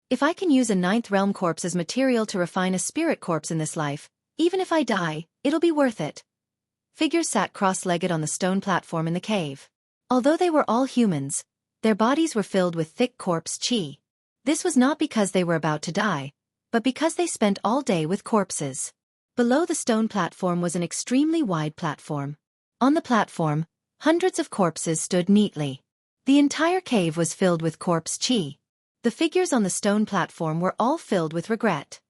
If I can use a 9th realm corpse as material to refine a spirit corpse in this life, even if I die, it'll be worth it. Figures sat cross-legged on the stone platform in the cave. Although they were all humans, their bodies were filled with thick corpse chi. This was not because they were about to die, but because they spent all day with corpses. Below the stone platform was an extremely wide platform. On the platform, hundreds of corpses stood neatly. The entire cave was filled with corpse chi. The figures on the stone platform were all filled with regret.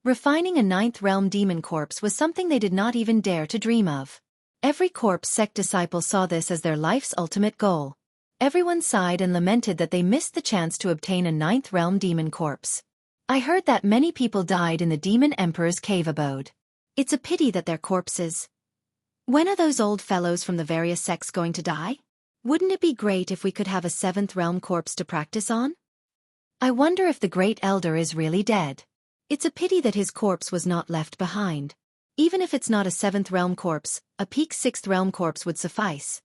Refining a ninth realm demon corpse was something they did not even dare to dream of. Every corpse sect disciple saw this as their life's ultimate goal. Everyone sighed and lamented that they missed the chance to obtain a ninth realm demon corpse. I heard that many people died in the Demon Emperor's cave abode. It's a pity that their corpses. When are those old fellows from the various sects going to die? Wouldn't it be great if we could have a seventh realm corpse to practice on? I wonder if the great elder is really dead. It's a pity that his corpse was not left behind. Even if it's not a seventh realm corpse, a peak sixth realm corpse would suffice.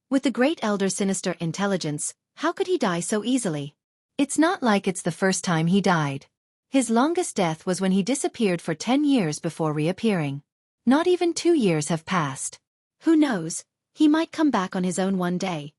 With the great elder's sinister intelligence, how could he die so easily? It's not like it's the first time he died. His longest death was when he disappeared for 10 years before reappearing. Not even 2 years have passed. Who knows, he might come back on his own one day.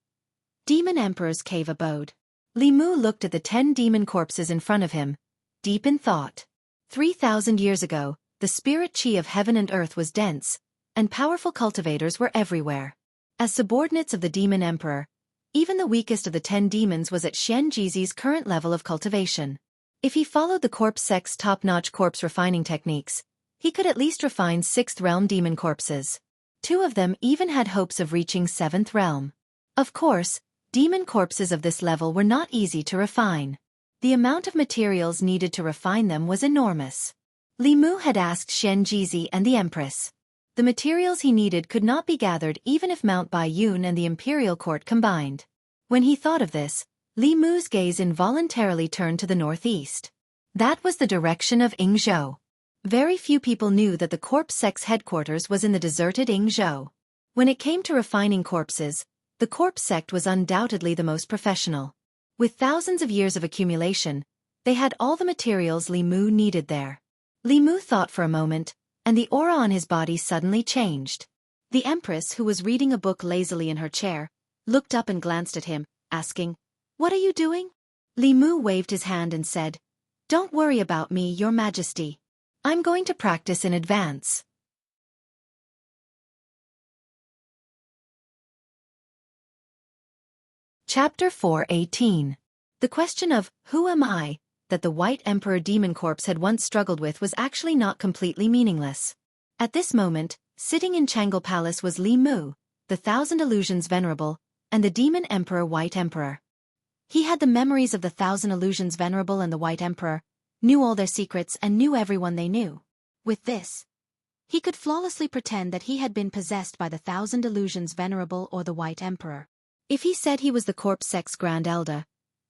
Demon Emperor's cave abode. Li Mu looked at the 10 demon corpses in front of him, deep in thought. 3,000 years ago, the spirit chi of heaven and earth was dense, and powerful cultivators were everywhere. As subordinates of the Demon Emperor, even the weakest of the 10 demons was at Xian Jizi's current level of cultivation. If he followed the corpse sect's top-notch corpse refining techniques, he could at least refine 6th realm demon corpses. 2 of them even had hopes of reaching 7th realm. Of course, demon corpses of this level were not easy to refine. The amount of materials needed to refine them was enormous. Li Mu had asked Xian Jizi and the Empress. The materials he needed could not be gathered even if Mount Baiyun and the Imperial Court combined. When he thought of this, Li Mu's gaze involuntarily turned to the northeast. That was the direction of Yingzhou. Very few people knew that the corpse sect's headquarters was in the deserted Yingzhou. When it came to refining corpses, the corpse sect was undoubtedly the most professional. With thousands of years of accumulation, they had all the materials Li Mu needed there. Li Mu thought for a moment, and the aura on his body suddenly changed. The Empress, who was reading a book lazily in her chair, looked up and glanced at him, asking, "What are you doing?" Li Mu waved his hand and said, "Don't worry about me, Your Majesty. I'm going to practice in advance." Chapter 4:18. The question of, "Who am I?" that the White Emperor Demon Corpse had once struggled with was actually not completely meaningless. At this moment, sitting in Changle Palace was Li Mu, the Thousand Illusions Venerable, and the Demon Emperor White Emperor. He had the memories of the Thousand Illusions Venerable and the White Emperor, knew all their secrets and knew everyone they knew. With this, he could flawlessly pretend that he had been possessed by the Thousand Illusions Venerable or the White Emperor. If he said he was the Corpse Sect's Grand Elder,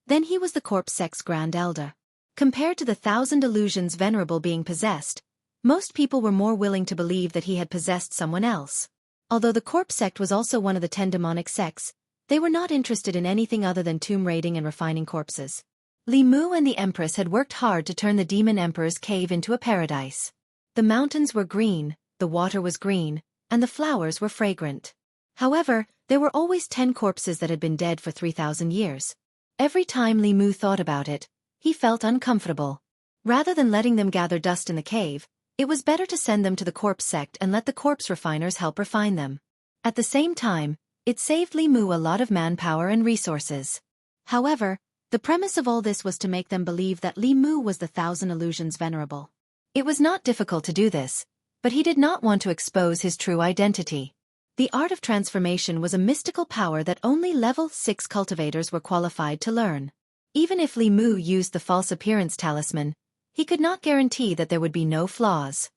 then he was the Corpse Sect's Grand Elder. Compared to the Thousand Illusions Venerable being possessed, most people were more willing to believe that he had possessed someone else. Although the Corpse Sect was also one of the 10 demonic sects, they were not interested in anything other than tomb raiding and refining corpses. Li Mu and the Empress had worked hard to turn the Demon Emperor's cave into a paradise. The mountains were green, the water was green, and the flowers were fragrant. However, there were always 10 corpses that had been dead for 3,000 years. Every time Li Mu thought about it, he felt uncomfortable. Rather than letting them gather dust in the cave, it was better to send them to the corpse sect and let the corpse refiners help refine them. At the same time, it saved Li Mu a lot of manpower and resources. However, the premise of all this was to make them believe that Li Mu was the Thousand Illusions Venerable. It was not difficult to do this, but he did not want to expose his true identity. The art of transformation was a mystical power that only level 6 cultivators were qualified to learn. Even if Li Mu used the false appearance talisman, he could not guarantee that there would be no flaws.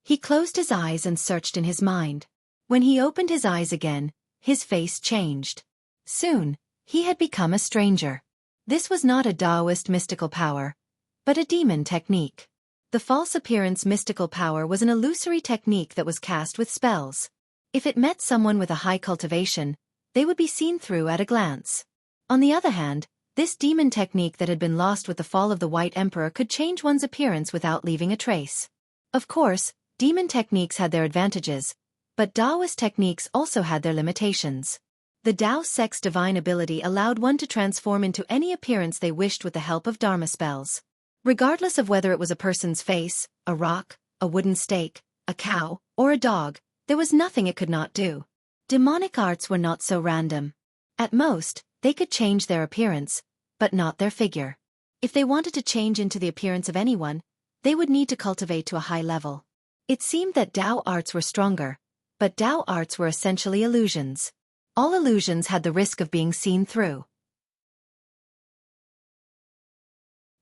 He closed his eyes and searched in his mind. When he opened his eyes again, his face changed. Soon, he had become a stranger. This was not a Daoist mystical power, but a demon technique. The false appearance mystical power was an illusory technique that was cast with spells. If it met someone with a high cultivation, they would be seen through at a glance. On the other hand, this demon technique that had been lost with the fall of the White Emperor could change one's appearance without leaving a trace. Of course, demon techniques had their advantages, but Daoist techniques also had their limitations. The Dao sect's divine ability allowed one to transform into any appearance they wished with the help of Dharma spells. Regardless of whether it was a person's face, a rock, a wooden stake, a cow, or a dog, there was nothing it could not do. Demonic arts were not so random. At most, they could change their appearance, but not their figure. If they wanted to change into the appearance of anyone, they would need to cultivate to a high level. It seemed that Dao arts were stronger, but Dao arts were essentially illusions. All illusions had the risk of being seen through.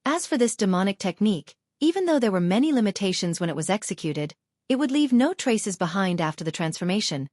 As for this demonic technique, even though there were many limitations when it was executed, it would leave no traces behind after the transformation,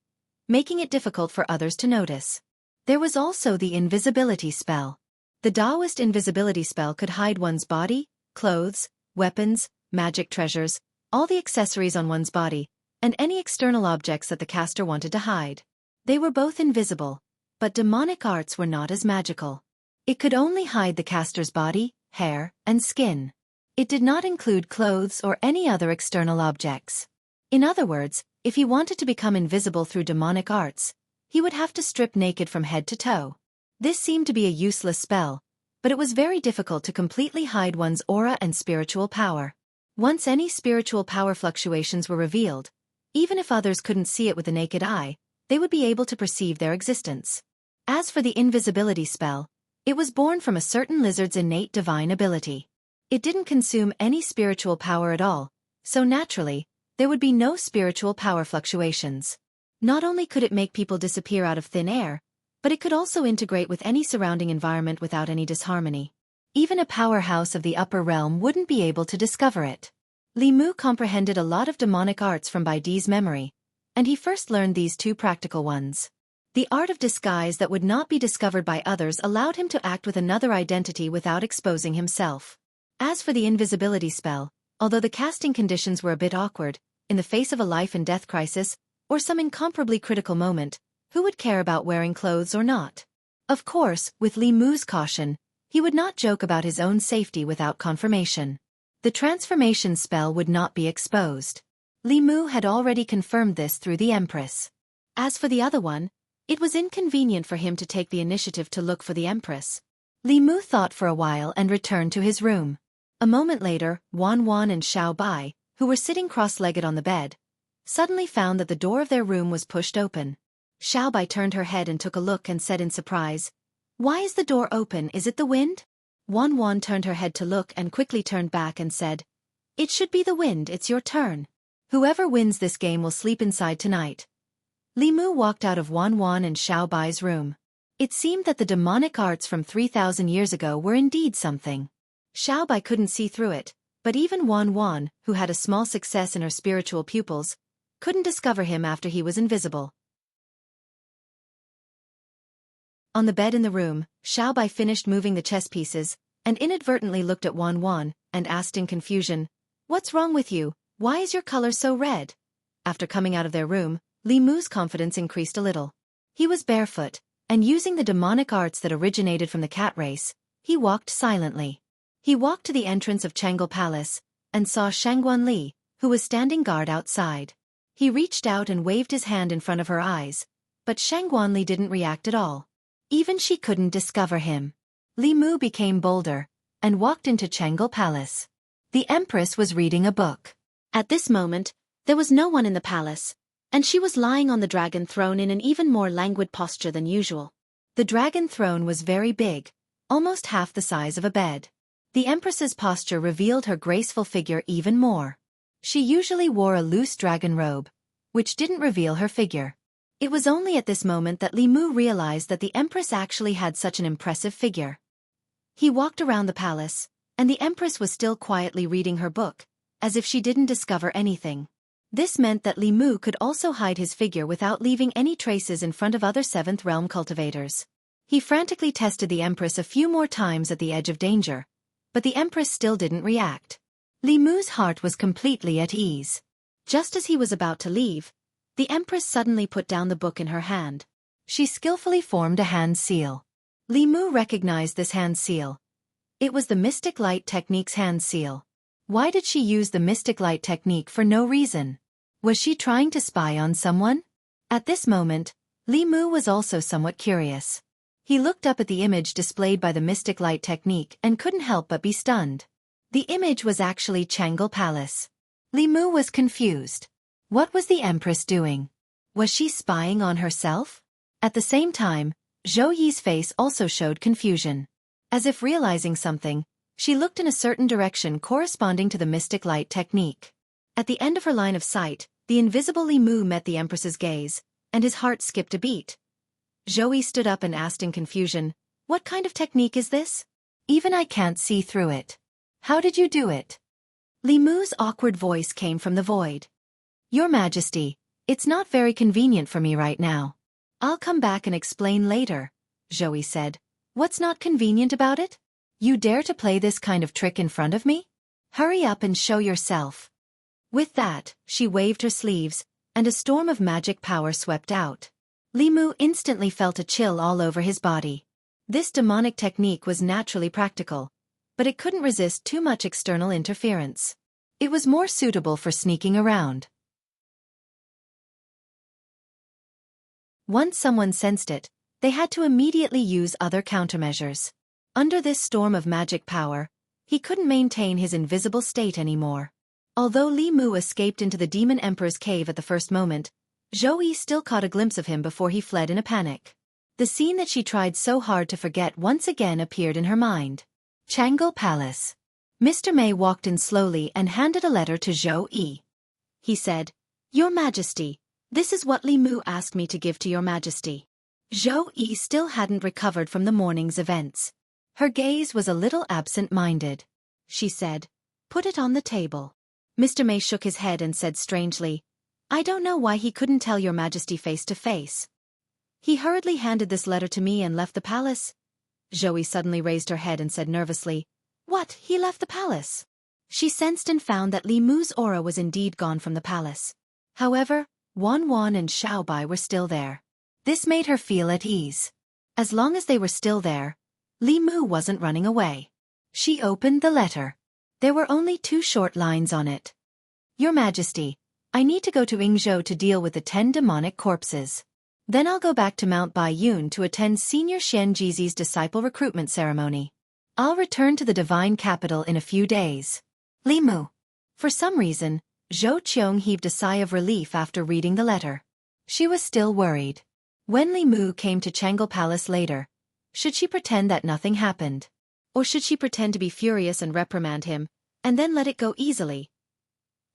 making it difficult for others to notice. There was also the invisibility spell. The Daoist invisibility spell could hide one's body, clothes, weapons, magic treasures, all the accessories on one's body, and any external objects that the caster wanted to hide. They were both invisible, but demonic arts were not as magical. It could only hide the caster's body, hair, and skin. It did not include clothes or any other external objects. In other words, if he wanted to become invisible through demonic arts, he would have to strip naked from head to toe. This seemed to be a useless spell, but it was very difficult to completely hide one's aura and spiritual power. Once any spiritual power fluctuations were revealed, even if others couldn't see it with the naked eye, they would be able to perceive their existence. As for the invisibility spell, it was born from a certain lizard's innate divine ability. It didn't consume any spiritual power at all, so naturally, there would be no spiritual power fluctuations. Not only could it make people disappear out of thin air, but it could also integrate with any surrounding environment without any disharmony. Even a powerhouse of the upper realm wouldn't be able to discover it. Li Mu comprehended a lot of demonic arts from Bai Di's memory, and he first learned these two practical ones. The art of disguise that would not be discovered by others allowed him to act with another identity without exposing himself. As for the invisibility spell, although the casting conditions were a bit awkward, in the face of a life and death crisis, or some incomparably critical moment, who would care about wearing clothes or not? Of course, with Li Mu's caution, he would not joke about his own safety without confirmation. The transformation spell would not be exposed. Li Mu had already confirmed this through the Empress. As for the other one, it was inconvenient for him to take the initiative to look for the Empress. Li Mu thought for a while and returned to his room. A moment later, Wan Wan and Xiao Bai, who were sitting cross-legged on the bed, suddenly found that the door of their room was pushed open. Xiao Bai turned her head and took a look and said in surprise, "Why is the door open? Is it the wind?" Wan Wan turned her head to look and quickly turned back and said, "It should be the wind, it's your turn. Whoever wins this game will sleep inside tonight." Li Mu walked out of Wan Wan and Xiao Bai's room. It seemed that the demonic arts from 3,000 years ago were indeed something. Xiao Bai couldn't see through it, but even Wan Wan, who had a small success in her spiritual pupils, couldn't discover him after he was invisible. On the bed in the room, Xiao Bai finished moving the chess pieces, and inadvertently looked at Wan Wan, and asked in confusion, "What's wrong with you? Why is your color so red?" After coming out of their room, Li Mu's confidence increased a little. He was barefoot, and using the demonic arts that originated from the cat race, he walked silently. He walked to the entrance of Changle Palace, and saw Shangguan Li, who was standing guard outside. He reached out and waved his hand in front of her eyes, but Shangguan Li didn't react at all. Even she couldn't discover him. Li Mu became bolder, and walked into Changle Palace. The Empress was reading a book. At this moment, there was no one in the palace, and she was lying on the dragon throne in an even more languid posture than usual. The dragon throne was very big, almost half the size of a bed. The Empress's posture revealed her graceful figure even more. She usually wore a loose dragon robe, which didn't reveal her figure. It was only at this moment that Li Mu realized that the Empress actually had such an impressive figure. He walked around the palace, and the Empress was still quietly reading her book, as if she didn't discover anything. This meant that Li Mu could also hide his figure without leaving any traces in front of other 7th realm cultivators. He frantically tested the Empress a few more times at the edge of danger, but the Empress still didn't react. Li Mu's heart was completely at ease. Just as he was about to leave, the Empress suddenly put down the book in her hand. She skillfully formed a hand seal. Li Mu recognized this hand seal. It was the Mystic Light Technique's hand seal. Why did she use the Mystic Light Technique for no reason? Was she trying to spy on someone? At this moment, Li Mu was also somewhat curious. He looked up at the image displayed by the Mystic Light Technique and couldn't help but be stunned. The image was actually Changle Palace. Li Mu was confused. What was the Empress doing? Was she spying on herself? At the same time, Zhou Yi's face also showed confusion. As if realizing something, She looked in a certain direction corresponding to the mystic light technique. At the end of her line of sight, the invisible Li Mu met the Empress's gaze, and his heart skipped a beat. Zhou stood up and asked in confusion, "What kind of technique is this? Even I can't see through it. How did you do it?" Li Mu's awkward voice came from the void. "Your Majesty, it's not very convenient for me right now. I'll come back and explain later," Zhou said. "What's not convenient about it? You dare to play this kind of trick in front of me? Hurry up and show yourself." With that, she waved her sleeves, and a storm of magic power swept out. Li Mu instantly felt a chill all over his body. This demonic technique was naturally practical, but it couldn't resist too much external interference. It was more suitable for sneaking around. Once someone sensed it, they had to immediately use other countermeasures. Under this storm of magic power, he couldn't maintain his invisible state anymore. Although Li Mu escaped into the Demon Emperor's cave at the first moment, Zhou still caught a glimpse of him before he fled in a panic. The scene that she tried so hard to forget once again appeared in her mind. Changle Palace. Mr. Mei walked in slowly and handed a letter to Zhou. He said, "Your Majesty, this is what Li Mu asked me to give to your Majesty." Zhou still hadn't recovered from the morning's events. Her gaze was a little absent-minded. She said, "Put it on the table." Mr. Mei shook his head and said strangely, "I don't know why he couldn't tell your Majesty face to face. He hurriedly handed this letter to me and left the palace." Zhou suddenly raised her head and said nervously, "What, he left the palace?" She sensed and found that Li Mu's aura was indeed gone from the palace. However, Wan Wan and Xiaobai were still there. This made her feel at ease. As long as they were still there, Li Mu wasn't running away. She opened the letter. There were only 2 short lines on it. "Your Majesty, I need to go to Yingzhou to deal with the 10 demonic corpses. Then I'll go back to Mount Baiyun to attend Senior Xian Jizi's disciple recruitment ceremony. I'll return to the divine capital in a few days. Li Mu." For some reason, Zhou Qiong heaved a sigh of relief after reading the letter. She was still worried. When Li Mu came to Changle Palace later, should she pretend that nothing happened? Or should she pretend to be furious and reprimand him, and then let it go easily?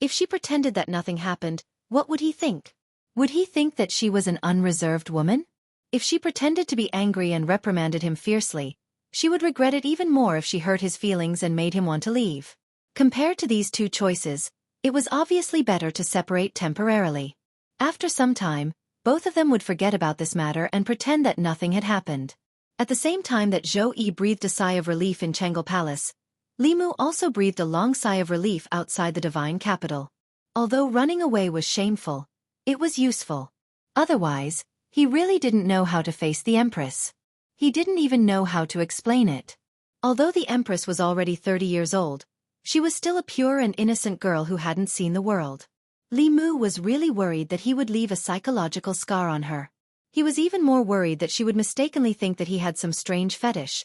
If she pretended that nothing happened, what would he think? Would he think that she was an unreserved woman? If she pretended to be angry and reprimanded him fiercely, she would regret it even more if she hurt his feelings and made him want to leave. Compared to these 2 choices, it was obviously better to separate temporarily. After some time, both of them would forget about this matter and pretend that nothing had happened. At the same time that Zhou breathed a sigh of relief in Changle Palace, Li Mu also breathed a long sigh of relief outside the divine capital. Although running away was shameful, it was useful. Otherwise, he really didn't know how to face the Empress. He didn't even know how to explain it. Although the Empress was already 30 years old, she was still a pure and innocent girl who hadn't seen the world. Li Mu was really worried that he would leave a psychological scar on her. He was even more worried that she would mistakenly think that he had some strange fetish.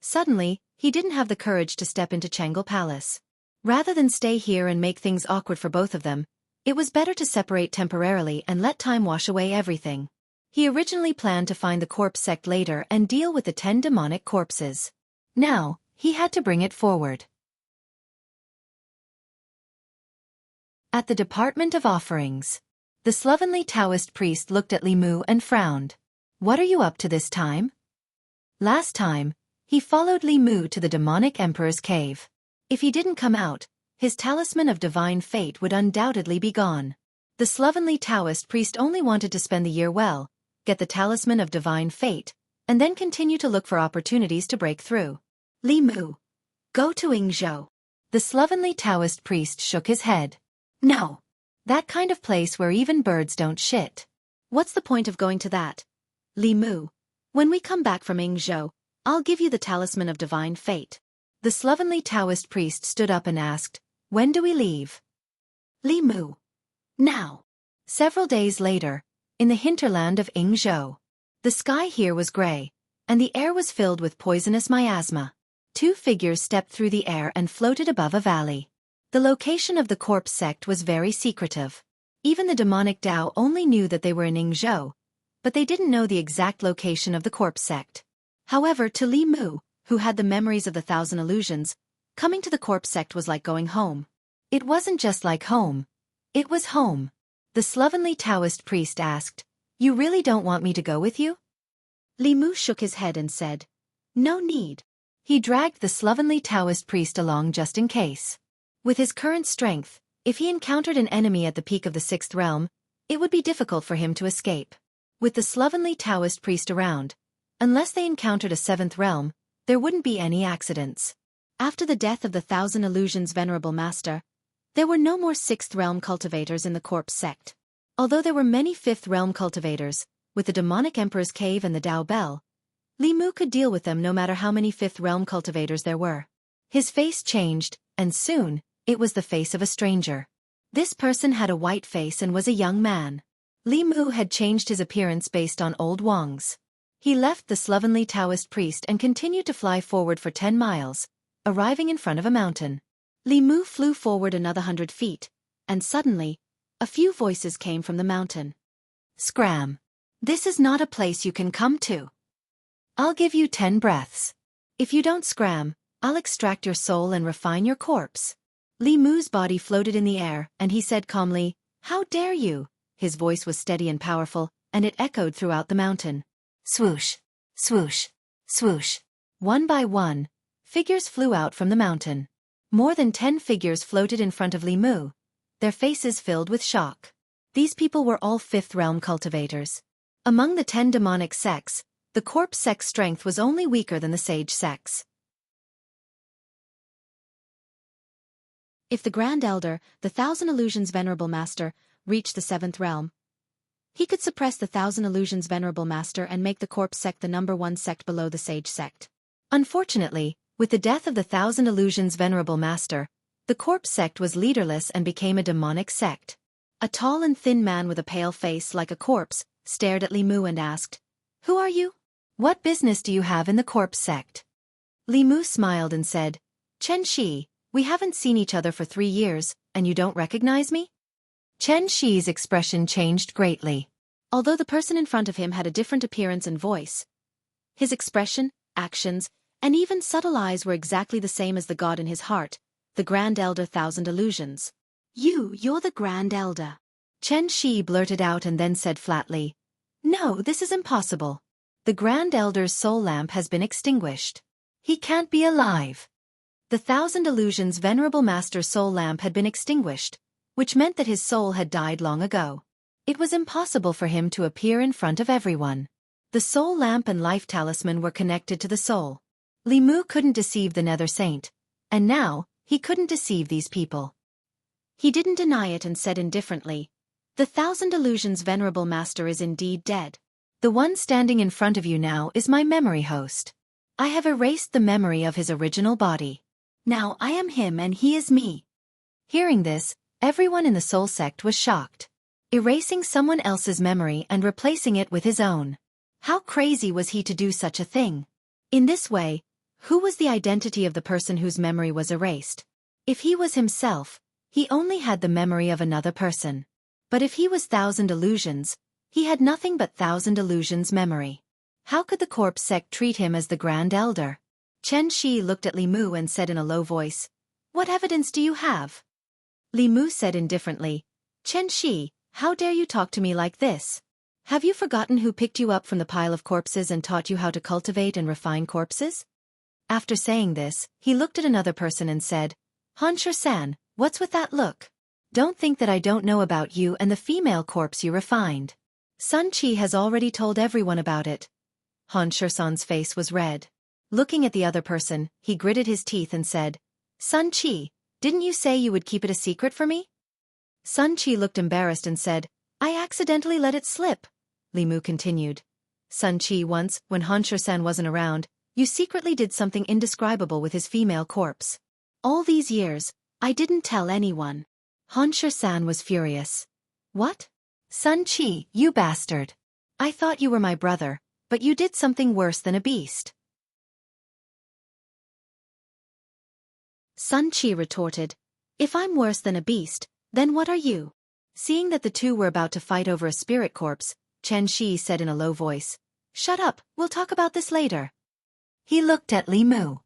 Suddenly, he didn't have the courage to step into Changle Palace. Rather than stay here and make things awkward for both of them, it was better to separate temporarily and let time wash away everything. He originally planned to find the corpse sect later and deal with the 10 demonic corpses. Now, he had to bring it forward. At the Department of Offerings, the slovenly Taoist priest looked at Li Mu and frowned. "What are you up to this time?" Last time, he followed Li Mu to the demonic emperor's cave. If he didn't come out, his talisman of divine fate would undoubtedly be gone. The slovenly Taoist priest only wanted to spend the year well, get the talisman of divine fate, and then continue to look for opportunities to break through. "Li Mu, go to Yingzhou." The slovenly Taoist priest shook his head. "No. That kind of place where even birds don't shit. What's the point of going to that? Li Mu, when we come back from Yingzhou, I'll give you the talisman of divine fate." The slovenly Taoist priest stood up and asked, "When do we leave?" Li Mu, "Now." Several days later, in the hinterland of Yingzhou, the sky here was gray, and the air was filled with poisonous miasma. 2 figures stepped through the air and floated above a valley. The location of the corpse sect was very secretive. Even the demonic Dao only knew that they were in Yingzhou, but they didn't know the exact location of the corpse sect. However, to Li Mu, who had the memories of the 1,000 illusions, coming to the corpse sect was like going home. It wasn't just like home. It was home. The slovenly Taoist priest asked, "You really don't want me to go with you?" Li Mu shook his head and said, "No need." He dragged the slovenly Taoist priest along just in case. With his current strength, if he encountered an enemy at the peak of the 6th realm, it would be difficult for him to escape. With the slovenly Taoist priest around, unless they encountered a 7th realm, there wouldn't be any accidents. After the death of the 1,000 illusions venerable master, there were no more 6th realm cultivators in the corpse sect. Although there were many 5th realm cultivators, with the demonic emperor's cave and the Dao Bell, Li Mu could deal with them no matter how many 5th realm cultivators there were. His face changed, and soon, it was the face of a stranger. This person had a white face and was a young man. Li Mu had changed his appearance based on old Wang's. He left the slovenly Taoist priest and continued to fly forward for 10 miles, arriving in front of a mountain. Li Mu flew forward another 100 feet, and suddenly, a few voices came from the mountain. "Scram! This is not a place you can come to. I'll give you 10 breaths. If you don't scram, I'll extract your soul and refine your corpse." Li Mu's body floated in the air, and he said calmly, "How dare you?" His voice was steady and powerful, and it echoed throughout the mountain. Swoosh, swoosh, swoosh. One by one, figures flew out from the mountain. More than 10 figures floated in front of Li Mu, their faces filled with shock. These people were all 5th realm cultivators. Among the 10 demonic sects, the corpse sect's strength was only weaker than the sage sect's. If the Grand Elder, the 1,000 illusions venerable master, reached the 7th realm, he could suppress the 1,000 illusions venerable master and make the corpse sect the #1 sect below the sage sect. Unfortunately, with the death of the 1,000 illusions venerable master, the corpse sect was leaderless and became a demonic sect. A tall and thin man with a pale face like a corpse stared at Li Mu and asked, "Who are you? What business do you have in the corpse sect?" Li Mu smiled and said, "Chen Shi, we haven't seen each other for 3 years, and you don't recognize me?" Chen Shi's expression changed greatly. Although the person in front of him had a different appearance and voice, his expression, actions, and even subtle eyes were exactly the same as the god in his heart, the Grand Elder 1,000 illusions. You're the Grand Elder." Chen Shi blurted out and then said flatly, "No, this is impossible. The Grand Elder's soul lamp has been extinguished. He can't be alive." The 1,000 illusions venerable master's soul lamp had been extinguished, which meant that his soul had died long ago. It was impossible for him to appear in front of everyone. The soul lamp and life talisman were connected to the soul. Li Mu couldn't deceive the Nether Saint, and now, he couldn't deceive these people. He didn't deny it and said indifferently, "The 1,000 illusions venerable master is indeed dead. The one standing in front of you now is my memory host. I have erased the memory of his original body. Now I am him and he is me." Hearing this, everyone in the soul sect was shocked. Erasing someone else's memory and replacing it with his own. How crazy was he to do such a thing? In this way, who was the identity of the person whose memory was erased? If he was himself, he only had the memory of another person. But if he was 1,000 illusions, he had nothing but 1,000 illusions memory. How could the corpse sect treat him as the Grand Elder? Chen Shi looked at Li Mu and said in a low voice, "What evidence do you have?" Li Mu said indifferently, "Chen Shi, how dare you talk to me like this? Have you forgotten who picked you up from the pile of corpses and taught you how to cultivate and refine corpses?" After saying this, he looked at another person and said, "Honsher-san, what's with that look? Don't think that I don't know about you and the female corpse you refined. Sun Chi has already told everyone about it." Honsher-san's face was red. Looking at the other person, he gritted his teeth and said, "Sun Chi, didn't you say you would keep it a secret for me?" Sun Chi looked embarrassed and said, "I accidentally let it slip." Li Mu continued, "Sun Chi, once, when Honsher-san wasn't around, you secretly did something indescribable with his female corpse. All these years, I didn't tell anyone." Honsher-san was furious. "What? Sun Chi, you bastard. I thought you were my brother, but you did something worse than a beast." Sun Chi retorted, "If I'm worse than a beast, then what are you?" Seeing that the two were about to fight over a spirit corpse, Chen Shi said in a low voice, "Shut up, we'll talk about this later." He looked at Li Mu.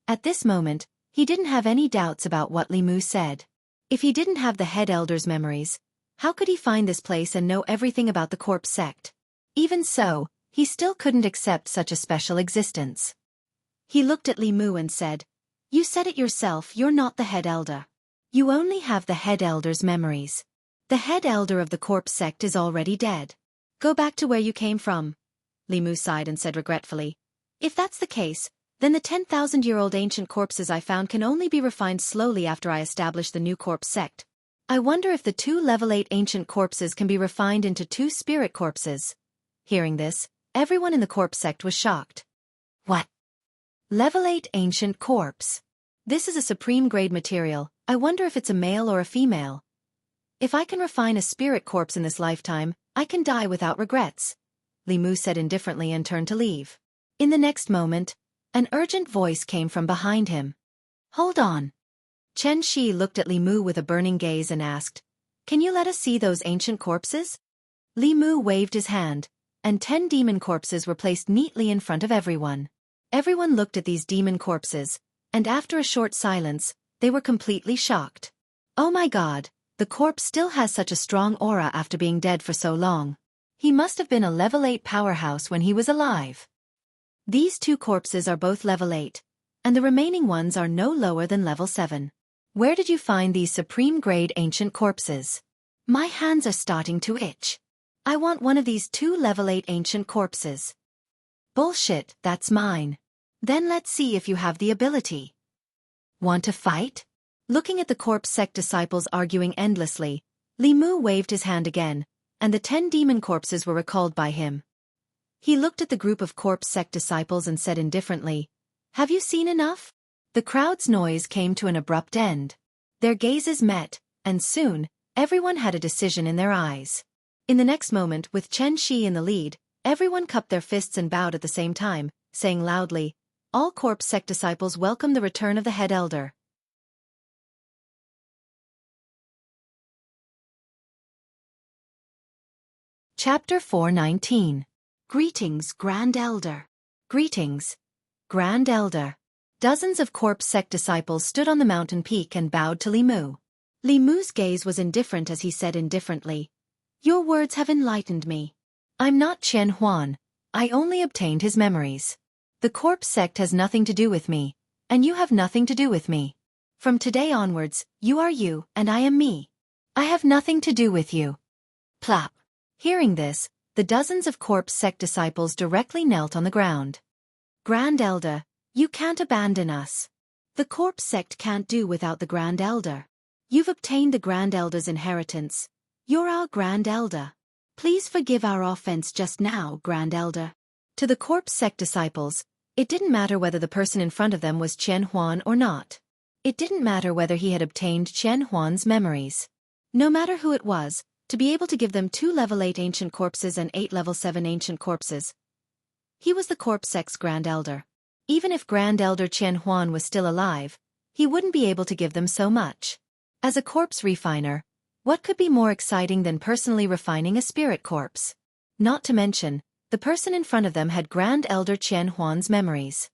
At this moment, he didn't have any doubts about what Li Mu said. If he didn't have the head elder's memories, how could he find this place and know everything about the corpse sect? Even so, he still couldn't accept such a special existence. He looked at Li Mu and said, "You said it yourself, you're not the head elder. You only have the head elder's memories. The head elder of the corpse sect is already dead. Go back to where you came from." Li Mu sighed and said regretfully, "If that's the case, then the 10,000-year-old ancient corpses I found can only be refined slowly after I establish the new corpse sect. I wonder if the 2 level 8 ancient corpses can be refined into 2 spirit corpses." Hearing this, everyone in the corpse sect was shocked. What? Level 8 ancient corpse. This is a supreme grade material. I wonder if it's a male or a female. If I can refine a spirit corpse in this lifetime, I can die without regrets, Li Mu said indifferently and turned to leave. In the next moment, an urgent voice came from behind him. "Hold on." Chen Shi looked at Li Mu with a burning gaze and asked, "Can you let us see those ancient corpses?" Li Mu waved his hand, and 10 demon corpses were placed neatly in front of everyone. Everyone looked at these demon corpses, and after a short silence, they were completely shocked. Oh my god, the corpse still has such a strong aura after being dead for so long. He must have been a level 8 powerhouse when he was alive. These 2 corpses are both level 8, and the remaining ones are no lower than level 7. Where did you find these supreme grade ancient corpses? My hands are starting to itch. I want one of these 2 level 8 ancient corpses. Bullshit, that's mine. Then let's see if you have the ability. Want to fight? Looking at the corpse sect disciples arguing endlessly, Li Mu waved his hand again, and the 10 demon corpses were recalled by him. He looked at the group of corpse sect disciples and said indifferently, "Have you seen enough?" The crowd's noise came to an abrupt end. Their gazes met, and soon, everyone had a decision in their eyes. In the next moment, with Chen Shi in the lead, everyone cupped their fists and bowed at the same time, saying loudly, "All corpse sect disciples welcome the return of the head elder." Chapter 419. Greetings, Grand Elder. Greetings, Grand Elder. Dozens of corpse sect disciples stood on the mountain peak and bowed to Li Mu. Li Mu's gaze was indifferent as he said indifferently, "Your words have enlightened me. I'm not Qian Huan. I only obtained his memories. The corpse sect has nothing to do with me, and you have nothing to do with me. From today onwards, you are you, and I am me. I have nothing to do with you." Plop. Hearing this, the dozens of corpse sect disciples directly knelt on the ground. "Grand Elder, you can't abandon us. The corpse sect can't do without the Grand Elder. You've obtained the Grand Elder's inheritance. You're our Grand Elder. Please forgive our offense just now, Grand Elder." To the corpse sect disciples, it didn't matter whether the person in front of them was Qian Huan or not. It didn't matter whether he had obtained Qian Huan's memories. No matter who it was, to be able to give them 2 level 8 ancient corpses and 8 level 7 ancient corpses. He was the corpse sect's Grand Elder. Even if Grand Elder Qian Huan was still alive, he wouldn't be able to give them so much. As a corpse refiner, what could be more exciting than personally refining a spirit corpse? Not to mention, the person in front of them had Grand Elder Qian Huan's memories.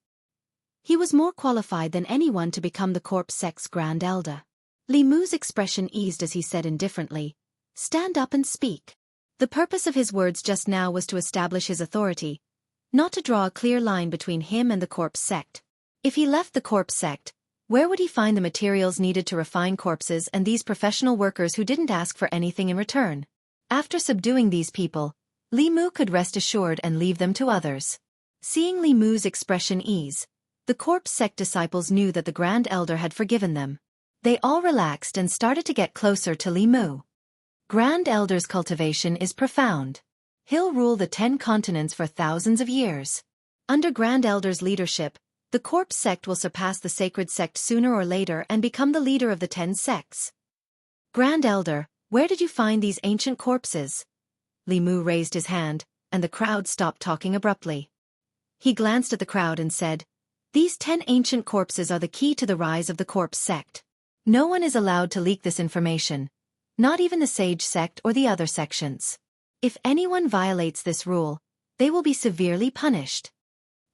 He was more qualified than anyone to become the corpse sect's Grand Elder. Li Mu's expression eased as he said indifferently, "Stand up and speak." The purpose of his words just now was to establish his authority, not to draw a clear line between him and the corpse sect. If he left the corpse sect, where would he find the materials needed to refine corpses and these professional workers who didn't ask for anything in return? After subduing these people, Li Mu could rest assured and leave them to others. Seeing Li Mu's expression ease, the corpse sect disciples knew that the Grand Elder had forgiven them. They all relaxed and started to get closer to Li Mu. Grand Elder's cultivation is profound. He'll rule the 10 continents for thousands of years. Under Grand Elder's leadership, the corpse sect will surpass the sacred sect sooner or later and become the leader of the 10 sects. Grand Elder, where did you find these ancient corpses? Li Mu raised his hand, and the crowd stopped talking abruptly. He glanced at the crowd and said, "These 10 ancient corpses are the key to the rise of the corpse sect. No one is allowed to leak this information, not even the sage sect or the other sections. If anyone violates this rule, they will be severely punished."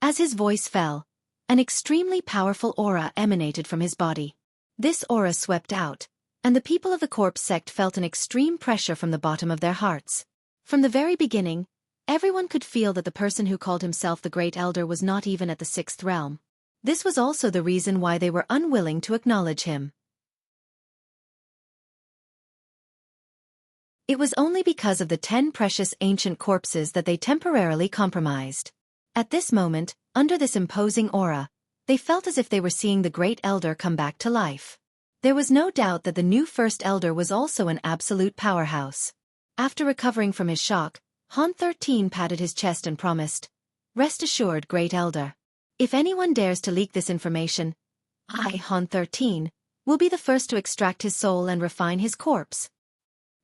As his voice fell, An extremely powerful aura emanated from his body. This aura swept out, and the people of the corpse sect felt an extreme pressure from the bottom of their hearts. From the very beginning, everyone could feel that the person who called himself the Great Elder was not even at the sixth realm. This was also the reason why they were unwilling to acknowledge him. It was only because of the 10 precious ancient corpses that they temporarily compromised. At this moment, under this imposing aura, they felt as if they were seeing the Great Elder come back to life. There was no doubt that the new First Elder was also an absolute powerhouse. After recovering from his shock, Han 13 patted his chest and promised, "Rest assured, Great Elder. If anyone dares to leak this information, I, Han 13, will be the first to extract his soul and refine his corpse.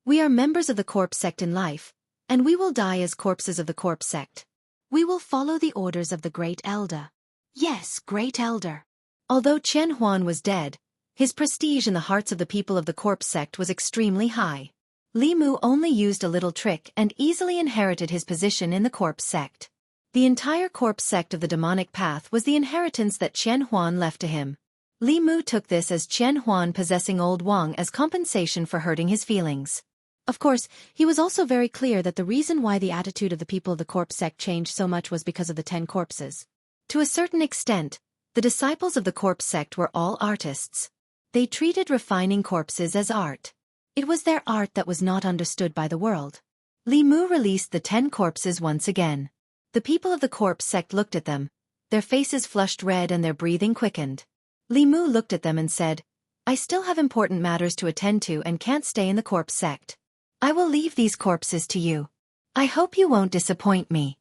We are members of the corpse sect in life, and we will die as corpses of the corpse sect. We will follow the orders of the Great Elder." Yes, Great Elder. Although Chen Huan was dead, his prestige in the hearts of the people of the corpse sect was extremely high. Li Mu only used a little trick and easily inherited his position in the corpse sect. The entire corpse sect of the demonic path was the inheritance that Chen Huan left to him. Li Mu took this as Chen Huan possessing Old Wang as compensation for hurting his feelings. Of course, he was also very clear that the reason why the attitude of the people of the corpse sect changed so much was because of the 10 corpses. To a certain extent, the disciples of the corpse sect were all artists. They treated refining corpses as art. It was their art that was not understood by the world. Li Mu released the 10 corpses once again. The people of the corpse sect looked at them, their faces flushed red and their breathing quickened. Li Mu looked at them and said, "I still have important matters to attend to and can't stay in the corpse sect. I will leave these corpses to you. I hope you won't disappoint me."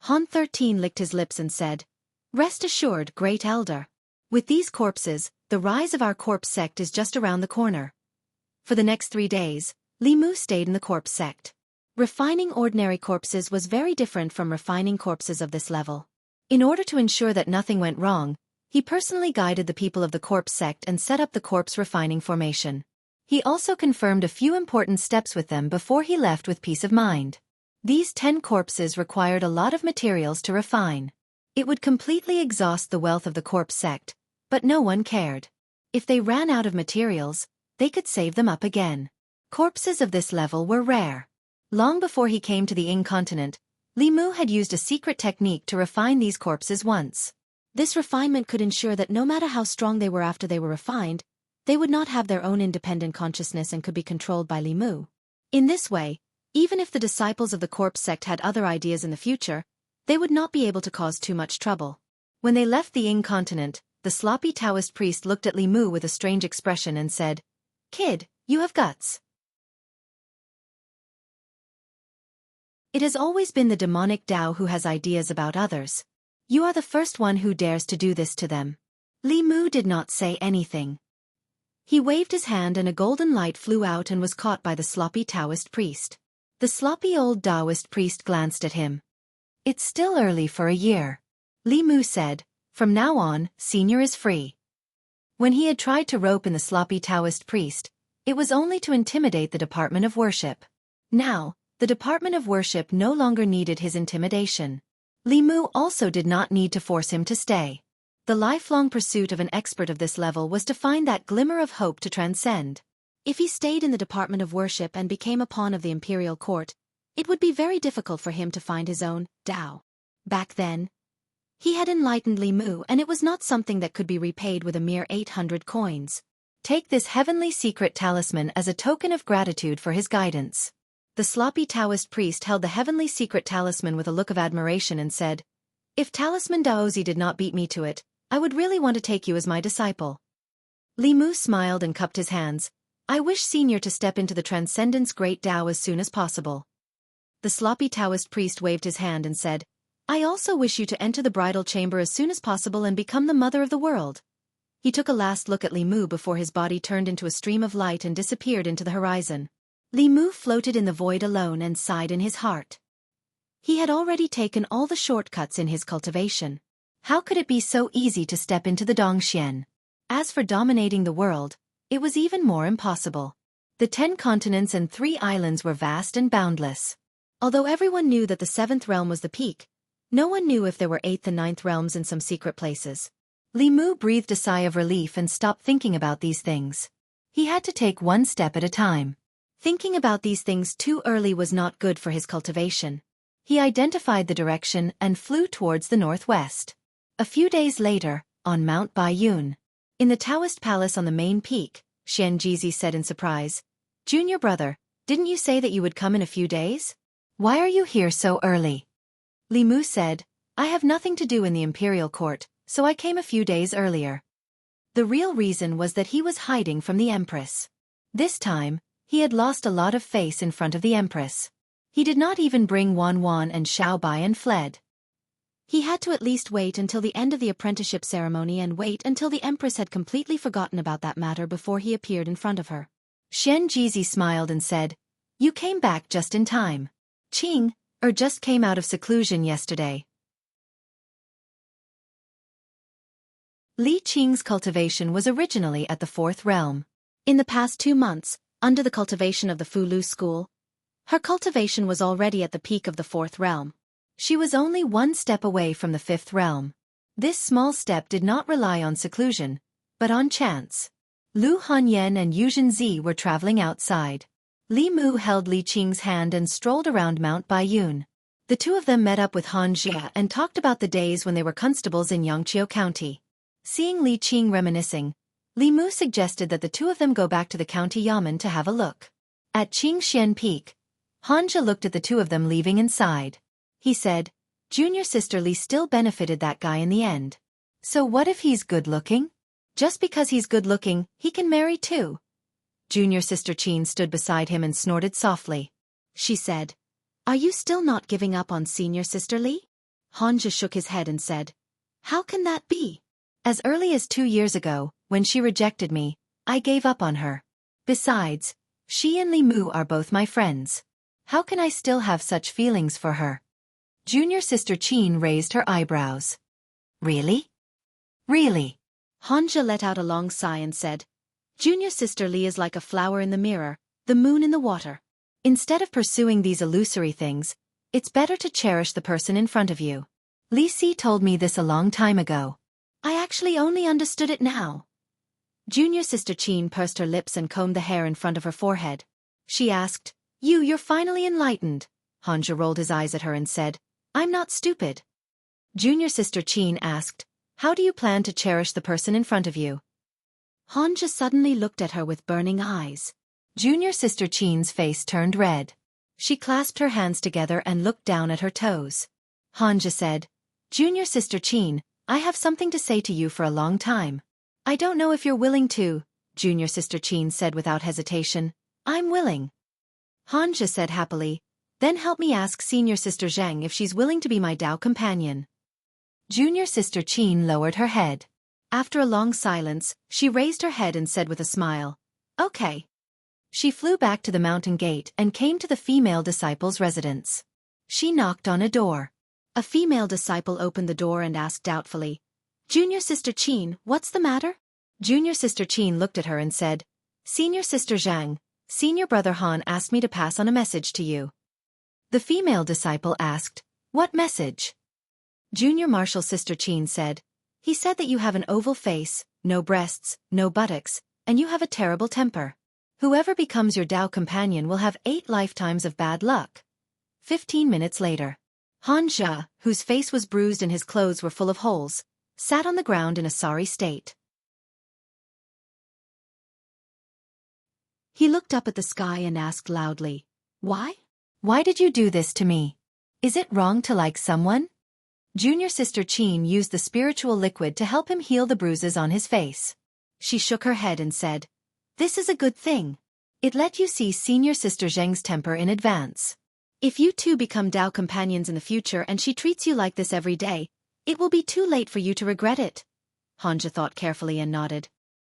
Han 13 licked his lips and said, "Rest assured, Great Elder. With these corpses, the rise of our corpse sect is just around the corner." For the next 3 days, Li Mu stayed in the corpse sect. Refining ordinary corpses was very different from refining corpses of this level. In order to ensure that nothing went wrong, he personally guided the people of the corpse sect and set up the corpse refining formation. He also confirmed a few important steps with them before he left with peace of mind. These 10 corpses required a lot of materials to refine. It would completely exhaust the wealth of the corpse sect, but no one cared. If they ran out of materials, they could save them up again. Corpses of this level were rare. Long before he came to the Ying continent, Li Mu had used a secret technique to refine these corpses once. This refinement could ensure that no matter how strong they were after they were refined, they would not have their own independent consciousness and could be controlled by Li Mu. In this way, even if the disciples of the corpse sect had other ideas in the future, they would not be able to cause too much trouble. When they left the Ying continent, the sloppy Taoist priest looked at Li Mu with a strange expression and said, "Kid, you have guts." It has always been the demonic Tao who has ideas about others. You are the first one who dares to do this to them. Li Mu did not say anything. He waved his hand and a golden light flew out and was caught by the sloppy Taoist priest. The sloppy old Daoist priest glanced at him. "It's still early for a year." Li Mu said, "From now on, Senior is free." When he had tried to rope in the sloppy Taoist priest, it was only to intimidate the Department of Worship. Now, the Department of Worship no longer needed his intimidation. Li Mu also did not need to force him to stay. The lifelong pursuit of an expert of this level was to find that glimmer of hope to transcend. If he stayed in the Department of Worship and became a pawn of the imperial court, it would be very difficult for him to find his own Tao. Back then, he had enlightened Li Mu and it was not something that could be repaid with a mere 800 coins. Take this heavenly secret talisman as a token of gratitude for his guidance. The sloppy Taoist priest held the heavenly secret talisman with a look of admiration and said, "If Talisman Daozi did not beat me to it, I would really want to take you as my disciple." Li Mu smiled and cupped his hands. "I wish Senior to step into the Transcendence Great Tao as soon as possible." The sloppy Taoist priest waved his hand and said, "I also wish you to enter the bridal chamber as soon as possible and become the mother of the world." He took a last look at Li Mu before his body turned into a stream of light and disappeared into the horizon. Li Mu floated in the void alone and sighed in his heart. He had already taken all the shortcuts in his cultivation. How could it be so easy to step into the Dongxian? As for dominating the world, it was even more impossible. The 10 continents and 3 islands were vast and boundless. Although everyone knew that the 7th realm was the peak, No one knew if there were 8th and 9th realms in some secret places. Li Mu breathed a sigh of relief and stopped thinking about these things. He had to take one step at a time. Thinking about these things too early was not good for his cultivation. He identified the direction and flew towards the northwest. A few days later, on Mount Baiyun, in the Daoist palace on the main peak, Xian Jizi said in surprise, "Junior brother, didn't you say that you would come in a few days? Why are you here so early?" Li Mu said, "I have nothing to do in the imperial court, so I came a few days earlier." The real reason was that he was hiding from the Empress. This time, he had lost a lot of face in front of the Empress. He did not even bring Wan Wan and Xiao Bai and fled. He had to at least wait until the end of the apprenticeship ceremony and wait until the Empress had completely forgotten about that matter before he appeared in front of her. Xian Jizi smiled and said, "You came back just in time. Qing, just came out of seclusion yesterday." Li Qing's cultivation was originally at the 4th realm. In the past 2 months, under the cultivation of the Fulu school, her cultivation was already at the peak of the 4th realm. She was only 1 step away from the 5th realm. This small step did not rely on seclusion, but on chance. Lu Hanyan and Yu Zhenzi were traveling outside. Li Mu held Li Qing's hand and strolled around Mount Baiyun. The two of them met up with Han Jia and talked about the days when they were constables in Yangqiu County. Seeing Li Qing reminiscing, Li Mu suggested that the two of them go back to the county yamen to have a look. At Qingxian Peak, Han Jia looked at the two of them leaving inside. He said, "Junior sister Li still benefited that guy in the end. So what if he's good-looking? Just because he's good-looking, he can marry too." Junior sister Qin stood beside him and snorted softly. She said, "Are you still not giving up on senior sister Li?" Han Jia shook his head and said, "How can that be? As early as 2 years ago, when she rejected me, I gave up on her. Besides, she and Li Mu are both my friends. How can I still have such feelings for her?" Junior sister Qin raised her eyebrows. "Really? Really?" Han Jia let out a long sigh and said, "Junior sister Li is like a flower in the mirror, the moon in the water. Instead of pursuing these illusory things, it's better to cherish the person in front of you. Li Si told me this a long time ago. I actually only understood it now." Junior sister Qin pursed her lips and combed the hair in front of her forehead. She asked, You're finally enlightened." Han Jia rolled his eyes at her and said, "I'm not stupid." Junior sister Qin asked, "How do you plan to cherish the person in front of you?" Han Jia suddenly looked at her with burning eyes. Junior sister Qin's face turned red. She clasped her hands together and looked down at her toes. Han Jia said, "Junior sister Qin, I have something to say to you for a long time." "I don't know if you're willing to," Junior sister Qin said without hesitation. "I'm willing." Han Jia said happily, "Then help me ask senior sister Zhang if she's willing to be my Dao companion." Junior sister Qin lowered her head. After a long silence, she raised her head and said with a smile, "Okay." She flew back to the mountain gate and came to the female disciple's residence. She knocked on a door. A female disciple opened the door and asked doubtfully, "Junior sister Qin, what's the matter?" Junior sister Qin looked at her and said, "Senior sister Zhang, senior brother Han asked me to pass on a message to you." The female disciple asked, "What message?" Junior martial sister Qin said, "He said that you have an oval face, no breasts, no buttocks, and you have a terrible temper. Whoever becomes your Dao companion will have 8 lifetimes of bad luck." 15 minutes later, Han Jia, whose face was bruised and his clothes were full of holes, sat on the ground in a sorry state. He looked up at the sky and asked loudly, "Why? Why did you do this to me? Is it wrong to like someone?" Junior sister Qin used the spiritual liquid to help him heal the bruises on his face. She shook her head and said, "This is a good thing. It let you see senior sister Zheng's temper in advance. If you two become Dao companions in the future and she treats you like this every day, it will be too late for you to regret it." Han Jia thought carefully and nodded.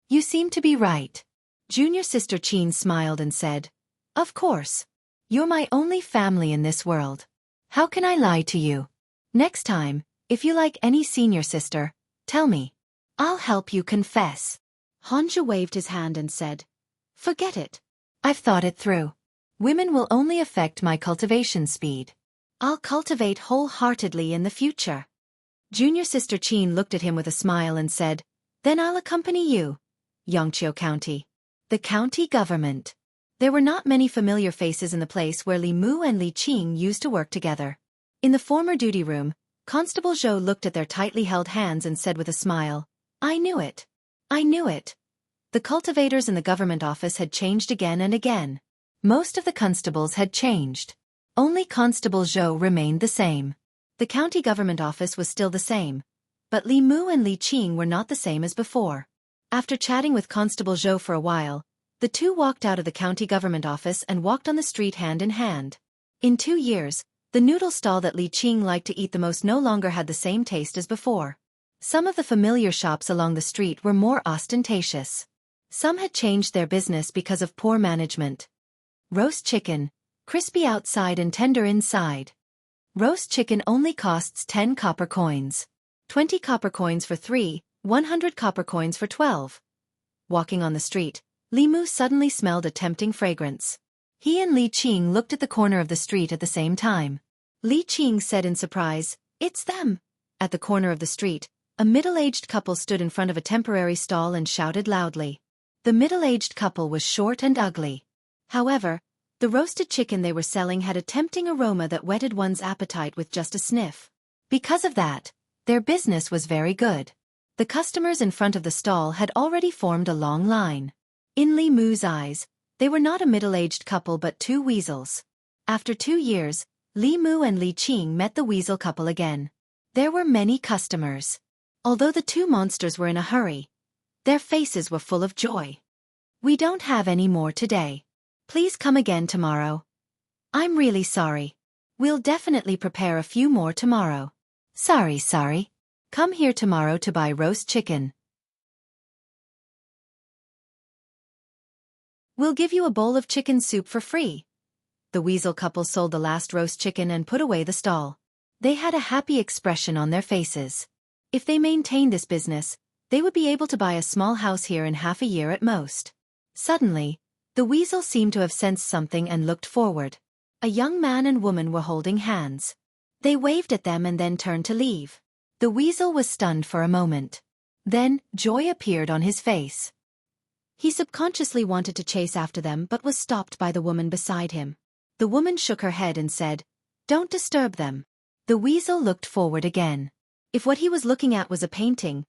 "You seem to be right." Junior sister Qin smiled and said, "Of course. You're my only family in this world. How can I lie to you? Next time, if you like any senior sister, tell me. I'll help you confess." Han Jia waved his hand and said, "Forget it. I've thought it through. Women will only affect my cultivation speed. I'll cultivate wholeheartedly in the future. Junior sister Chin looked at him with a smile and said, Then I'll accompany you. Yongqiu County. The county government. There were not many familiar faces in the place where Li Mu and Li Qing used to work together. In the former duty room, Constable Zhou looked at their tightly held hands and said with a smile, I knew it. I knew it. The cultivators in the government office had changed again and again. Most of the constables had changed. Only Constable Zhou remained the same. The county government office was still the same, but Li Mu and Li Qing were not the same as before. After chatting with Constable Zhou for a while, the two walked out of the county government office and walked on the street hand in hand. In 2 years, the noodle stall that Li Qing liked to eat the most no longer had the same taste as before. Some of the familiar shops along the street were more ostentatious. Some had changed their business because of poor management. Roast chicken, crispy outside and tender inside. Roast chicken only costs 10 copper coins. 20 copper coins for 3, 100 copper coins for 12. Walking on the street, Li Mu suddenly smelled a tempting fragrance. He and Li Qing looked at the corner of the street at the same time. Li Qing said in surprise, It's them! At the corner of the street, a middle-aged couple stood in front of a temporary stall and shouted loudly. The middle-aged couple was short and ugly. However, the roasted chicken they were selling had a tempting aroma that whetted one's appetite with just a sniff. Because of that, their business was very good. The customers in front of the stall had already formed a long line. In Li Mu's eyes, they were not a middle-aged couple but 2 weasels. After 2 years, Li Mu and Li Qing met the weasel couple again. There were many customers. Although the 2 monsters were in a hurry, their faces were full of joy. We don't have any more today. Please come again tomorrow. I'm really sorry. We'll definitely prepare a few more tomorrow. Sorry. Come here tomorrow to buy roast chicken. We'll give you a bowl of chicken soup for free. The weasel couple sold the last roast chicken and put away the stall. They had a happy expression on their faces. If they maintained this business, they would be able to buy a small house here in half a year at most. Suddenly, the weasel seemed to have sensed something and looked forward. A young man and woman were holding hands. They waved at them and then turned to leave. The weasel was stunned for a moment. Then, joy appeared on his face. He subconsciously wanted to chase after them but was stopped by the woman beside him. The woman shook her head and said, Don't disturb them. The weasel looked forward again. If what he was looking at was a painting,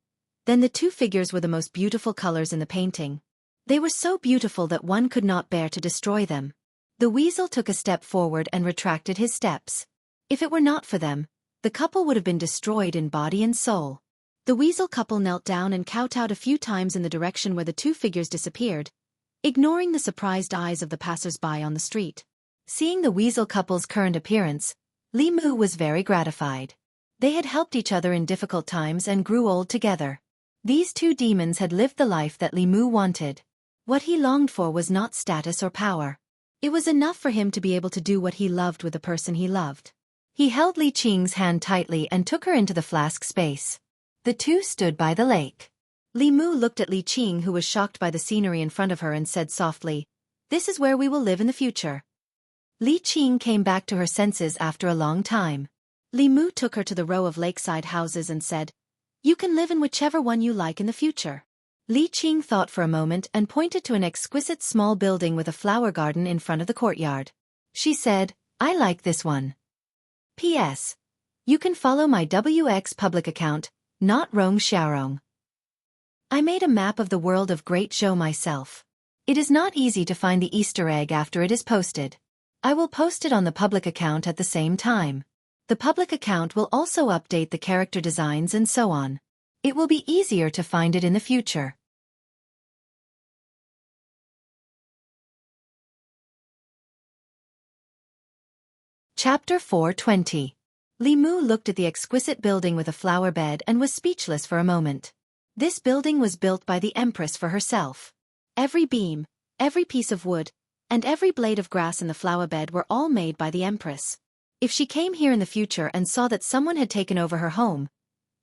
then the 2 figures were the most beautiful colors in the painting. They were so beautiful that one could not bear to destroy them. The weasel took a step forward and retracted his steps. If it were not for them, the couple would have been destroyed in body and soul. The weasel couple knelt down and kowtowed a few times in the direction where the 2 figures disappeared, ignoring the surprised eyes of the passers-by on the street. Seeing the weasel couple's current appearance, Li Mu was very gratified. They had helped each other in difficult times and grew old together. These 2 demons had lived the life that Li Mu wanted. What he longed for was not status or power. It was enough for him to be able to do what he loved with the person he loved. He held Li Qing's hand tightly and took her into the flask space. The 2 stood by the lake. Li Mu looked at Li Qing, who was shocked by the scenery in front of her, and said softly, This is where we will live in the future. Li Qing came back to her senses after a long time. Li Mu took her to the row of lakeside houses and said, You can live in whichever one you like in the future. Li Qing thought for a moment and pointed to an exquisite small building with a flower garden in front of the courtyard. She said, I like this one. P.S. You can follow my WX public account, not Rong Xiaorong. I made a map of the world of Great Zhou myself. It is not easy to find the Easter egg after it is posted. I will post it on the public account at the same time. The public account will also update the character designs and so on. It will be easier to find it in the future. Chapter 420. Li Mu looked at the exquisite building with a flower bed and was speechless for a moment. This building was built by the Empress for herself. Every beam, every piece of wood, and every blade of grass in the flower bed were all made by the Empress. If she came here in the future and saw that someone had taken over her home,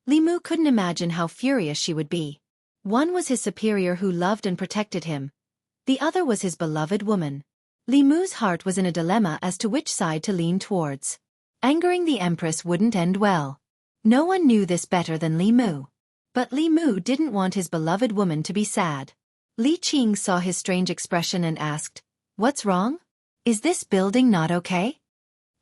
Li Mu couldn't imagine how furious she would be. One was his superior who loved and protected him. The other was his beloved woman. Li Mu's heart was in a dilemma as to which side to lean towards. Angering the Empress wouldn't end well. No one knew this better than Li Mu. But Li Mu didn't want his beloved woman to be sad. Li Qing saw his strange expression and asked, "What's wrong? Is this building not okay?"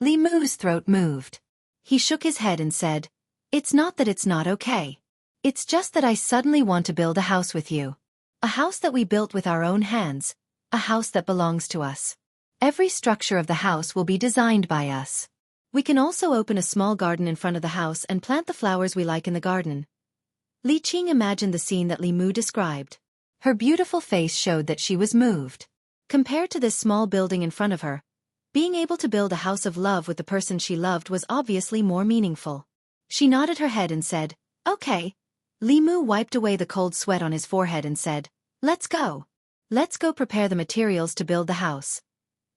Li Mu's throat moved. He shook his head and said, "It's not that it's not okay. It's just that I suddenly want to build a house with you. A house that we built with our own hands, a house that belongs to us. Every structure of the house will be designed by us. We can also open a small garden in front of the house and plant the flowers we like in the garden." Li Qing imagined the scene that Li Mu described. Her beautiful face showed that she was moved. Compared to this small building in front of her, being able to build a house of love with the person she loved was obviously more meaningful. She nodded her head and said, "Okay." Li Mu wiped away the cold sweat on his forehead and said, "Let's go. Let's go prepare the materials to build the house."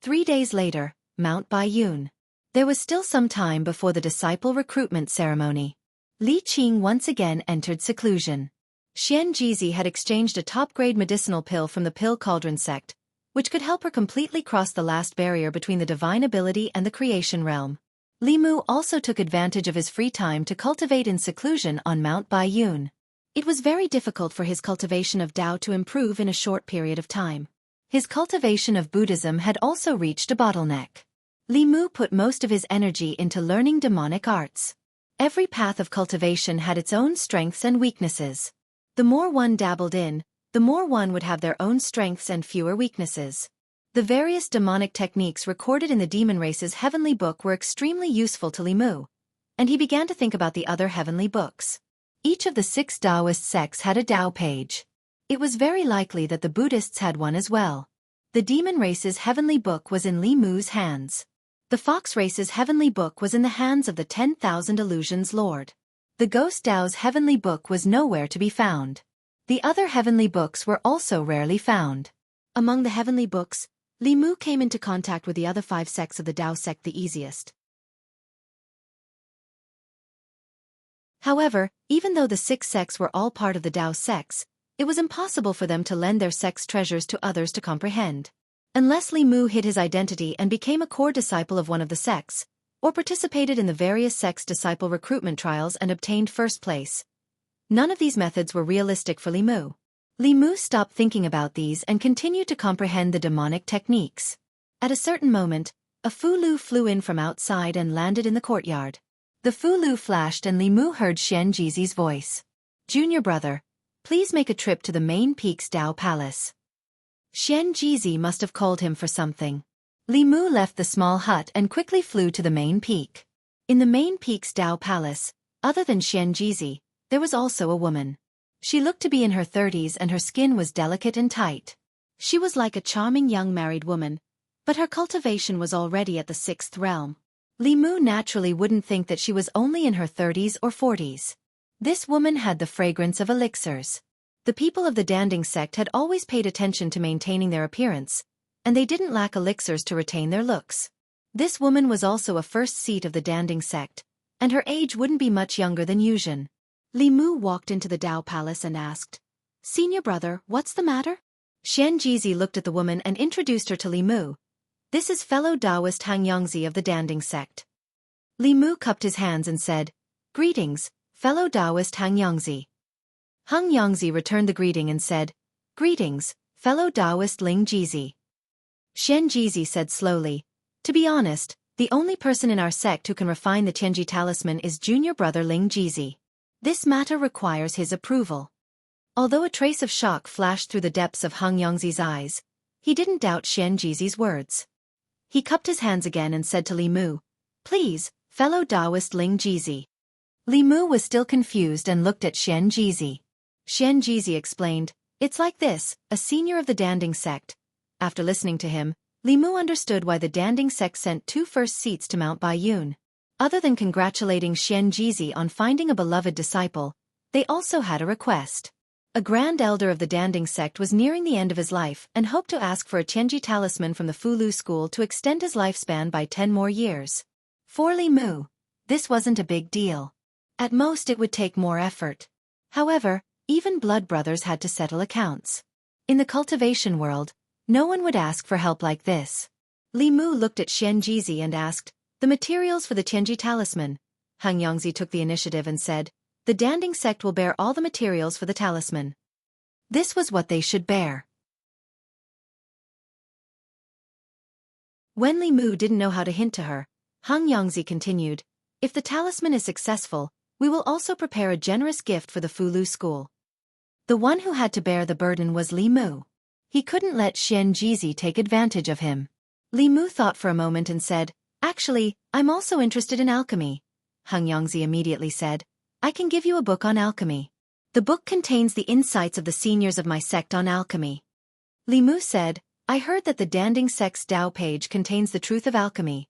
3 days later, Mount Baiyun. There was still some time before the disciple recruitment ceremony. Li Qing once again entered seclusion. Xian Jizi had exchanged a top-grade medicinal pill from the Pill Cauldron sect, which could help her completely cross the last barrier between the divine ability and the creation realm. Li Mu also took advantage of his free time to cultivate in seclusion on Mount Baiyun. It was very difficult for his cultivation of Tao to improve in a short period of time. His cultivation of Buddhism had also reached a bottleneck. Li Mu put most of his energy into learning demonic arts. Every path of cultivation had its own strengths and weaknesses. The more one dabbled in, the more one would have their own strengths and fewer weaknesses. The various demonic techniques recorded in the demon race's heavenly book were extremely useful to Li Mu, and he began to think about the other heavenly books. Each of the 6 Daoist sects had a Tao page. It was very likely that the Buddhists had one as well. The demon race's heavenly book was in Li Mu's hands. The fox race's heavenly book was in the hands of the 10,000 Illusions Lord. The ghost Dao's heavenly book was nowhere to be found. The other heavenly books were also rarely found. Among the heavenly books, Li Mu came into contact with the other 5 sects of the Tao sect the easiest. However, even though the 6 sects were all part of the Tao sects, it was impossible for them to lend their sect's treasures to others to comprehend. Unless Li Mu hid his identity and became a core disciple of one of the sects, or participated in the various sects' disciple recruitment trials and obtained first place. None of these methods were realistic for Li Mu. Li Mu stopped thinking about these and continued to comprehend the demonic techniques. At a certain moment, a Fulu flew in from outside and landed in the courtyard. The Fulu flashed and Li Mu heard Xian Jizi's voice. "Junior brother, please make a trip to the main peak's Tao Palace." Xian Jizi must have called him for something. Li Mu left the small hut and quickly flew to the main peak. In the main peak's Tao Palace, other than Xian Jizi, there was also a woman. She looked to be in her 30s and her skin was delicate and tight. She was like a charming young married woman, but her cultivation was already at the 6th realm. Li Mu naturally wouldn't think that she was only in her 30s or 40s. This woman had the fragrance of elixirs. The people of the Danding sect had always paid attention to maintaining their appearance, and they didn't lack elixirs to retain their looks. This woman was also a first seat of the Danding sect, and her age wouldn't be much younger than Yuzhen. Li Mu walked into the Tao Palace and asked, "Senior brother, what's the matter?" Xian Jizi looked at the woman and introduced her to Li Mu. "This is fellow Daoist Han Yongzi of the Danding sect." Li Mu cupped his hands and said, "Greetings, fellow Daoist Han Yongzi." Hung Yongzi returned the greeting and said, "Greetings, fellow Daoist Ling Jizi." Xian Jizi said slowly, "To be honest, the only person in our sect who can refine the Tianji talisman is junior brother Ling Jizi. This matter requires his approval." Although a trace of shock flashed through the depths of Hung Yongzi's eyes, he didn't doubt Xian Jizi's words. He cupped his hands again and said to Li Mu, "Please, fellow Daoist Ling Jizi." Li Mu was still confused and looked at Xian Jizi. Xian Jizi explained, "It's like this, a senior of the Danding sect." After listening to him, Li Mu understood why the Danding sect sent 2 first seats to Mount Baiyun. Other than congratulating Xian Jizi on finding a beloved disciple, they also had a request. A grand elder of the Danding sect was nearing the end of his life and hoped to ask for a Tianji talisman from the Fulu school to extend his lifespan by 10 more years. For Li Mu, this wasn't a big deal. At most it would take more effort. However, even blood brothers had to settle accounts. In the cultivation world, no one would ask for help like this. Li Mu looked at Xian Jizi and asked, The materials for the Tianji talisman. Hung Yongzi took the initiative and said, the Danding sect will bear all the materials for the talisman. This was what they should bear. When Li Mu didn't know how to hint to her, Hung Yongzi continued, if the talisman is successful, we will also prepare a generous gift for the Fulu school. The one who had to bear the burden was Li Mu. He couldn't let Xian Jizi take advantage of him. Li Mu thought for a moment and said, actually, I'm also interested in alchemy. Hung Yongzi immediately said, I can give you a book on alchemy. The book contains the insights of the seniors of my sect on alchemy. Li Mu said, I heard that the Danding sect's Dao page contains the truth of alchemy.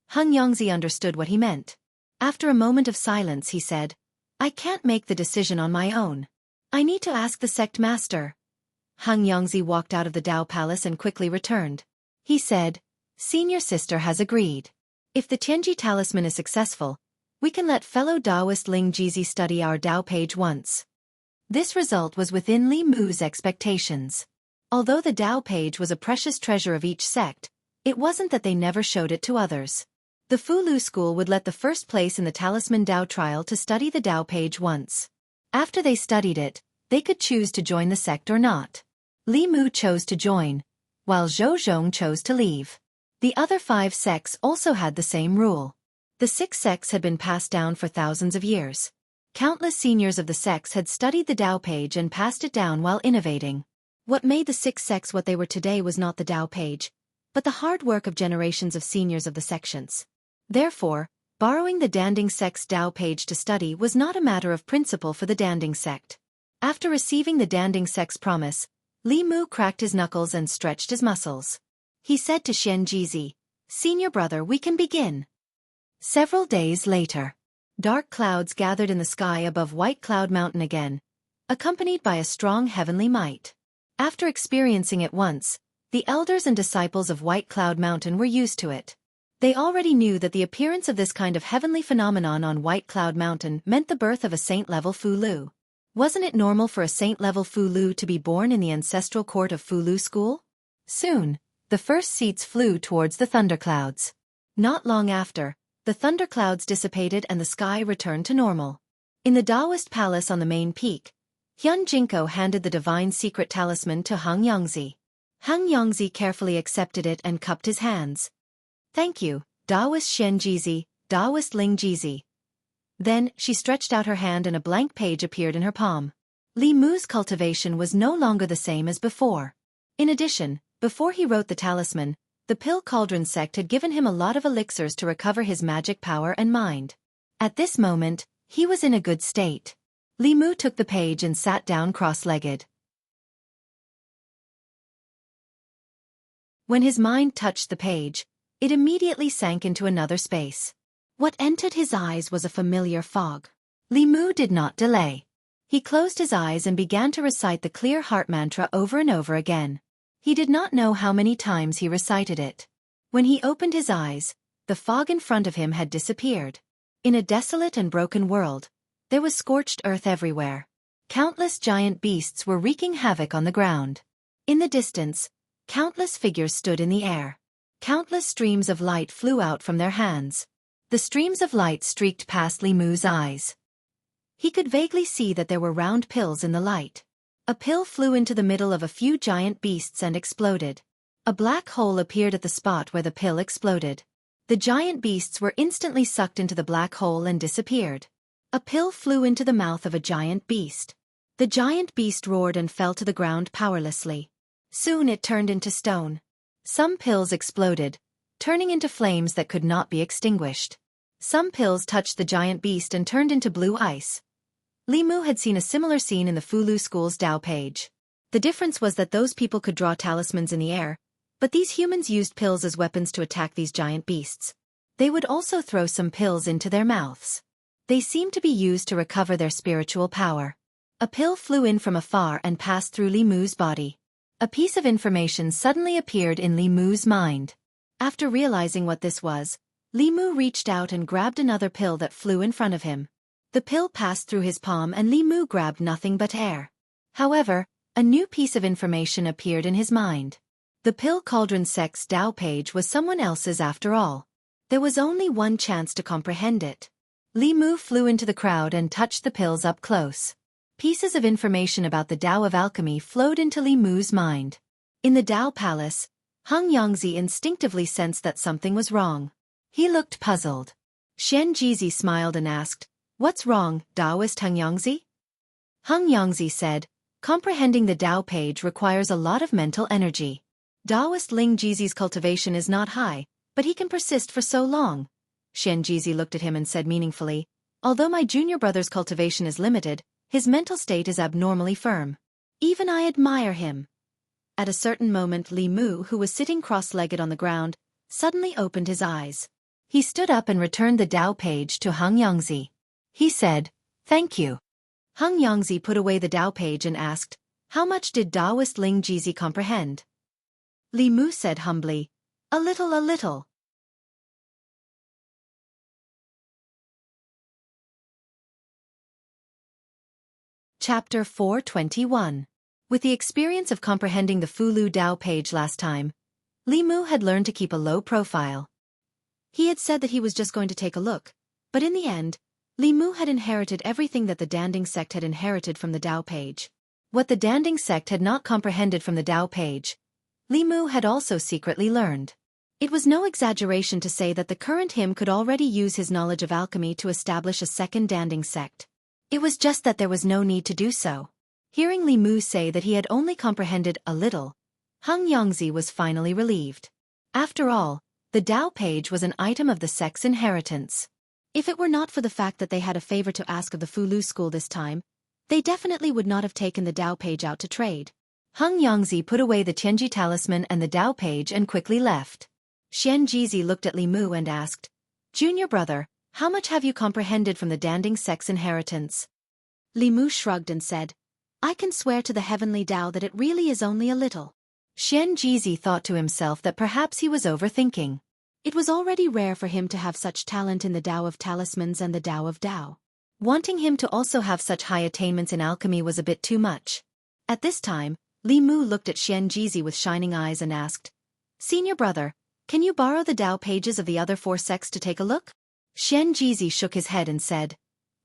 Hung Yongzi understood what he meant. After a moment of silence he said, I can't make the decision on my own. I need to ask the sect master. Hung Yongzi walked out of the Dao palace and quickly returned. He said, Senior sister has agreed. If the Tianji talisman is successful, we can let fellow Daoist Ling Jizi study our Dao page once. This result was within Li Mu's expectations. Although the Dao page was a precious treasure of each sect, it wasn't that they never showed it to others. The Fulu school would let the first place in the Talisman Dao trial to study the Dao page once. After they studied it, they could choose to join the sect or not. Li Mu chose to join, while Zhou Zhong chose to leave. The other 5 sects also had the same rule. The 6 sects had been passed down for thousands of years. Countless seniors of the sects had studied the Dao page and passed it down while innovating. What made the 6 sects what they were today was not the Dao page, but the hard work of generations of seniors of the sections. Therefore, borrowing the Danding sect's Dao page to study was not a matter of principle for the Danding sect. After receiving the Danding sect's promise, Li Mu cracked his knuckles and stretched his muscles. He said to Xian Jizi, Senior brother, we can begin. Several days later, dark clouds gathered in the sky above White Cloud Mountain again, accompanied by a strong heavenly might. After experiencing it once, the elders and disciples of White Cloud Mountain were used to it. They already knew that the appearance of this kind of heavenly phenomenon on White Cloud Mountain meant the birth of a saint-level Fulu. Wasn't it normal for a saint-level Fulu to be born in the ancestral court of Fulu school? Soon, the first seeds flew towards the thunderclouds. Not long after, the thunderclouds dissipated and the sky returned to normal. In the Daoist palace on the main peak, Hyun Jinko handed the divine secret talisman to Hung Yongzi. Hung Yongzi carefully accepted it and cupped his hands. Thank you, Daoist Xian Jizi, Daoist Ling Jizi. Then, she stretched out her hand and a blank page appeared in her palm. Li Mu's cultivation was no longer the same as before. In addition, before he wrote the talisman, the Pill Cauldron sect had given him a lot of elixirs to recover his magic power and mind. At this moment, he was in a good state. Li Mu took the page and sat down cross-legged. When his mind touched the page, it immediately sank into another space. What entered his eyes was a familiar fog. Li Mu did not delay. He closed his eyes and began to recite the clear heart mantra over and over again. He did not know how many times he recited it. When he opened his eyes, the fog in front of him had disappeared. In a desolate and broken world, there was scorched earth everywhere. Countless giant beasts were wreaking havoc on the ground. In the distance, countless figures stood in the air. Countless streams of light flew out from their hands. The streams of light streaked past Li Mu's eyes. He could vaguely see that there were round pills in the light. A pill flew into the middle of a few giant beasts and exploded. A black hole appeared at the spot where the pill exploded. The giant beasts were instantly sucked into the black hole and disappeared. A pill flew into the mouth of a giant beast. The giant beast roared and fell to the ground powerlessly. Soon it turned into stone. Some pills exploded, turning into flames that could not be extinguished. Some pills touched the giant beast and turned into blue ice. Li Mu had seen a similar scene in the Fulu school's Dao page. The difference was that those people could draw talismans in the air, but these humans used pills as weapons to attack these giant beasts. They would also throw some pills into their mouths. They seemed to be used to recover their spiritual power. A pill flew in from afar and passed through Li Mu's body. A piece of information suddenly appeared in Li Mu's mind. After realizing what this was, Li Mu reached out and grabbed another pill that flew in front of him. The pill passed through his palm and Li Mu grabbed nothing but air. However, a new piece of information appeared in his mind. The Pill Cauldron sect's Dao page was someone else's after all. There was only one chance to comprehend it. Li Mu flew into the crowd and touched the pills up close. Pieces of information about the Tao of alchemy flowed into Li Mu's mind. In the Tao Palace, Hung Yongzi instinctively sensed that something was wrong. He looked puzzled. Xian Jizi smiled and asked, "What's wrong, Daoist Hung Yongzi?" Hung Yongzi said, "Comprehending the Tao page requires a lot of mental energy. Daoist Ling Jizi's cultivation is not high, but he can persist for so long." Xian Jizi looked at him and said meaningfully, "Although my junior brother's cultivation is limited, his mental state is abnormally firm. Even I admire him." At a certain moment Li Mu, who was sitting cross-legged on the ground, suddenly opened his eyes. He stood up and returned the Tao page to Hung Yongzi. He said, "Thank you." Hung Yongzi put away the Tao page and asked, "How much did Daoist Ling Jizi comprehend?" Li Mu said humbly, "A little, a little." Chapter 421. With the experience of comprehending the Fulu Tao page last time, Li Mu had learned to keep a low profile. He had said that he was just going to take a look, but in the end, Li Mu had inherited everything that the Danding sect had inherited from the Tao page. What the Danding sect had not comprehended from the Tao page, Li Mu had also secretly learned. It was no exaggeration to say that the current him could already use his knowledge of alchemy to establish a second Danding sect. It was just that there was no need to do so. Hearing Li Mu say that he had only comprehended a little, Hung Yongzi was finally relieved. After all, the Tao page was an item of the sect's inheritance. If it were not for the fact that they had a favor to ask of the Fulu school this time, they definitely would not have taken the Tao page out to trade. Hung Yongzi put away the Tianji talisman and the Tao page and quickly left. Xian Jizi looked at Li Mu and asked, "Junior brother, how much have you comprehended from the Danding sect's inheritance?" Li Mu shrugged and said, "I can swear to the heavenly Tao that it really is only a little." Xian Jizi thought to himself that perhaps he was overthinking. It was already rare for him to have such talent in the Tao of talismans and the Tao of Tao. Wanting him to also have such high attainments in alchemy was a bit too much. At this time, Li Mu looked at Xian Jizi with shining eyes and asked, "Senior brother, can you borrow the Tao pages of the other 4 sects to take a look?" Xian Jizi shook his head and said,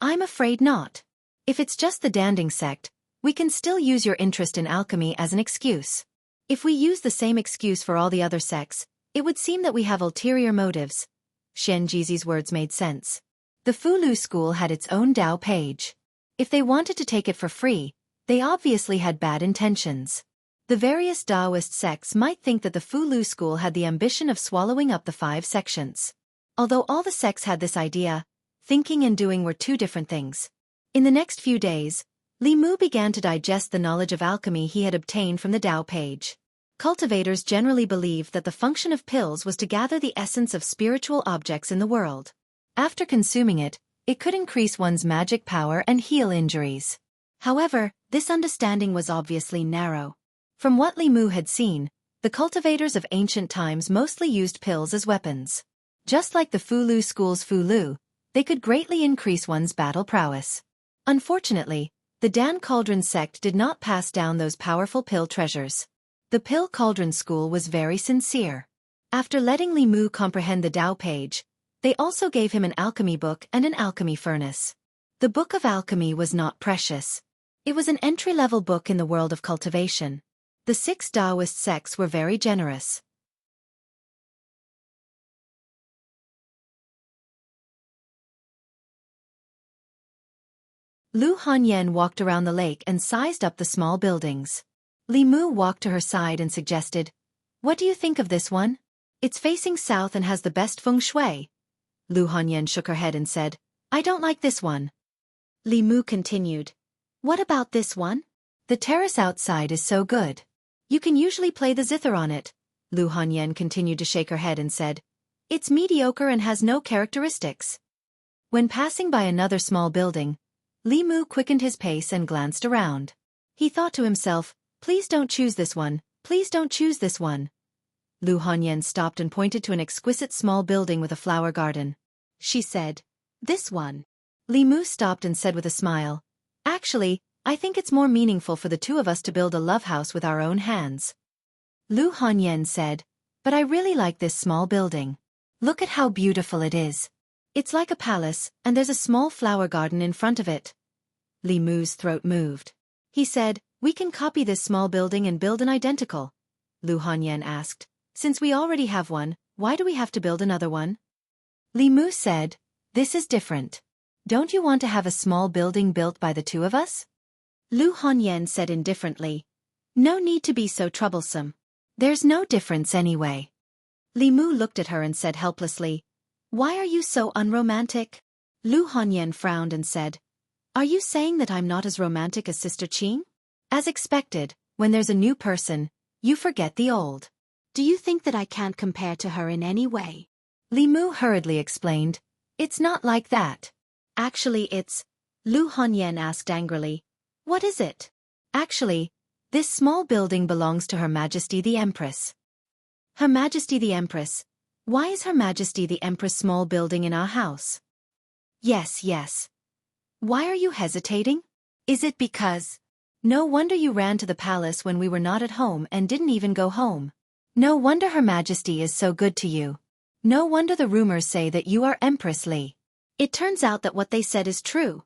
"I'm afraid not. If it's just the Danding sect, we can still use your interest in alchemy as an excuse. If we use the same excuse for all the other sects, it would seem that we have ulterior motives." Xian Jizi's words made sense. The Fulu school had its own Tao page. If they wanted to take it for free, they obviously had bad intentions. The various Daoist sects might think that the Fulu school had the ambition of swallowing up the 5 sections. Although all the sects had this idea, thinking and doing were 2 different things. In the next few days, Li Mu began to digest the knowledge of alchemy he had obtained from the Tao page. Cultivators generally believed that the function of pills was to gather the essence of spiritual objects in the world. After consuming it, it could increase one's magic power and heal injuries. However, this understanding was obviously narrow. From what Li Mu had seen, the cultivators of ancient times mostly used pills as weapons. Just like the Fulu school's Fulu, they could greatly increase one's battle prowess. Unfortunately, the Dan Cauldron sect did not pass down those powerful pill treasures. The Pill Cauldron school was very sincere. After letting Li Mu comprehend the Tao page, they also gave him an alchemy book and an alchemy furnace. The Book of Alchemy was not precious. It was an entry-level book in the world of cultivation. The 6 Daoist sects were very generous. Lu Hanyan walked around the lake and sized up the small buildings. Li Mu walked to her side and suggested, "What do you think of this one? It's facing south and has the best feng shui." Lu Hanyan shook her head and said, "I don't like this one." Li Mu continued, "What about this one? The terrace outside is so good. You can usually play the zither on it." Lu Hanyan continued to shake her head and said, "It's mediocre and has no characteristics." When passing by another small building, Li Mu quickened his pace and glanced around. He thought to himself, "Please don't choose this one, please don't choose this one." Lu Hanyan stopped and pointed to an exquisite small building with a flower garden. She said, "This one." Li Mu stopped and said with a smile, "Actually, I think it's more meaningful for the 2 of us to build a love house with our own hands." Lu Hanyan said, "But I really like this small building." Look at how beautiful it is. It's like a palace, and there's a small flower garden in front of it. Li Mu's throat moved. He said, "We can copy this small building and build an identical." Lu Hanyan asked, "Since we already have one, why do we have to build another one?" Li Mu said, "This is different. Don't you want to have a small building built by the two of us?" Lu Hanyan said indifferently, "No need to be so troublesome. There's no difference anyway." Li Mu looked at her and said helplessly, "Why are you so unromantic?" Lu Hanyan frowned and said, "Are you saying that I'm not as romantic as Sister Qing?" As expected, when there's a new person, you forget the old. Do you think that I can't compare to her in any way? Li Mu hurriedly explained, "It's not like that." Actually it's... Lu Hanyan asked angrily, "What is it?" Actually, this small building belongs to Her Majesty the Empress. Her Majesty the Empress. Why is Her Majesty the Empress small building in our house? Yes. Why are you hesitating? Is it because... No wonder you ran to the palace when we were not at home and didn't even go home. No wonder Her Majesty is so good to you. No wonder the rumors say that you are Empress Li. It turns out that what they said is true.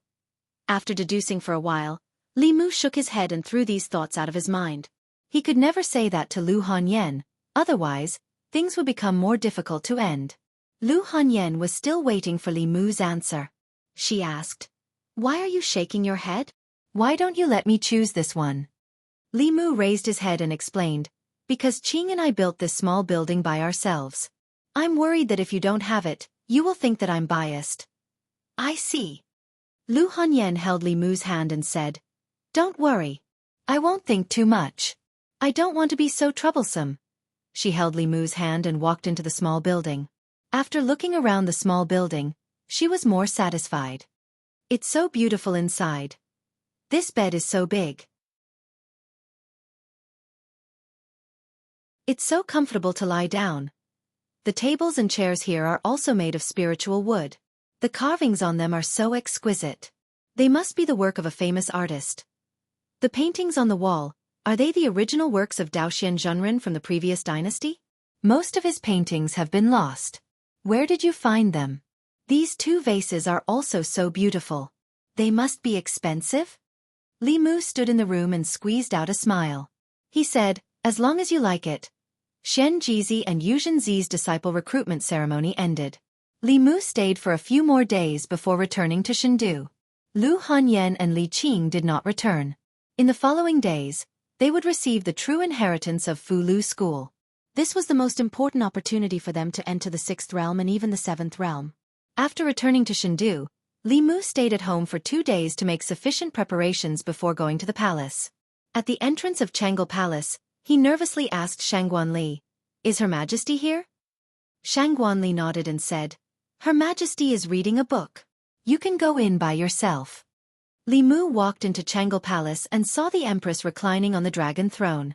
After deducing for a while, Li Mu shook his head and threw these thoughts out of his mind. He could never say that to Lu Hanyan, otherwise, things would become more difficult to end. Lu Hanyan was still waiting for Li Mu's answer. She asked, "Why are you shaking your head? Why don't you let me choose this one?" Li Mu raised his head and explained, "Because Qing and I built this small building by ourselves. I'm worried that if you don't have it, you will think that I'm biased." "I see." Lu Hanyan held Li Mu's hand and said, "Don't worry. I won't think too much. I don't want to be so troublesome." She held Li Mu's hand and walked into the small building. After looking around the small building, she was more satisfied. It's so beautiful inside. This bed is so big. It's so comfortable to lie down. The tables and chairs here are also made of spiritual wood. The carvings on them are so exquisite. They must be the work of a famous artist. The paintings on the wall, are they the original works of Daoist Zhenren from the previous dynasty? Most of his paintings have been lost. Where did you find them? These two vases are also so beautiful. They must be expensive? Li Mu stood in the room and squeezed out a smile. He said, "As long as you like it." Shen Jizi and Yuzhen Zi's disciple recruitment ceremony ended. Li Mu stayed for a few more days before returning to Chengdu. Lu Hanyan and Li Qing did not return. In the following days, they would receive the true inheritance of Fu Lu School. This was the most important opportunity for them to enter the 6th realm and even the 7th realm. After returning to Chengdu, Li Mu stayed at home for 2 days to make sufficient preparations before going to the palace. At the entrance of Changle Palace, he nervously asked Shangguan Li, "Is Her Majesty here?" Shangguan Li nodded and said, "Her Majesty is reading a book. You can go in by yourself." Li Mu walked into Changle Palace and saw the Empress reclining on the dragon throne.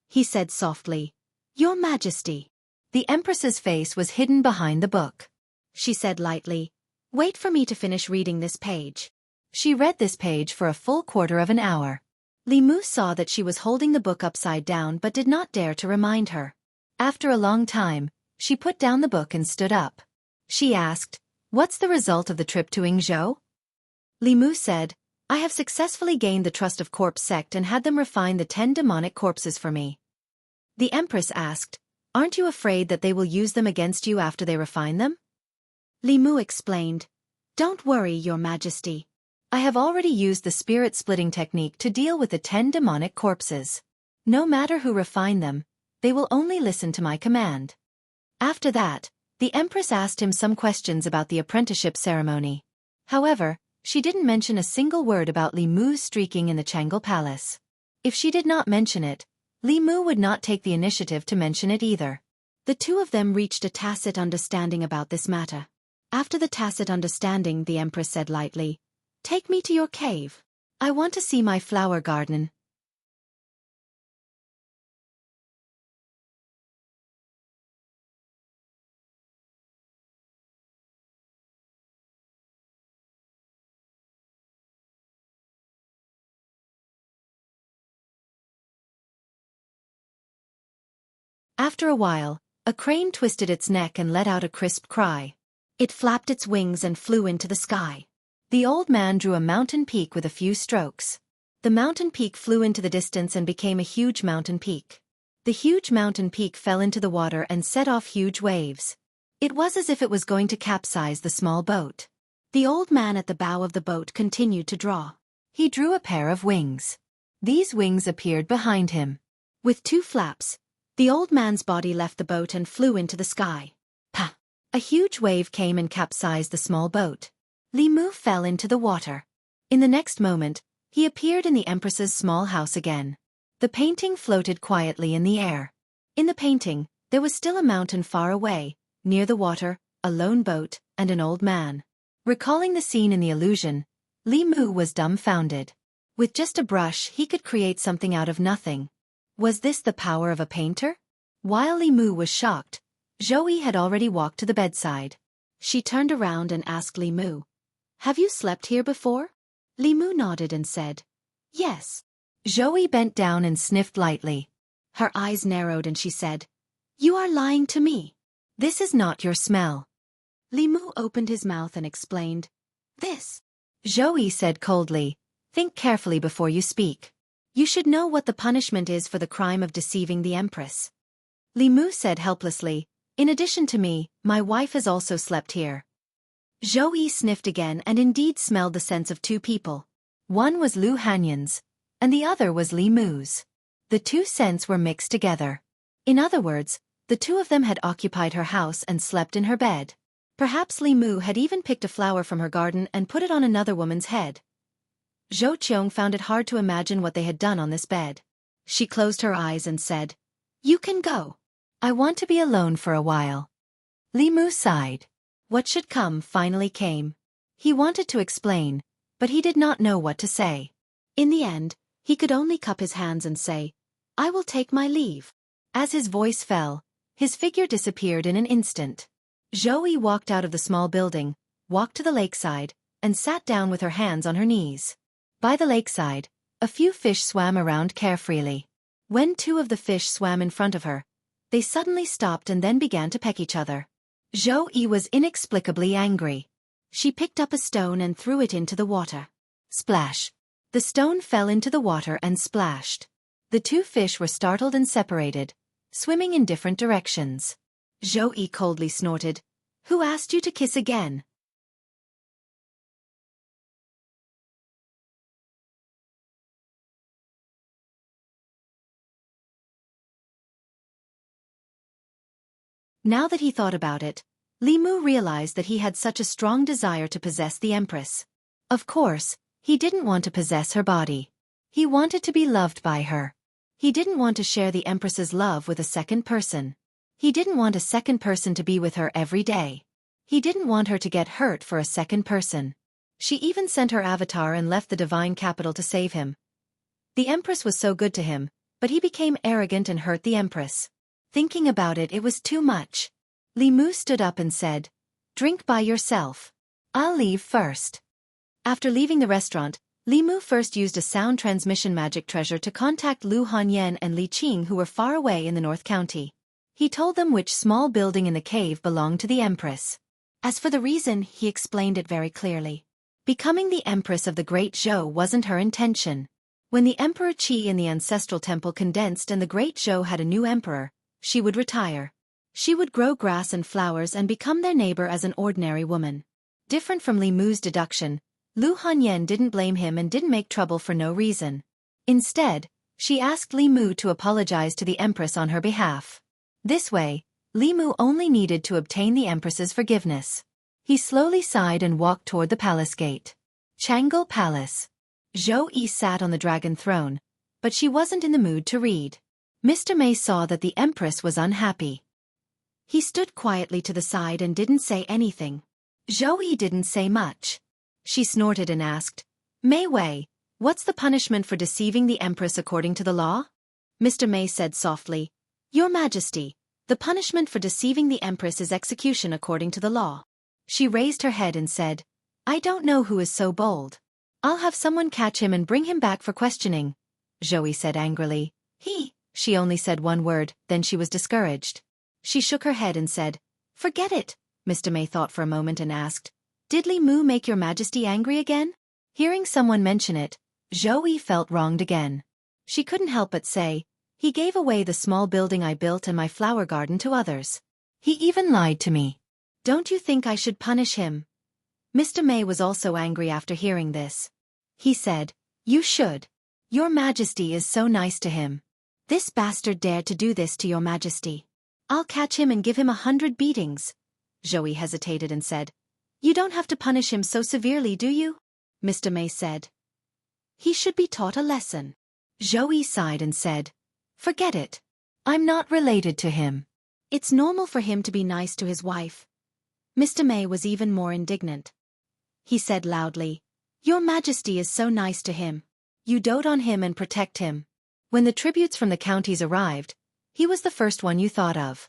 He said softly, "Your Majesty." The Empress's face was hidden behind the book. She said lightly, "Wait for me to finish reading this page." She read this page for a full quarter of an hour. Li Mu saw that she was holding the book upside down but did not dare to remind her. After a long time, she put down the book and stood up. She asked, "What's the result of the trip to Yingzhou?" Li Mu said, "I have successfully gained the trust of Corpse Sect and had them refine the 10 demonic corpses for me." The Empress asked, "Aren't you afraid that they will use them against you after they refine them?" Li Mu explained, "Don't worry, Your Majesty. I have already used the spirit-splitting technique to deal with the 10 demonic corpses. No matter who refine them, they will only listen to my command." After that, the Empress asked him some questions about the apprenticeship ceremony. However, she didn't mention a single word about Li Mu's streaking in the Changle Palace. If she did not mention it, Li Mu would not take the initiative to mention it either. The two of them reached a tacit understanding about this matter. After the tacit understanding, the Empress said lightly, "Take me to your cave. I want to see my flower garden." After a while, A crane twisted its neck and let out a crisp cry. It flapped its wings and flew into the sky. The old man drew a mountain peak with a few strokes. The mountain peak flew into the distance and became a huge mountain peak. The huge mountain peak fell into the water and set off huge waves. It was as if it was going to capsize the small boat. The old man at the bow of the boat continued to draw. He drew a pair of wings. These wings appeared behind him. With two flaps, the old man's body left the boat and flew into the sky. Pa! A huge wave came and capsized the small boat. Li Mu fell into the water. In the next moment, he appeared in the Empress's small house again. The painting floated quietly in the air. In the painting, there was still a mountain far away, near the water, a lone boat, and an old man. Recalling the scene in the illusion, Li Mu was dumbfounded. With just a brush he could create something out of nothing. Was this the power of a painter? While Li Mu was shocked, Zhou had already walked to the bedside. She turned around and asked Li Mu, "Have you slept here before?" Li Mu nodded and said, "Yes." Zhou bent down and sniffed lightly. Her eyes narrowed and she said, "You are lying to me. This is not your smell." Li Mu opened his mouth and explained, "This." Zhou said coldly, "Think carefully before you speak. You should know what the punishment is for the crime of deceiving the Empress." Li Mu said helplessly, "In addition to me, my wife has also slept here." Zhou sniffed again and indeed smelled the scents of two people. One was Lu Hanyan's, and the other was Li Mu's. The two scents were mixed together. In other words, the two of them had occupied her house and slept in her bed. Perhaps Li Mu had even picked a flower from her garden and put it on another woman's head. Zhou Qiong found it hard to imagine what they had done on this bed. She closed her eyes and said, "You can go. I want to be alone for a while." Li Mu sighed. What should come finally came. He wanted to explain, but he did not know what to say. In the end, he could only cup his hands and say, "I will take my leave." As his voice fell, his figure disappeared in an instant. Zhou walked out of the small building, walked to the lakeside, and sat down with her hands on her knees. By the lakeside, a few fish swam around carefreely. When two of the fish swam in front of her, they suddenly stopped and then began to peck each other. Zhou was inexplicably angry. She picked up a stone and threw it into the water. Splash! The stone fell into the water and splashed. The two fish were startled and separated, swimming in different directions. Zhou coldly snorted, "Who asked you to kiss again?" Now that he thought about it, Li Mu realized that he had such a strong desire to possess the Empress. Of course, he didn't want to possess her body. He wanted to be loved by her. He didn't want to share the Empress's love with a second person. He didn't want a second person to be with her every day. He didn't want her to get hurt for a second person. She even sent her avatar and left the divine capital to save him. The Empress was so good to him, but he became arrogant and hurt the Empress. Thinking about it, it was too much. Li Mu stood up and said, "Drink by yourself. I'll leave first." After leaving the restaurant, Li Mu first used a sound transmission magic treasure to contact Lu Hanyan and Li Qing, who were far away in the North County. He told them which small building in the cave belonged to the Empress. As for the reason, he explained it very clearly. Becoming the Empress of the Great Zhou wasn't her intention. When the Emperor Qi in the ancestral temple condensed and the Great Zhou had a new emperor, she would retire. She would grow grass and flowers and become their neighbor as an ordinary woman. Different from Li Mu's deduction, Lu Hanyan didn't blame him and didn't make trouble for no reason. Instead, she asked Li Mu to apologize to the Empress on her behalf. This way, Li Mu only needed to obtain the Empress's forgiveness. He slowly sighed and walked toward the palace gate. Changle Palace. Zhou sat on the dragon throne, but she wasn't in the mood to read. Mr. May saw that the Empress was unhappy. He stood quietly to the side and didn't say anything. Zhou didn't say much. She snorted and asked, "Mei Wei, what's the punishment for deceiving the Empress according to the law?" Mr. May said softly, "Your Majesty, the punishment for deceiving the Empress is execution according to the law." She raised her head and said, "I don't know who is so bold. I'll have someone catch him and bring him back for questioning," Zhou said angrily. She only said one word, then she was discouraged. She shook her head and said, "Forget it." Mr. May thought for a moment and asked, "Did Li Mu make your majesty angry again?" Hearing someone mention it, Zhou felt wronged again. She couldn't help but say, "He gave away the small building I built and my flower garden to others. He even lied to me. Don't you think I should punish him?" Mr. May was also angry after hearing this. He said, "You should. Your majesty is so nice to him. This bastard dared to do this to your majesty. I'll catch him and give him 100 beatings." Zhou hesitated and said, "You don't have to punish him so severely, do you?" Mr. May said, "He should be taught a lesson." Zhou sighed and said, "Forget it. I'm not related to him. It's normal for him to be nice to his wife." Mr. May was even more indignant. He said loudly, "Your majesty is so nice to him. You dote on him and protect him. When the tributes from the counties arrived, he was the first one you thought of."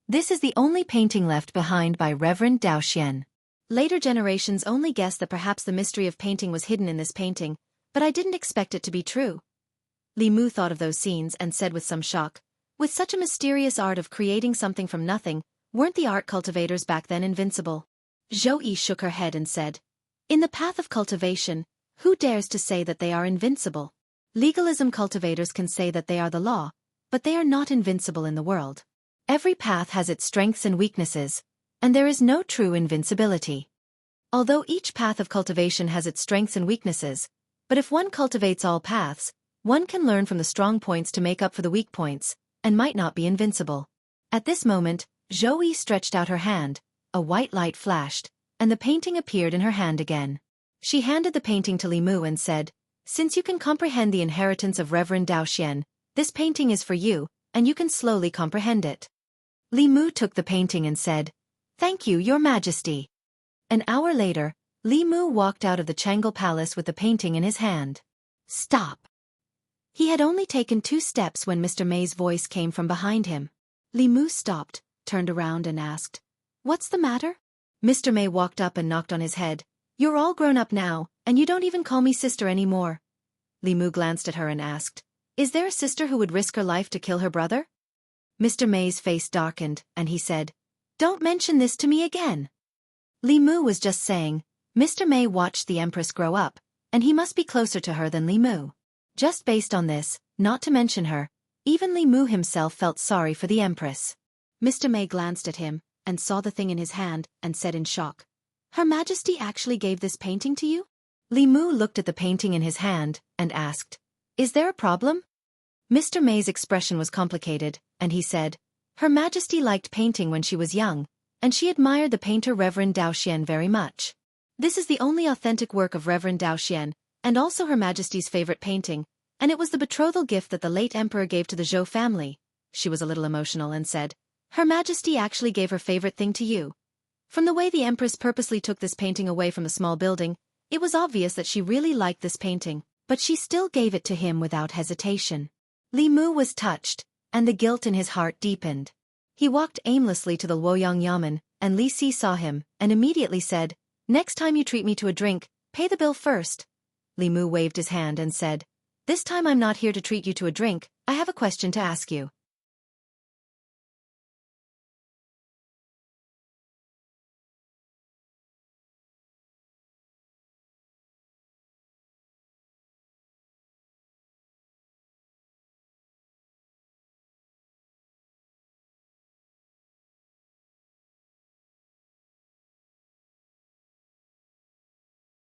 This is the only painting left behind by Reverend Daoist. Later generations only guessed that perhaps the mystery of painting was hidden in this painting, but I didn't expect it to be true. Li Mu thought of those scenes and said with some shock, "With such a mysterious art of creating something from nothing, weren't the art cultivators back then invincible?" Zhou shook her head and said, "In the path of cultivation, who dares to say that they are invincible? Legalism cultivators can say that they are the law, but they are not invincible in the world. Every path has its strengths and weaknesses, and there is no true invincibility. Although each path of cultivation has its strengths and weaknesses, but if one cultivates all paths, one can learn from the strong points to make up for the weak points, and might not be invincible." At this moment, Zhou stretched out her hand, a white light flashed, and the painting appeared in her hand again. She handed the painting to Li Mu and said, "Since you can comprehend the inheritance of Reverend Daoist, this painting is for you, and you can slowly comprehend it." Li Mu took the painting and said, "Thank you, Your Majesty." An hour later, Li Mu walked out of the Changle Palace with the painting in his hand. "Stop." He had only taken 2 steps when Mr. May's voice came from behind him. Li Mu stopped, turned around and asked, "What's the matter?" Mr. May walked up and knocked on his head. "You're all grown up now, and you don't even call me sister anymore." Li Mu glanced at her and asked, "Is there a sister who would risk her life to kill her brother?" Mr. May's face darkened, and he said, "Don't mention this to me again." Li Mu was just saying, Mr. May watched the Empress grow up, and he must be closer to her than Li Mu. Just based on this, not to mention her, even Li Mu himself felt sorry for the Empress. Mr. May glanced at him, and saw the thing in his hand, and said in shock, "Her Majesty actually gave this painting to you?" Li Mu looked at the painting in his hand, and asked, "Is there a problem?" Mr. May's expression was complicated, and he said, "Her Majesty liked painting when she was young, and she admired the painter Reverend Daoist very much. This is the only authentic work of Reverend Daoist, and also Her Majesty's favorite painting, and it was the betrothal gift that the late emperor gave to the Zhou family." She was a little emotional and said, "Her Majesty actually gave her favorite thing to you." From the way the Empress purposely took this painting away from the small building, it was obvious that she really liked this painting, but she still gave it to him without hesitation. Li Mu was touched, and the guilt in his heart deepened. He walked aimlessly to the Luoyang Yamen, and Li Si saw him, and immediately said, "Next time you treat me to a drink, pay the bill first." Li Mu waved his hand and said, "This time I'm not here to treat you to a drink, I have a question to ask you."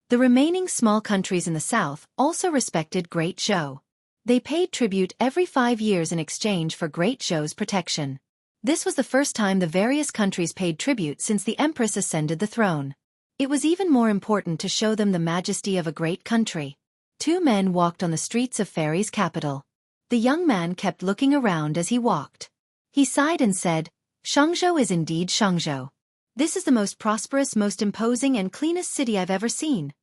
The remaining small countries in the south also respected Great Zhou. They paid tribute every 5 years in exchange for Great Zhou's protection. This was the first time the various countries paid tribute since the Empress ascended the throne. It was even more important to show them the majesty of a great country. 2 men walked on the streets of Fairy's capital. The young man kept looking around as he walked. He sighed and said, "Shangzhou is indeed Shangzhou. This is the most prosperous, most imposing and cleanest city I've ever seen."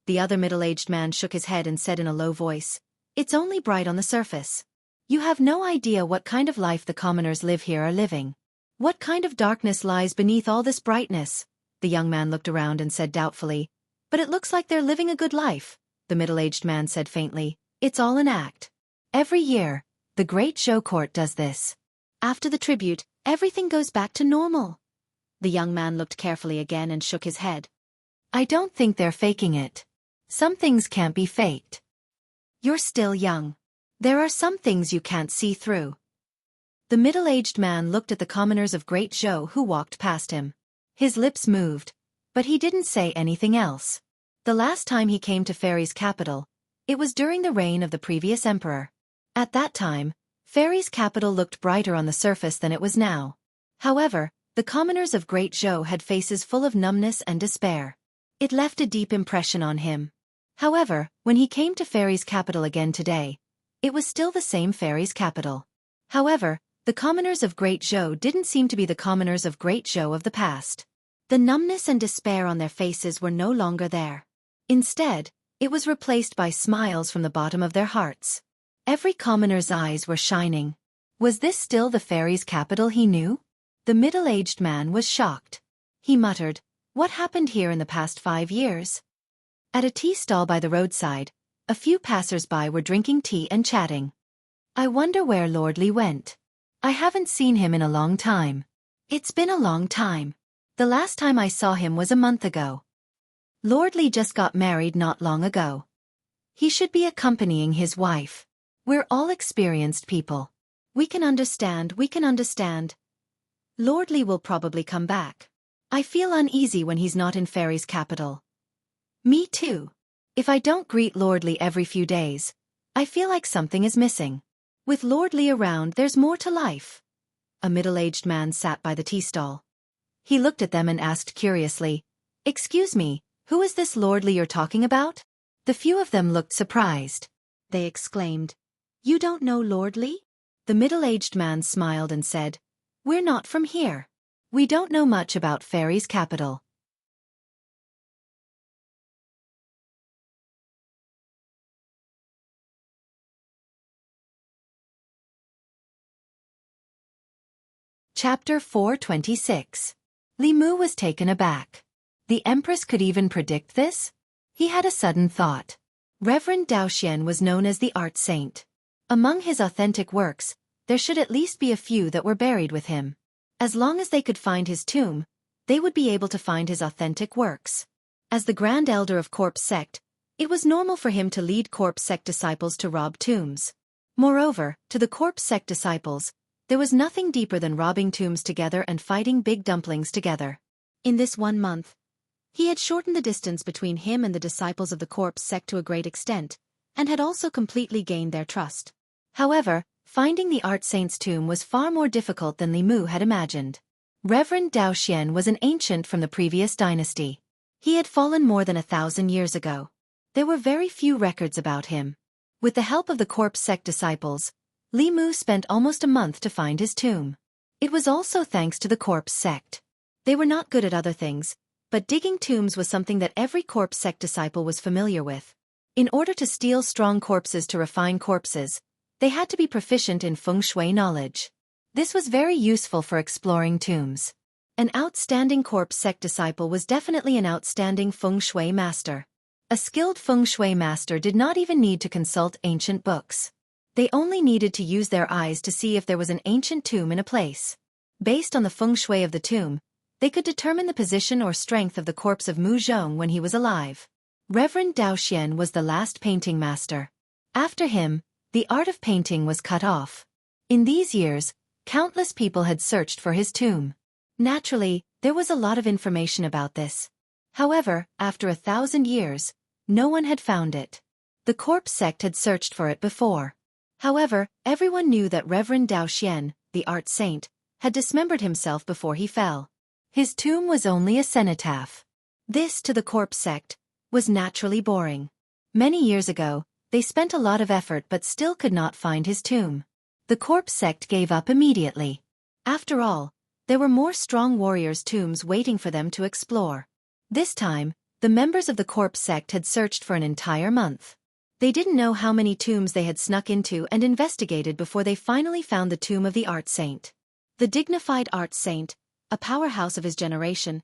The other middle-aged man shook his head and said in a low voice, "It's only bright on the surface. You have no idea what kind of life the commoners live here are living. What kind of darkness lies beneath all this brightness? The young man looked around and said doubtfully. But it looks like they're living a good life, the middle-aged man said faintly. It's all an act. Every year, the great show court does this. After the tribute, everything goes back to normal. The young man looked carefully again and shook his head. I don't think they're faking it. Some things can't be faked. You're still young. There are some things you can't see through. The middle-aged man looked at the commoners of Great Zhou who walked past him. His lips moved, but he didn't say anything else. The last time he came to Fairy's capital, it was during the reign of the previous emperor. At that time, Fairy's capital looked brighter on the surface than it was now. However, the commoners of Great Zhou had faces full of numbness and despair. It left a deep impression on him. However, when he came to Fairy's capital again today, it was still the same Fairy's capital. However, the commoners of Great Zhou didn't seem to be the commoners of Great Zhou of the past. The numbness and despair on their faces were no longer there. Instead, it was replaced by smiles from the bottom of their hearts. Every commoner's eyes were shining. Was this still the Fairy's capital he knew? The middle-aged man was shocked. He muttered, "What happened here in the past 5 years?" At a tea stall by the roadside, a few passers-by were drinking tea and chatting. I wonder where Lord Li went. I haven't seen him in a long time. It's been a long time. The last time I saw him was a month ago. Lord Li just got married not long ago. He should be accompanying his wife. We're all experienced people. We can understand. Lord Li will probably come back. I feel uneasy when he's not in Fairy's capital. Me too. If I don't greet Lord Li every few days, I feel like something is missing. With Lord Li around, there's more to life. A middle-aged man sat by the tea stall. He looked at them and asked curiously, "Excuse me, who is this Lord Li you're talking about?" The few of them looked surprised. They exclaimed, "You don't know Lord Li?" The middle-aged man smiled and said, "We're not from here. We don't know much about Fairy's capital." Chapter 426. Li Mu was taken aback. The Empress could even predict this? He had a sudden thought. Reverend Daoist was known as the art saint. Among his authentic works, there should at least be a few that were buried with him. As long as they could find his tomb, they would be able to find his authentic works. As the Grand Elder of Corpse Sect, it was normal for him to lead Corpse Sect disciples to rob tombs. Moreover, to the Corpse Sect disciples, there was nothing deeper than robbing tombs together and fighting big dumplings together. In this 1 month, he had shortened the distance between him and the disciples of the Corpse Sect to a great extent, and had also completely gained their trust. However, finding the art saint's tomb was far more difficult than Li Mu had imagined. Reverend Daoist was an ancient from the previous dynasty. He had fallen more than 1,000 years ago. There were very few records about him. With the help of the Corpse Sect disciples, Li Mu spent almost a month to find his tomb. It was also thanks to the Corpse Sect. They were not good at other things, but digging tombs was something that every Corpse Sect disciple was familiar with. In order to steal strong corpses to refine corpses, they had to be proficient in feng shui knowledge. This was very useful for exploring tombs. An outstanding Corpse Sect disciple was definitely an outstanding feng shui master. A skilled feng shui master did not even need to consult ancient books. They only needed to use their eyes to see if there was an ancient tomb in a place. Based on the feng shui of the tomb, they could determine the position or strength of the corpse of Mu Zhong when he was alive. Reverend Daoist was the last painting master. After him, the art of painting was cut off. In these years, countless people had searched for his tomb. Naturally, there was a lot of information about this. However, after 1,000 years, no one had found it. The Corpse Sect had searched for it before. However, everyone knew that Reverend Daoist, the art saint, had dismembered himself before he fell. His tomb was only a cenotaph. This, to the Corpse Sect, was naturally boring. Many years ago, they spent a lot of effort but still could not find his tomb. The Corpse Sect gave up immediately. After all, there were more strong warriors' tombs waiting for them to explore. This time, the members of the Corpse Sect had searched for an entire month. They didn't know how many tombs they had snuck into and investigated before they finally found the tomb of the art saint. The dignified art saint, a powerhouse of his generation,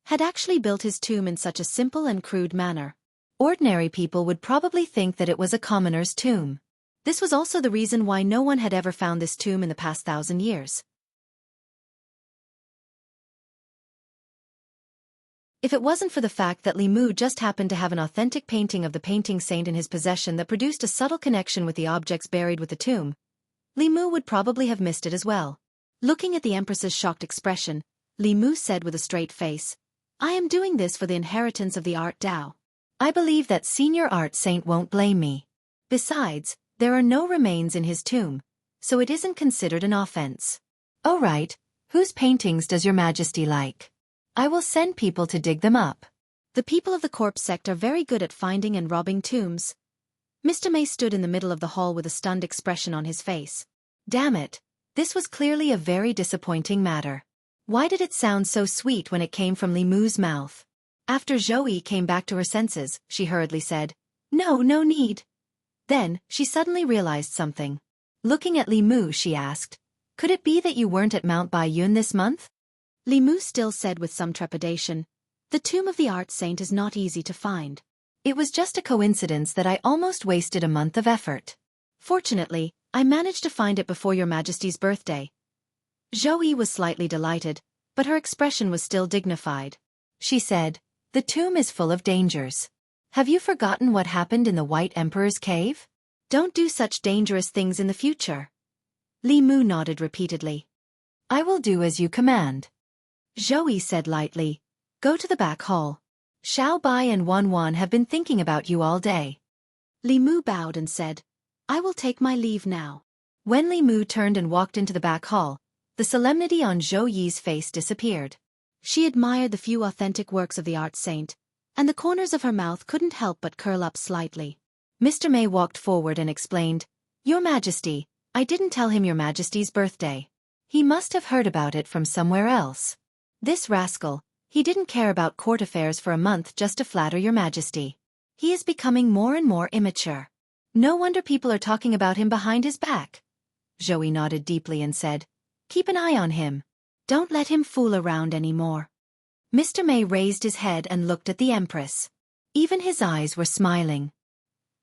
had actually built his tomb in such a simple and crude manner. Ordinary people would probably think that it was a commoner's tomb. This was also the reason why no one had ever found this tomb in the past 1,000 years. If it wasn't for the fact that Li Mu just happened to have an authentic painting of the painting saint in his possession that produced a subtle connection with the objects buried with the tomb, Li Mu would probably have missed it as well. Looking at the Empress's shocked expression, Li Mu said with a straight face, "I am doing this for the inheritance of the art Dao. I believe that Senior Art Saint won't blame me. Besides, there are no remains in his tomb, so it isn't considered an offense." "Oh right, whose paintings does your Majesty like? I will send people to dig them up." The people of the corpse sect are very good at finding and robbing tombs. Mr. May stood in the middle of the hall with a stunned expression on his face. Damn it, this was clearly a very disappointing matter. Why did it sound so sweet when it came from Li Mu's mouth? After Zoe came back to her senses, she hurriedly said, No need." Then, she suddenly realized something. Looking at Li Mu, she asked, "Could it be that you weren't at Mount Baiyun this month?" Li Mu still said with some trepidation, "The tomb of the art saint is not easy to find. It was just a coincidence that I almost wasted a month of effort. Fortunately, I managed to find it before your Majesty's birthday." Zoe was slightly delighted, but her expression was still dignified. She said, "The tomb is full of dangers. Have you forgotten what happened in the White Emperor's cave?" "Don't do such dangerous things in the future." Li Mu nodded repeatedly. "I will do as you command." Zoe said lightly, "Go to the back hall. Xiao Bai and Wan Wan have been thinking about you all day." Li Mu bowed and said, "I will take my leave now." When Li Mu turned and walked into the back hall, the solemnity on Zhou Yi's face disappeared. She admired the few authentic works of the art saint, and the corners of her mouth couldn't help but curl up slightly. Mr. May walked forward and explained, "Your Majesty, I didn't tell him Your Majesty's birthday. He must have heard about it from somewhere else. This rascal, he didn't care about court affairs for a month just to flatter Your Majesty. He is becoming more and more immature. No wonder people are talking about him behind his back." Zoe nodded deeply and said, "Keep an eye on him. Don't let him fool around anymore." Mr. May raised his head and looked at the Empress. Even his eyes were smiling.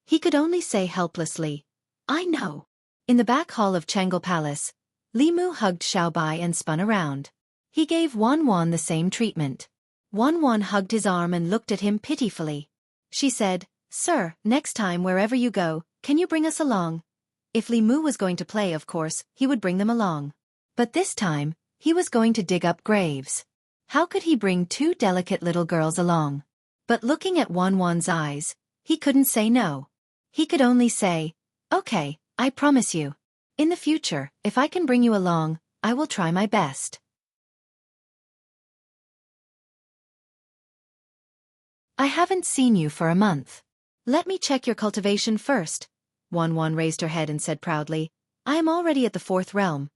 He could only say helplessly, "I know." In the back hall of Changle Palace, Li Mu hugged Xiao Bai and spun around. He gave Wan Wan the same treatment. Wan Wan hugged his arm and looked at him pitifully. She said, "Sir, next time wherever you go, can you bring us along?" If Li Mu was going to play, of course, he would bring them along. But this time, he was going to dig up graves. How could he bring two delicate little girls along? But looking at Wan Wan's eyes, he couldn't say no. He could only say, "Okay, I promise you. In the future, if I can bring you along, I will try my best." "I haven't seen you for a month. Let me check your cultivation first." Wan Wan raised her head and said proudly, "I am already at the 4th realm."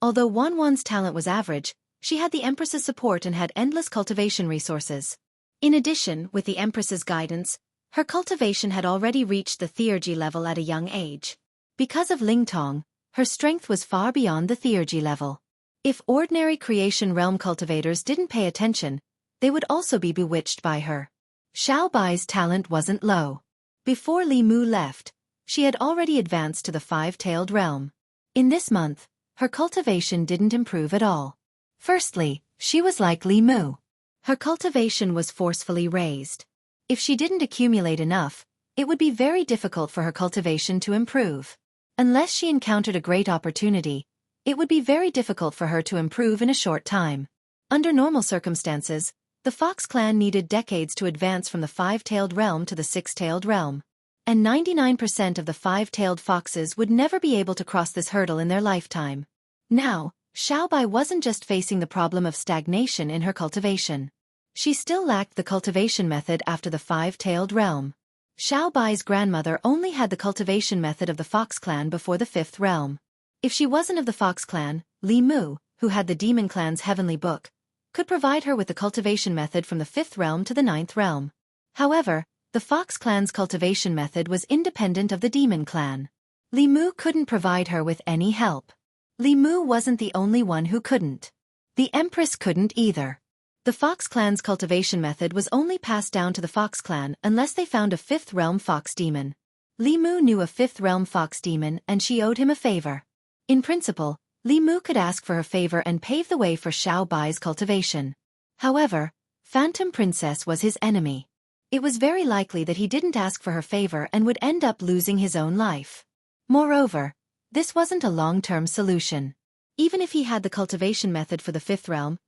Although Wan Wan's talent was average, she had the Empress's support and had endless cultivation resources. In addition, with the Empress's guidance, her cultivation had already reached the theurgy level at a young age. Because of Ling Tong, her strength was far beyond the theurgy level. If ordinary creation realm cultivators didn't pay attention, they would also be bewitched by her. Xiao Bai's talent wasn't low. Before Li Mu left, she had already advanced to the 5-tailed realm. In this month, her cultivation didn't improve at all. Firstly, she was like Li Mu. Her cultivation was forcefully raised. If she didn't accumulate enough, it would be very difficult for her cultivation to improve. Unless she encountered a great opportunity, it would be very difficult for her to improve in a short time. Under normal circumstances, the Fox clan needed decades to advance from the 5-tailed realm to the 6-tailed realm. And 99% of the 5-tailed foxes would never be able to cross this hurdle in their lifetime. Now, Xiao Bai wasn't just facing the problem of stagnation in her cultivation. She still lacked the cultivation method after the 5-tailed realm. Xiao Bai's grandmother only had the cultivation method of the Fox clan before the 5th realm. If she wasn't of the Fox clan, Li Mu, who had the Demon clan's heavenly book, could provide her with the cultivation method from the 5th realm to the 9th realm. However, The Fox clan's cultivation method was independent of the Demon clan. Li Mu couldn't provide her with any help. Li Mu wasn't the only one who couldn't. The Empress couldn't either. The Fox clan's cultivation method was only passed down to the Fox clan unless they found a fifth realm fox demon. Li Mu knew a fifth realm fox demon and she owed him a favor. In principle, Li Mu could ask for her favor and pave the way for Xiao Bai's cultivation. However, Phantom Princess was his enemy. It was very likely that he didn't ask for her favor and would end up losing his own life. Moreover, this wasn't a long-term solution. Even if he had the cultivation method for the fifth realm,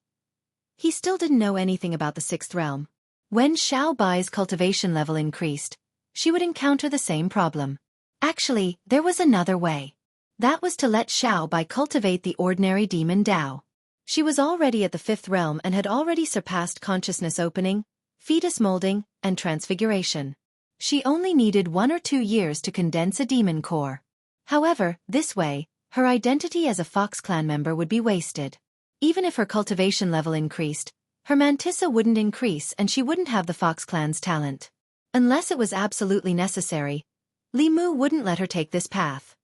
he still didn't know anything about the sixth realm. When Xiao Bai's cultivation level increased, she would encounter the same problem. Actually, there was another way. That was to let Xiao Bai cultivate the ordinary demon Dao. She was already at the fifth realm and had already surpassed consciousness opening, fetus molding, and transfiguration. She only needed 1 or 2 years to condense a demon core. However, this way, her identity as a Fox clan member would be wasted. Even if her cultivation level increased, her mantissa wouldn't increase and she wouldn't have the Fox clan's talent. Unless it was absolutely necessary, Li Mu wouldn't let her take this path.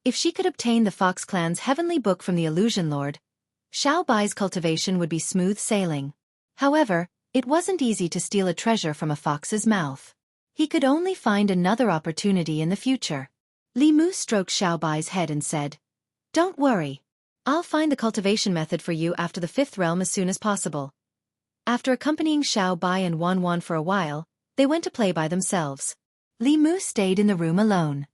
If she could obtain the Fox clan's heavenly book from the Illusion Lord, Xiao Bai's cultivation would be smooth sailing. However, it wasn't easy to steal a treasure from a fox's mouth. He could only find another opportunity in the future. Li Mu stroked Xiao Bai's head and said, "Don't worry. I'll find the cultivation method for you after the fifth realm as soon as possible." After accompanying Xiao Bai and Wan Wan for a while, they went to play by themselves. Li Mu stayed in the room alone.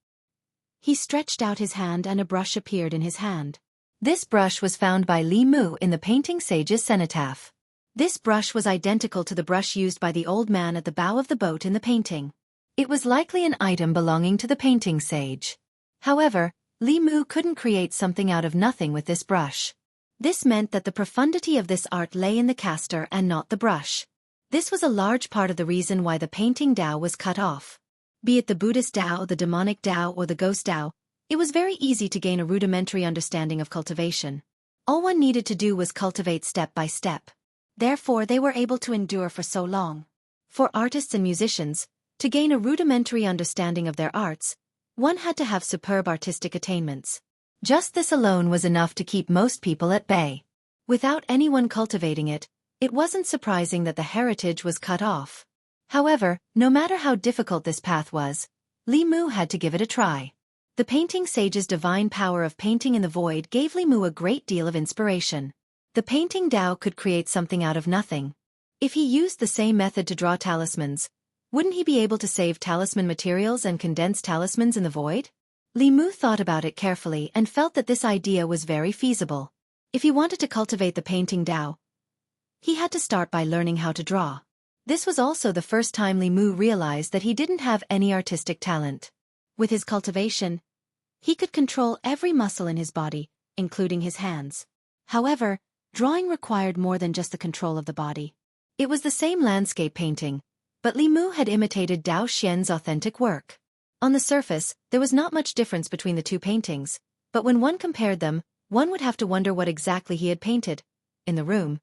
He stretched out his hand and a brush appeared in his hand. This brush was found by Li Mu in the painting sage's cenotaph. This brush was identical to the brush used by the old man at the bow of the boat in the painting. It was likely an item belonging to the painting sage. However, Li Mu couldn't create something out of nothing with this brush. This meant that the profundity of this art lay in the caster and not the brush. This was a large part of the reason why the painting Dao was cut off. Be it the Buddhist Dao, the demonic Dao, or the ghost Dao, it was very easy to gain a rudimentary understanding of cultivation. All one needed to do was cultivate step by step. Therefore they were able to endure for so long. For artists and musicians, to gain a rudimentary understanding of their arts, one had to have superb artistic attainments. Just this alone was enough to keep most people at bay. Without anyone cultivating it, it wasn't surprising that the heritage was cut off. However, no matter how difficult this path was, Li Mu had to give it a try. The painting sage's divine power of painting in the void gave Li Mu a great deal of inspiration. The painting Dao could create something out of nothing. If he used the same method to draw talismans, wouldn't he be able to save talisman materials and condense talismans in the void? Li Mu thought about it carefully and felt that this idea was very feasible. If he wanted to cultivate the painting Dao, he had to start by learning how to draw. This was also the first time Li Mu realized that he didn't have any artistic talent. With his cultivation, he could control every muscle in his body, including his hands. However, drawing required more than just the control of the body. It was the same landscape painting, but Li Mu had imitated Dao Xian's authentic work. On the surface, there was not much difference between the two paintings, but when one compared them, one would have to wonder what exactly he had painted. In the room,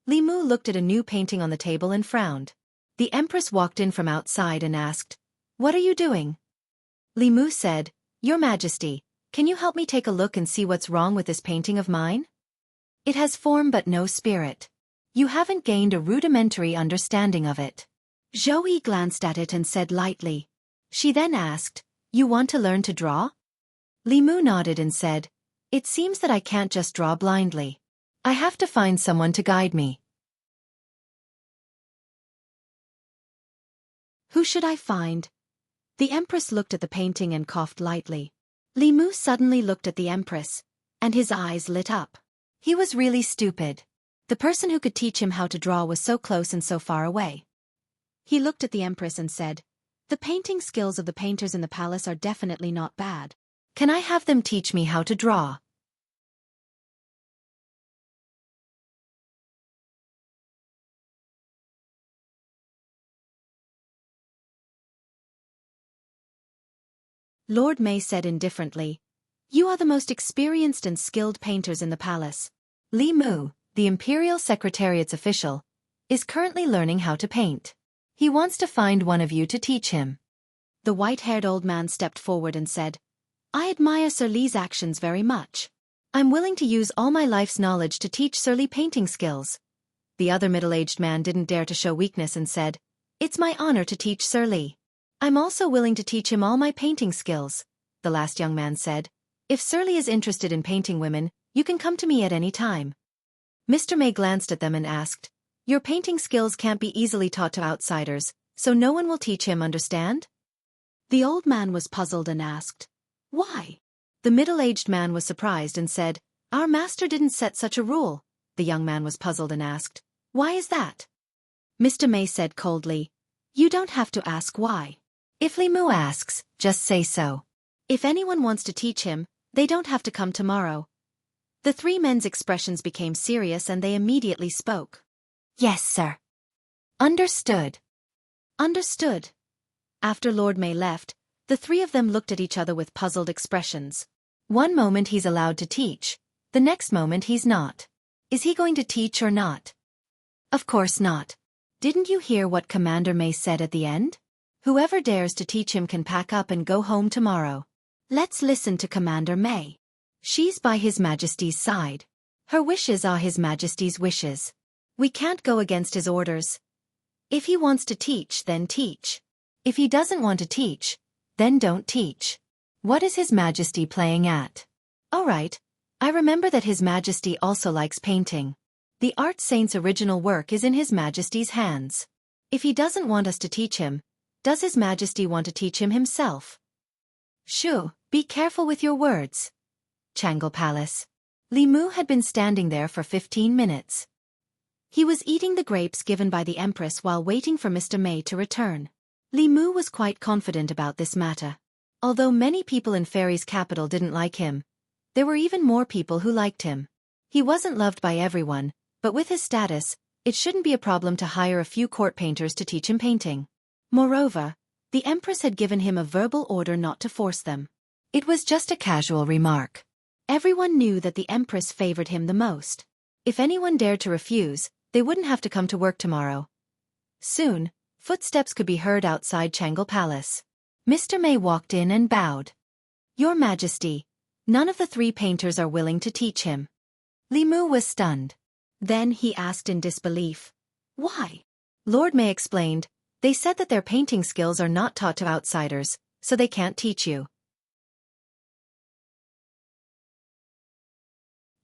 Li Mu looked at a new painting on the table and frowned. The Empress walked in from outside and asked, "What are you doing?" Li Mu said, "Your Majesty, can you help me take a look and see what's wrong with this painting of mine? It has form but no spirit. You haven't gained a rudimentary understanding of it." Zhou Yi glanced at it and said lightly. She then asked, "You want to learn to draw?" Li Mu nodded and said, "It seems that I can't just draw blindly. I have to find someone to guide me." "Who should I find?" The Empress looked at the painting and coughed lightly. Li Mu suddenly looked at the Empress, and his eyes lit up. He was really stupid. The person who could teach him how to draw was so close and so far away. He looked at the Empress and said, "The painting skills of the painters in the palace are definitely not bad. Can I have them teach me how to draw?" Lord May said indifferently, "You are the most experienced and skilled painters in the palace." Li Mu, the Imperial Secretariat's official, is currently learning how to paint. He wants to find one of you to teach him. The white-haired old man stepped forward and said, I admire Sir Lee's actions very much. I'm willing to use all my life's knowledge to teach Sir Lee painting skills. The other middle-aged man didn't dare to show weakness and said, It's my honor to teach Sir Lee. I'm also willing to teach him all my painting skills, the last young man said. If Sir Lee is interested in painting women, you can come to me at any time. Mr. May glanced at them and asked, Your painting skills can't be easily taught to outsiders, so no one will teach him, understand? The old man was puzzled and asked, Why? The middle-aged man was surprised and said, Our master didn't set such a rule. The young man was puzzled and asked, Why is that? Mr. May said coldly, You don't have to ask why. If Li Mu asks, just say so. If anyone wants to teach him, they don't have to come tomorrow. The three men's expressions became serious and they immediately spoke. Yes, sir. Understood. Understood. After Lord May left, the three of them looked at each other with puzzled expressions. One moment he's allowed to teach, the next moment he's not. Is he going to teach or not? Of course not. Didn't you hear what Commander May said at the end? Whoever dares to teach him can pack up and go home tomorrow. Let's listen to Commander May. She's by His Majesty's side. Her wishes are His Majesty's wishes. We can't go against his orders. If he wants to teach, then teach. If he doesn't want to teach, then don't teach. What is His Majesty playing at? All right, I remember that His Majesty also likes painting. The Art Saint's original work is in His Majesty's hands. If he doesn't want us to teach him, does His Majesty want to teach him himself? Shoo, be careful with your words. Changle Palace. Li Mu had been standing there for 15 minutes. He was eating the grapes given by the Empress while waiting for Mr. May to return. Li Mu was quite confident about this matter. Although many people in Fairy's capital didn't like him, there were even more people who liked him. He wasn't loved by everyone, but with his status, it shouldn't be a problem to hire a few court painters to teach him painting. Moreover, the Empress had given him a verbal order not to force them. It was just a casual remark. Everyone knew that the Empress favored him the most. If anyone dared to refuse, they wouldn't have to come to work tomorrow. Soon, footsteps could be heard outside Changle Palace. Mr. May walked in and bowed. Your Majesty, none of the three painters are willing to teach him. Li Mu was stunned. Then he asked in disbelief, Why? Lord May explained, They said that their painting skills are not taught to outsiders, so they can't teach you.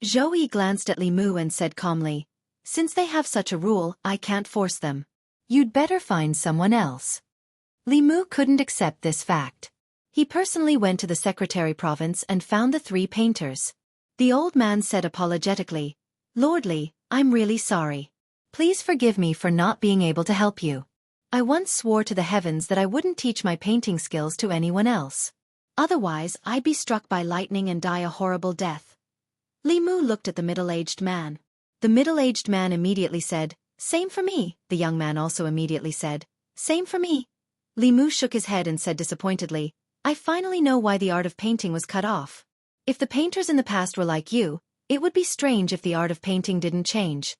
Zhou glanced at Li Mu and said calmly, Since they have such a rule, I can't force them. You'd better find someone else. Li Mu couldn't accept this fact. He personally went to the Secretary Province and found the three painters. The old man said apologetically, Lord Li, I'm really sorry. Please forgive me for not being able to help you. I once swore to the heavens that I wouldn't teach my painting skills to anyone else. Otherwise, I'd be struck by lightning and die a horrible death. Li Mu looked at the middle-aged man. The middle-aged man immediately said, Same for me. The young man also immediately said, Same for me. Li Mu shook his head and said disappointedly, I finally know why the art of painting was cut off. If the painters in the past were like you, it would be strange if the art of painting didn't change.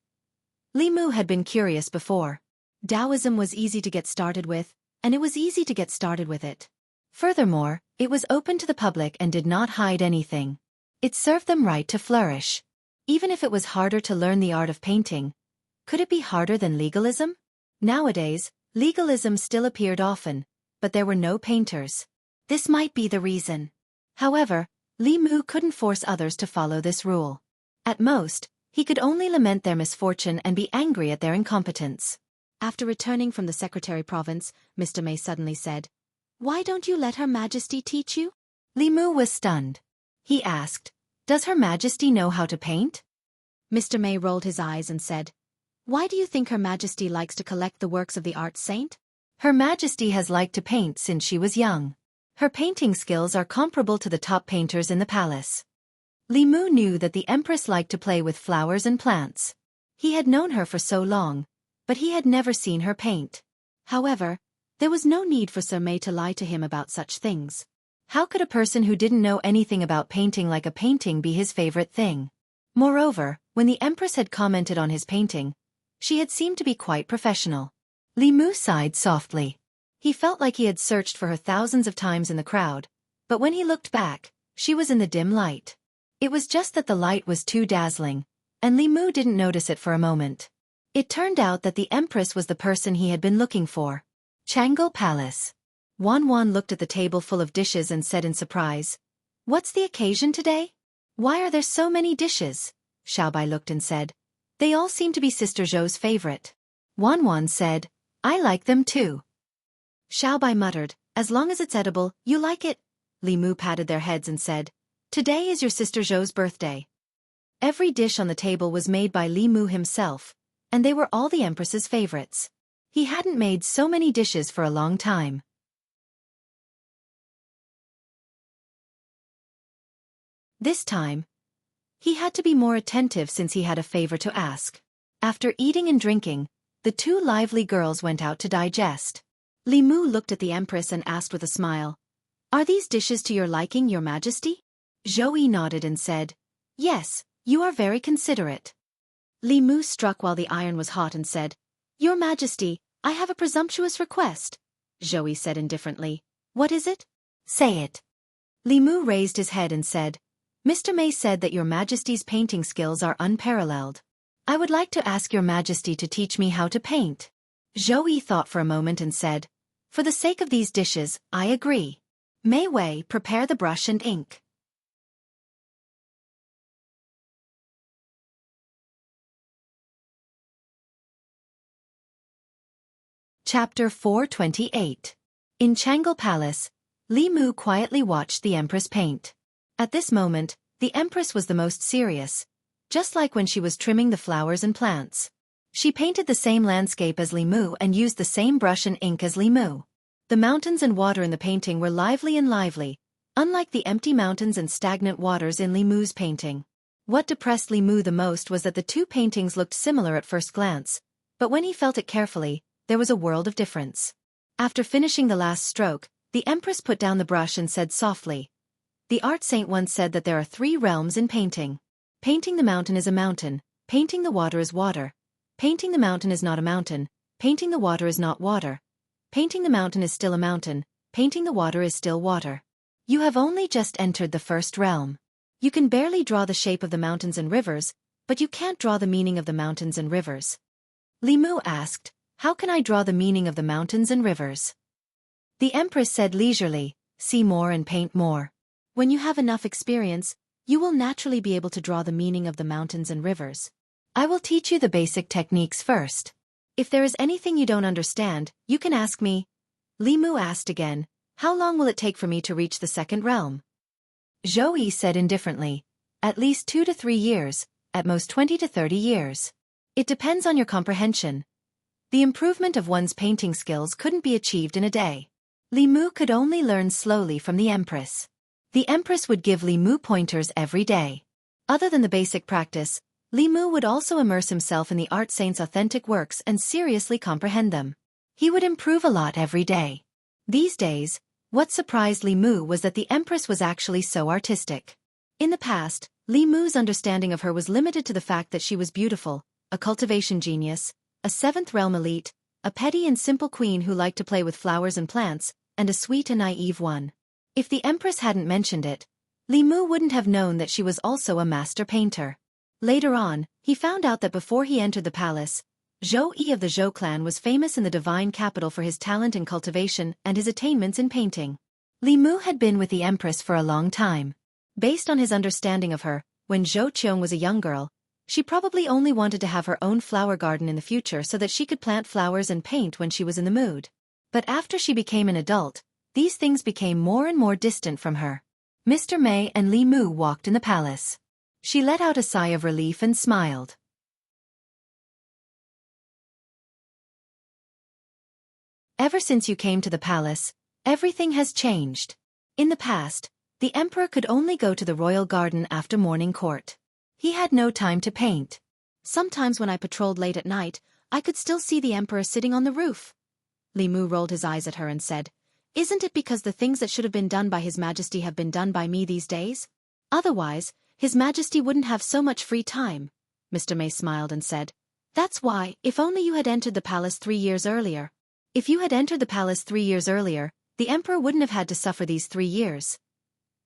Li Mu had been curious before. Taoism was easy to get started with, and it was easy to get started with it. Furthermore, it was open to the public and did not hide anything. It served them right to flourish. Even if it was harder to learn the art of painting, could it be harder than legalism? Nowadays, legalism still appeared often, but there were no painters. This might be the reason. However, Li Mu couldn't force others to follow this rule. At most, he could only lament their misfortune and be angry at their incompetence. After returning from the Secretary Province, Mr. May suddenly said, Why don't you let Her Majesty teach you? Li Mu was stunned. He asked, Does Her Majesty know how to paint? Mr. May rolled his eyes and said, Why do you think Her Majesty likes to collect the works of the art saint? Her Majesty has liked to paint since she was young. Her painting skills are comparable to the top painters in the palace. Li Mu knew that the Empress liked to play with flowers and plants. He had known her for so long, but he had never seen her paint. However, there was no need for Sir May to lie to him about such things. How could a person who didn't know anything about painting like a painting be his favorite thing? Moreover, when the Empress had commented on his painting, She had seemed to be quite professional. Li Mu sighed softly. He felt like he had searched for her thousands of times in the crowd, but when he looked back, she was in the dim light. It was just that the light was too dazzling, and Li Mu didn't notice it for a moment. It turned out that the Empress was the person he had been looking for. Changle Palace. Wan Wan looked at the table full of dishes and said in surprise, "What's the occasion today? Why are there so many dishes?" Xiaobai looked and said, "They all seem to be Sister Zhou's favorite." Wan Wan said, "I like them too." Xiaobai muttered, "As long as it's edible, you like it?" Li Mu patted their heads and said, "Today is your Sister Zhou's birthday." Every dish on the table was made by Li Mu himself, and they were all the Empress's favorites. He hadn't made so many dishes for a long time. This time, he had to be more attentive since he had a favor to ask. After eating and drinking, the two lively girls went out to digest. Li Mu looked at the Empress and asked with a smile, "Are these dishes to your liking, Your Majesty?" Zhou nodded and said, "Yes, you are very considerate." Li Mu struck while the iron was hot and said, "Your Majesty, I have a presumptuous request." Zhou said indifferently, "What is it?" "Say it." Li Mu raised his head and said, "Mr. May said that Your Majesty's painting skills are unparalleled. I would like to ask Your Majesty to teach me how to paint." Zhou thought for a moment and said, "For the sake of these dishes, I agree. Mei Wei, prepare the brush and ink." Chapter 428. In Changle Palace, Li Mu quietly watched the Empress paint. At this moment, the Empress was the most serious, just like when she was trimming the flowers and plants. She painted the same landscape as Li Mu and used the same brush and ink as Li Mu. The mountains and water in the painting were lively and lively, unlike the empty mountains and stagnant waters in Li Mu's painting. What depressed Li Mu the most was that the two paintings looked similar at first glance, but when he felt it carefully, there was a world of difference. After finishing the last stroke, the Empress put down the brush and said softly, "The art saint once said that there are 3 realms in painting. Painting the mountain is a mountain, painting the water is water. Painting the mountain is not a mountain, painting the water is not water. Painting the mountain is still a mountain, painting the water is still water. You have only just entered the first realm. You can barely draw the shape of the mountains and rivers, but you can't draw the meaning of the mountains and rivers." Li Mu asked, "How can I draw the meaning of the mountains and rivers?" The Empress said leisurely, "See more and paint more. When you have enough experience, you will naturally be able to draw the meaning of the mountains and rivers. I will teach you the basic techniques first. If there is anything you don't understand, you can ask me." Li Mu asked again, "How long will it take for me to reach the second realm?" Zhou said indifferently, "At least 2 to 3 years, at most 20 to 30 years. It depends on your comprehension. The improvement of one's painting skills couldn't be achieved in a day." Li Mu could only learn slowly from the Empress. The Empress would give Li Mu pointers every day. Other than the basic practice, Li Mu would also immerse himself in the art saint's authentic works and seriously comprehend them. He would improve a lot every day. These days, what surprised Li Mu was that the Empress was actually so artistic. In the past, Li Mu's understanding of her was limited to the fact that she was beautiful, a cultivation genius, a 7th realm elite, a petty and simple queen who liked to play with flowers and plants, and a sweet and naive one. If the Empress hadn't mentioned it, Li Mu wouldn't have known that she was also a master painter. Later on, he found out that before he entered the palace, Zhou of the Zhou clan was famous in the divine capital for his talent in cultivation and his attainments in painting. Li Mu had been with the Empress for a long time. Based on his understanding of her, when Zhou Qiong was a young girl, she probably only wanted to have her own flower garden in the future so that she could plant flowers and paint when she was in the mood. But after she became an adult, these things became more and more distant from her. Mr. May and Li Mu walked in the palace. She let out a sigh of relief and smiled. "Ever since you came to the palace, everything has changed. In the past, the emperor could only go to the royal garden after morning court. He had no time to paint. Sometimes when I patrolled late at night, I could still see the emperor sitting on the roof." Li Mu rolled his eyes at her and said, "Isn't it because the things that should have been done by His Majesty have been done by me these days? Otherwise, His Majesty wouldn't have so much free time." Mr. May smiled and said, That's why, if only you had entered the palace 3 years earlier. If you had entered the palace 3 years earlier, the emperor wouldn't have had to suffer these 3 years.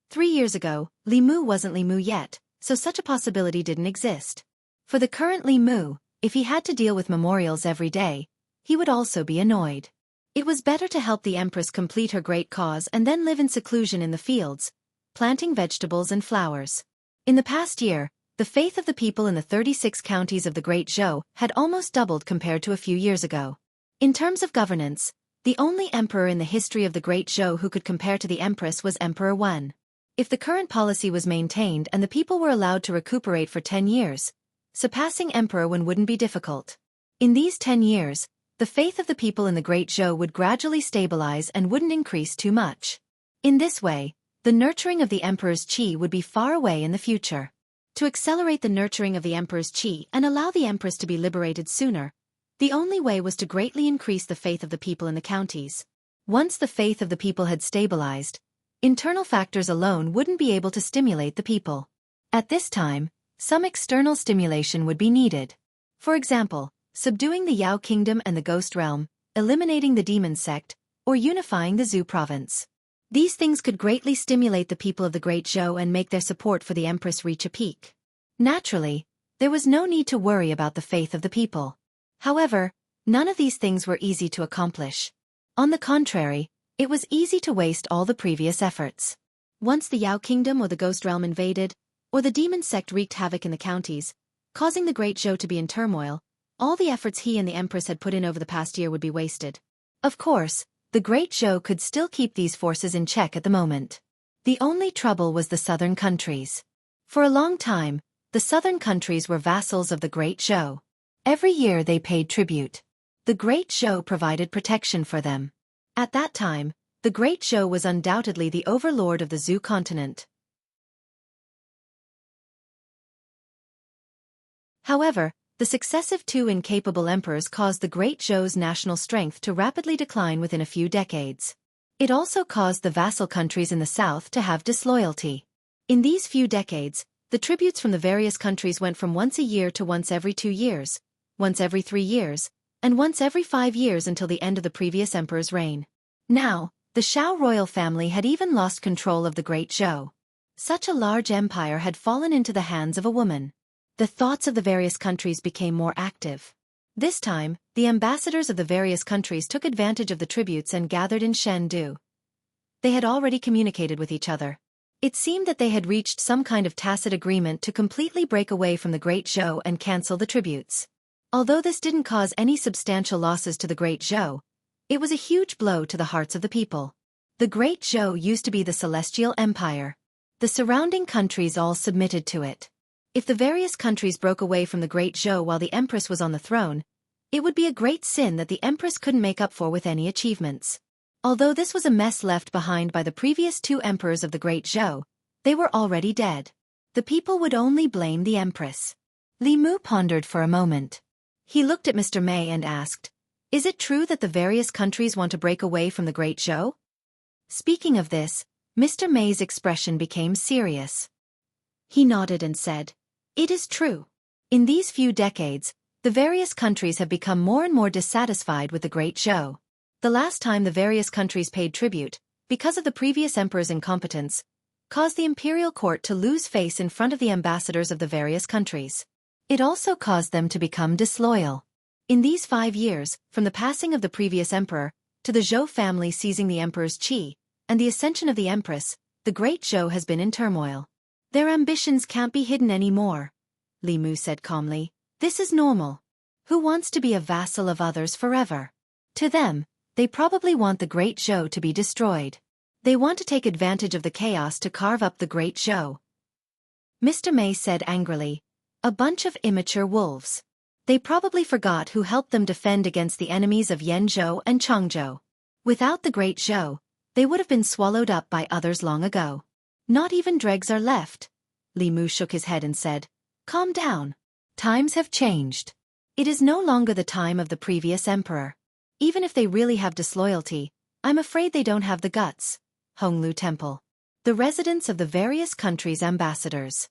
3 years ago, Li Mu wasn't Li Mu yet, so such a possibility didn't exist. For the current Li Mu, if he had to deal with memorials every day, he would also be annoyed. It was better to help the empress complete her great cause and then live in seclusion in the fields, planting vegetables and flowers. In the past year, the faith of the people in the 36 counties of the Great Zhou had almost doubled compared to a few years ago. In terms of governance, the only emperor in the history of the Great Zhou who could compare to the empress was Emperor Wen. If the current policy was maintained and the people were allowed to recuperate for 10 years, surpassing Emperor Wen wouldn't be difficult. In these 10 years, the faith of the people in the Great Zhou would gradually stabilize and wouldn't increase too much. In this way, the nurturing of the emperor's qi would be far away in the future. To accelerate the nurturing of the emperor's qi and allow the empress to be liberated sooner, the only way was to greatly increase the faith of the people in the counties. Once the faith of the people had stabilized, internal factors alone wouldn't be able to stimulate the people. At this time, some external stimulation would be needed. For example, subduing the Yao Kingdom and the Ghost Realm, eliminating the Demon Sect, or unifying the Zhou province. These things could greatly stimulate the people of the Great Zhou and make their support for the empress reach a peak. Naturally, there was no need to worry about the faith of the people. However, none of these things were easy to accomplish. On the contrary, it was easy to waste all the previous efforts. Once the Yao Kingdom or the Ghost Realm invaded, or the Demon Sect wreaked havoc in the counties, causing the Great Zhou to be in turmoil, all the efforts he and the empress had put in over the past year would be wasted. Of course, the Great Zhou could still keep these forces in check at the moment. The only trouble was the southern countries. For a long time, the southern countries were vassals of the Great Zhou. Every year they paid tribute. The Great Zhou provided protection for them. At that time, the Great Zhou was undoubtedly the overlord of the Zhou continent. However, the successive two incapable emperors caused the Great Zhou's national strength to rapidly decline within a few decades. It also caused the vassal countries in the south to have disloyalty. In these few decades, the tributes from the various countries went from once a year to once every 2 years, once every 3 years, and once every 5 years until the end of the previous emperor's reign. Now, the Shao royal family had even lost control of the Great Zhou. Such a large empire had fallen into the hands of a woman. The thoughts of the various countries became more active. This time, the ambassadors of the various countries took advantage of the tributes and gathered in Shendu. They had already communicated with each other. It seemed that they had reached some kind of tacit agreement to completely break away from the Great Zhou and cancel the tributes. Although this didn't cause any substantial losses to the Great Zhou, it was a huge blow to the hearts of the people. The Great Zhou used to be the Celestial Empire. The surrounding countries all submitted to it. If the various countries broke away from the Great Zhou while the Empress was on the throne, it would be a great sin that the Empress couldn't make up for with any achievements. Although this was a mess left behind by the previous 2 emperors of the Great Zhou, they were already dead. The people would only blame the Empress. Li Mu pondered for a moment. He looked at Mr. May and asked, "Is it true that the various countries want to break away from the Great Zhou?" Speaking of this, Mr. May's expression became serious. He nodded and said, "It is true. In these few decades, the various countries have become more and more dissatisfied with the Great Zhou. The last time the various countries paid tribute, because of the previous emperor's incompetence, caused the imperial court to lose face in front of the ambassadors of the various countries. It also caused them to become disloyal. In these 5 years, from the passing of the previous emperor, to the Zhou family seizing the emperor's qi, and the ascension of the empress, the Great Zhou has been in turmoil. Their ambitions can't be hidden anymore," Li Mu said calmly. "This is normal. Who wants to be a vassal of others forever? To them, they probably want the Great Zhou to be destroyed. They want to take advantage of the chaos to carve up the Great Zhou." Mr. May said angrily, "A bunch of immature wolves. They probably forgot who helped them defend against the enemies of Yenzhou and Changzhou. Without the Great Zhou, they would have been swallowed up by others long ago. Not even dregs are left." Li Mu shook his head and said, "Calm down. Times have changed. It is no longer the time of the previous emperor. Even if they really have disloyalty, I'm afraid they don't have the guts." Honglu Temple. The residents of the various countries' ambassadors.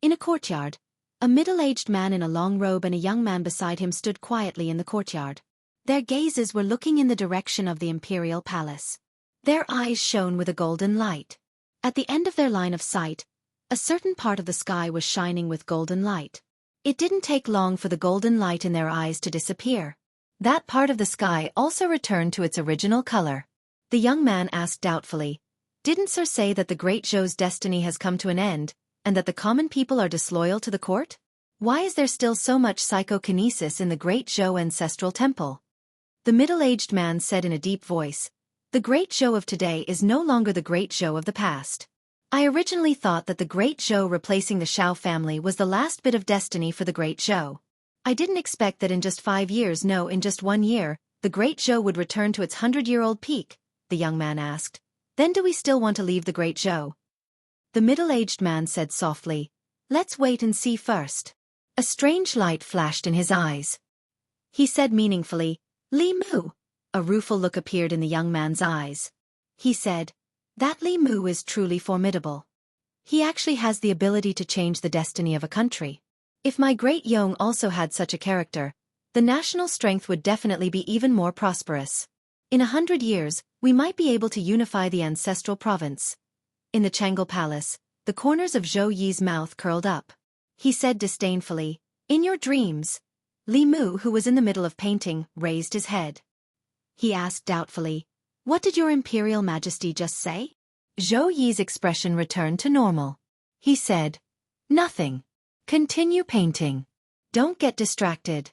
In a courtyard, a middle-aged man in a long robe and a young man beside him stood quietly in the courtyard. Their gazes were looking in the direction of the imperial palace. Their eyes shone with a golden light. At the end of their line of sight, a certain part of the sky was shining with golden light. It didn't take long for the golden light in their eyes to disappear. That part of the sky also returned to its original color. The young man asked doubtfully, "Didn't Sir say that the great Zhou's destiny has come to an end, and that the common people are disloyal to the court? Why is there still so much psychokinesis in the great Zhou ancestral temple?" The middle-aged man said in a deep voice, "The great Zhou of today is no longer the great Zhou of the past. I originally thought that the great Zhou replacing the Shao family was the last bit of destiny for the great Zhou. I didn't expect that in just 5 years, no, in just 1 year, the great Zhou would return to its 100-year-old peak," the young man asked. "Then do we still want to leave the great Zhou?" The middle-aged man said softly, "Let's wait and see first." A strange light flashed in his eyes. He said meaningfully, "Li Mu." A rueful look appeared in the young man's eyes. He said, "That Li Mu is truly formidable. He actually has the ability to change the destiny of a country. If my great Yong also had such a character, the national strength would definitely be even more prosperous. In 100 years, we might be able to unify the ancestral province." In the Changle Palace, the corners of Zhou Yi's mouth curled up. He said disdainfully, "In your dreams." Li Mu, who was in the middle of painting, raised his head. He asked doubtfully, "What did your Imperial Majesty just say?" Zhou Yi's expression returned to normal. He said, "Nothing. Continue painting. Don't get distracted."